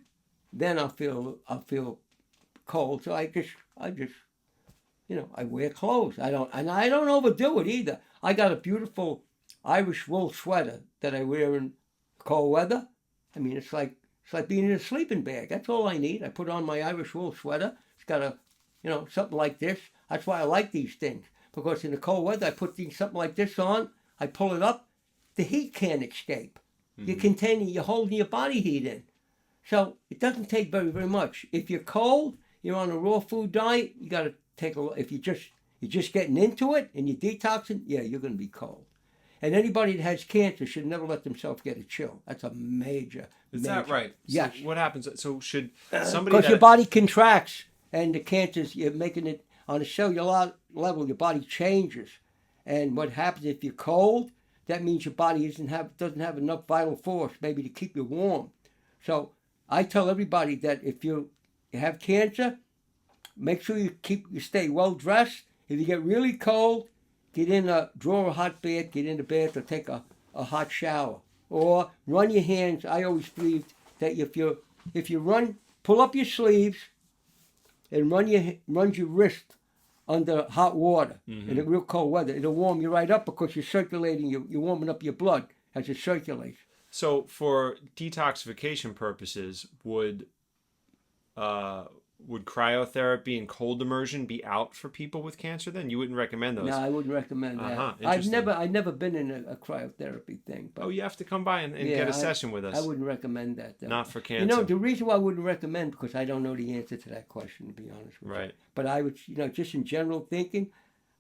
then I'll feel cold. So I just I wear clothes. I don't overdo it either. I got a beautiful Irish wool sweater that I wear in cold weather. I mean, it's like being in a sleeping bag. That's all I need. I put on my Irish wool sweater. It's got something like this. That's why I like these things. because in the cold weather, I put something like this on, I pull it up, the heat can't escape. You're holding your body heat in. So it doesn't take very, very much. If you're cold, you're on a raw food diet, you got to take a, if you're just getting into it and you're detoxing, yeah, you're going to be cold. And anybody that has cancer should never let themselves get a chill. That's a major. Is that right? Yes. So what happens? So should somebody because your body contracts and the cancers, you're making it on a cellular level, your body changes. And what happens if you're cold, that means your body doesn't have enough vital force maybe to keep you warm. So I tell everybody that if you have cancer, make sure you stay well dressed. If you get really cold, draw a hot bath, get in the bath, or take a hot shower, or run your hands. I always believed that if you run, pull up your sleeves, and run your wrist under hot water in a real cold weather. It'll warm you right up because you're circulating. You're warming up your blood as it circulates. So for detoxification purposes, would cryotherapy and cold immersion be out for people with cancer then? You wouldn't recommend those? No, I wouldn't recommend that. I've never been in a cryotherapy thing. But you have to come by and get a session with us. I wouldn't recommend that though. Not for cancer. The reason why I wouldn't recommend, because I don't know the answer to that question, to be honest with you. Right. But I would, just in general thinking,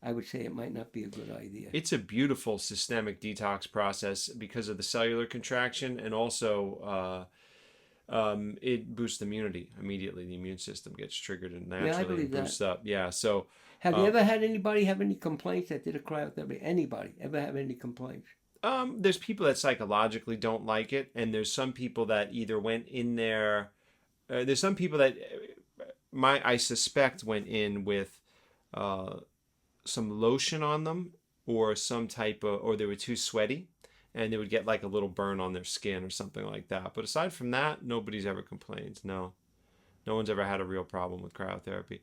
I would say it might not be a good idea. It's a beautiful systemic detox process because of the cellular contraction, and also it boosts immunity immediately. The immune system gets triggered and naturally boosts up. Yeah. So have you ever had anybody have any complaints that did a cryotherapy? Anybody ever have any complaints? There's people that psychologically don't like it, and there's some people that either went in there. There's some people that I suspect went in with some lotion on them, or some type of, or they were too sweaty, and they would get like a little burn on their skin or something like that. But aside from that, nobody's ever complained. No one's ever had a real problem with cryotherapy.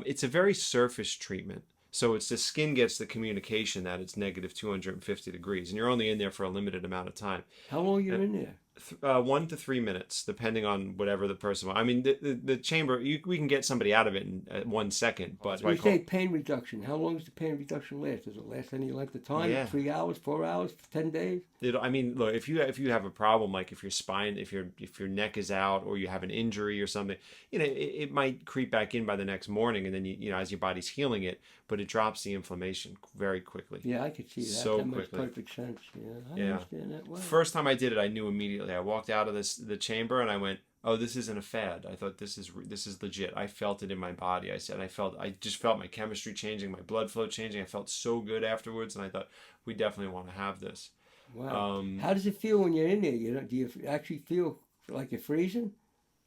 It's a very surface treatment. So it's the skin gets the communication that it's negative 250 degrees, and you're only in there for a limited amount of time. How long are you in there? 1 to 3 minutes, depending on whatever the person wants. I mean, the chamber, we can get somebody out of it in 1 second. But you say pain reduction. How long does the pain reduction last? Does it last any length of time? Yeah. 3 hours, 4 hours, 10 days? I mean, look, if you have a problem, like if your spine, if your neck is out, or you have an injury or something, it might creep back in by the next morning, and then as your body's healing it, but it drops the inflammation very quickly. Yeah, I could see that. So that makes quickly. Perfect sense. Yeah, I understand that well. First time I did it, I knew immediately. I walked out of the chamber and I went, "Oh, this isn't a fad. I thought this is legit." I felt it in my body. I just felt my chemistry changing, my blood flow changing. I felt so good afterwards, and I thought, we definitely want to have this. Wow. How does it feel when you're in there? Do you actually feel like you're freezing?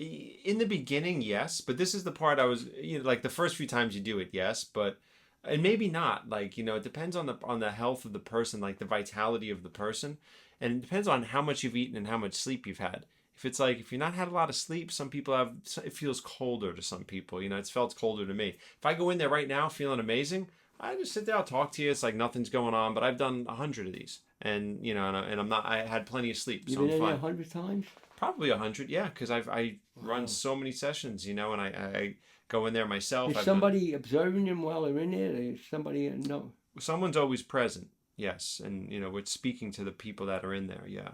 In the beginning, yes, but this is the part I was, like the first few times you do it, yes, but and maybe not. Like, it depends on the health of the person, like the vitality of the person, and it depends on how much you've eaten and how much sleep you've had. If you're not had a lot of sleep, some people it feels colder to some people. It's felt colder to me. If I go in there right now feeling amazing, I just sit there, I'll talk to you. It's like nothing's going on, but I've done 100 of these, and I had plenty of sleep. You've so been I'm in fine. there 100 times? Probably 100, yeah, because I run so many sessions, and I go in there myself. Is somebody observing them while they're in there? Is somebody no? Someone's always present, yes, and we're speaking to the people that are in there. Yeah,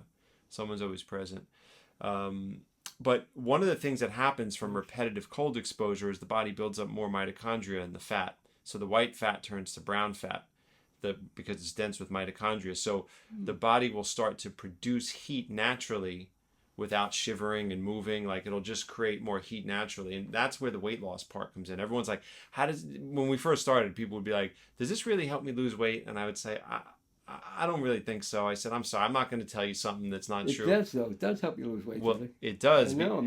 someone's always present. But one of the things that happens from repetitive cold exposure is the body builds up more mitochondria in the fat. So the white fat turns to brown fat, because it's dense with mitochondria. So the body will start to produce heat naturally without shivering and moving. Like, it'll just create more heat naturally. And that's where the weight loss part comes in. Everyone's like, when we first started, people would be like, does this really help me lose weight? And I would say, I don't really think so. I said, I'm sorry, I'm not going to tell you something that's not true. It does, though. It does help you lose weight. Well, it does. I know.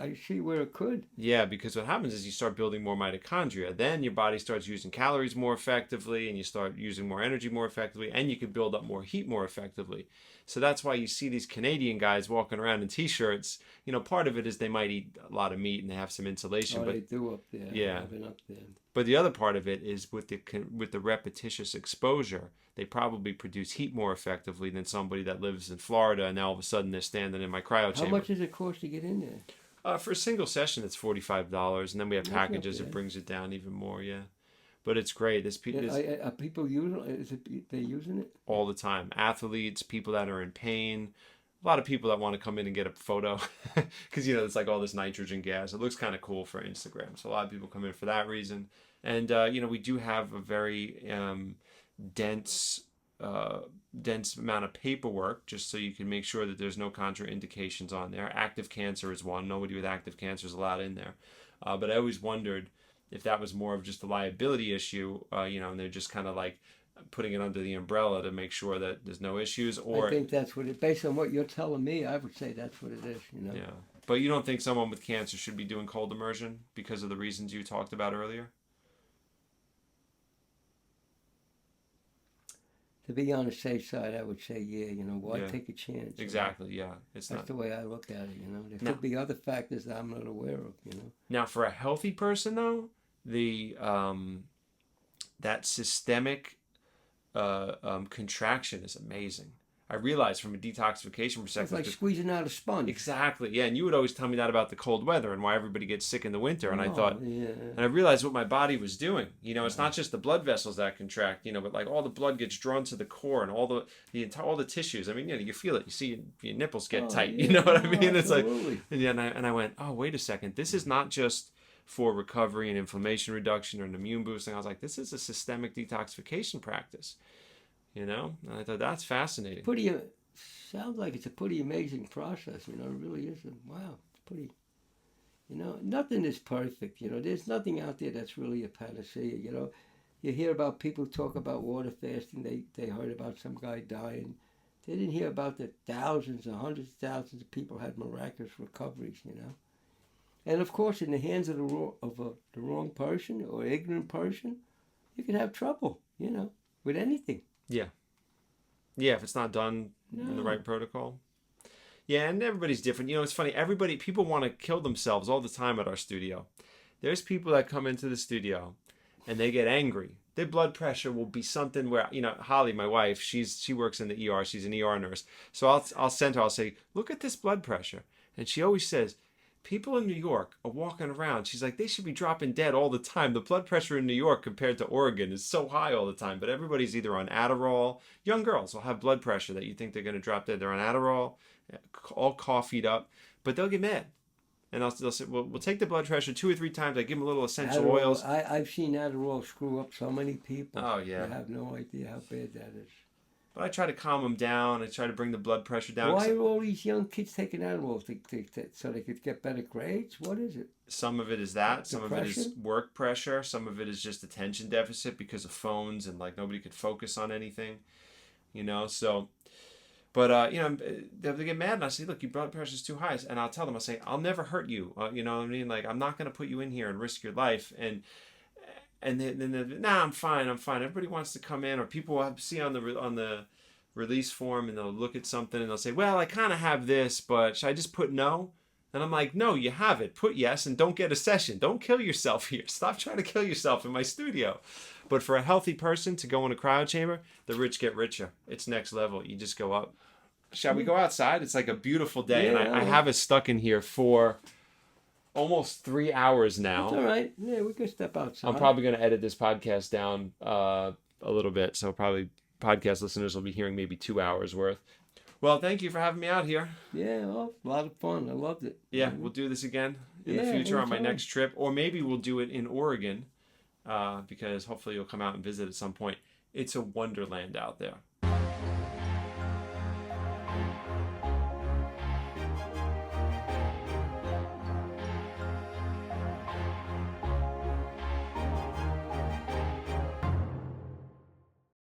I see where it could. Yeah, because what happens is you start building more mitochondria. Then your body starts using calories more effectively, and you start using more energy more effectively, and you can build up more heat more effectively. So that's why you see these Canadian guys walking around in T-shirts. Part of it is they might eat a lot of meat and they have some insulation. They do up there. Yeah. I've been up there. But the other part of it is with the repetitious exposure, they probably produce heat more effectively than somebody that lives in Florida, and now all of a sudden they're standing in my cryo chamber. How much does it cost to get in there? For a single session, it's $45, and then we have packages that brings it down even more. Yeah, But it's great. Are people using it? Is it they're using it? All the time. Athletes, people that are in pain, a lot of people that want to come in and get a photo because, it's like all this nitrogen gas. It looks kind of cool for Instagram. So a lot of people come in for that reason. And, we do have a very dense amount of paperwork just so you can make sure that there's no contraindications on there. Active cancer is one. Nobody with active cancer is allowed in there. But I always wondered if that was more of just a liability issue, and they're just kind of like putting it under the umbrella to make sure that there's no issues. Or I think that's what it, based on what you're telling me, I would say that's what it is, Yeah. But you don't think someone with cancer should be doing cold immersion because of the reasons you talked about earlier? To be on the safe side, I would say, why take a chance? Exactly, yeah. That's the way I look at it, There could be other factors that I'm not aware of, Now, for a healthy person, though, that systemic contraction is amazing. I realized from a detoxification perspective. It's like squeezing out a sponge. Exactly, yeah. And you would always tell me that about the cold weather and why everybody gets sick in the winter. And I thought, and I realized what my body was doing. It's not just the blood vessels that contract, but like all the blood gets drawn to the core and all the tissues. I mean, you feel it. You see your nipples get tight. You know what I mean? It's absolutely. Like, and I went, oh, wait a second. This is not just for recovery and inflammation reduction or an immune boosting. I was like, this is a systemic detoxification practice. And I thought that's fascinating. Sounds like it's a pretty amazing process. It really is. Wow, it's pretty. Nothing is perfect. There's nothing out there that's really a panacea. You hear about people talk about water fasting. They heard about some guy dying. They didn't hear about the thousands or hundreds of thousands of people had miraculous recoveries. And of course, in the hands of the wrong person or ignorant person, you can have trouble. With anything. Yeah. Yeah, if it's not done in the right protocol. Yeah, and everybody's different. It's funny. People want to kill themselves all the time at our studio. There's people that come into the studio and they get angry. Their blood pressure will be something where, Holly, my wife, she works in the ER. She's an ER nurse. So I'll send her, I'll say, look at this blood pressure. And she always says, people in New York are walking around. She's like, they should be dropping dead all the time. The blood pressure in New York compared to Oregon is so high all the time. But everybody's either on Adderall. Young girls will have blood pressure that you think they're going to drop dead. They're on Adderall, all coffeeed up. But they'll get mad. And they'll say, well, we'll take the blood pressure 2 or 3 times. I give them a little essential Adderall, oils. I've seen Adderall screw up so many people. Oh, yeah. I have no idea how bad that is. But I try to calm them down. I try to bring the blood pressure down. Why are all these young kids taking Adderall so they could get better grades? What is it? Some of it is that. Some Depression? of it is work pressure. Some of it is just attention deficit because of phones and like nobody could focus on anything, So, but they get mad and I say, look, your blood pressure is too high, and I'll tell them, I'll say, I'll never hurt you. You know what I mean? Like I'm not going to put you in here and risk your life. And then nah, I'm fine. Everybody wants to come in, or people will see on the release form, and they'll look at something and they'll say, well, I kind of have this, but should I just put no? And I'm like, no, you have it. Put yes, and don't get a session. Don't kill yourself here. Stop trying to kill yourself in my studio. But for a healthy person to go in a cryo chamber, the rich get richer. It's next level. You just go up. Shall we go outside? It's like a beautiful day, and I have us stuck in here for almost 3 hours now. That's all right. Yeah, we can step outside. I'm probably going to edit this podcast down a little bit, so probably podcast listeners will be hearing maybe 2 hours worth. Well, thank you for having me out here. Yeah, well, a lot of fun. I loved it. Yeah, we'll do this again in the future on my next trip, or maybe we'll do it in Oregon because hopefully you'll come out and visit at some point. It's a wonderland out there.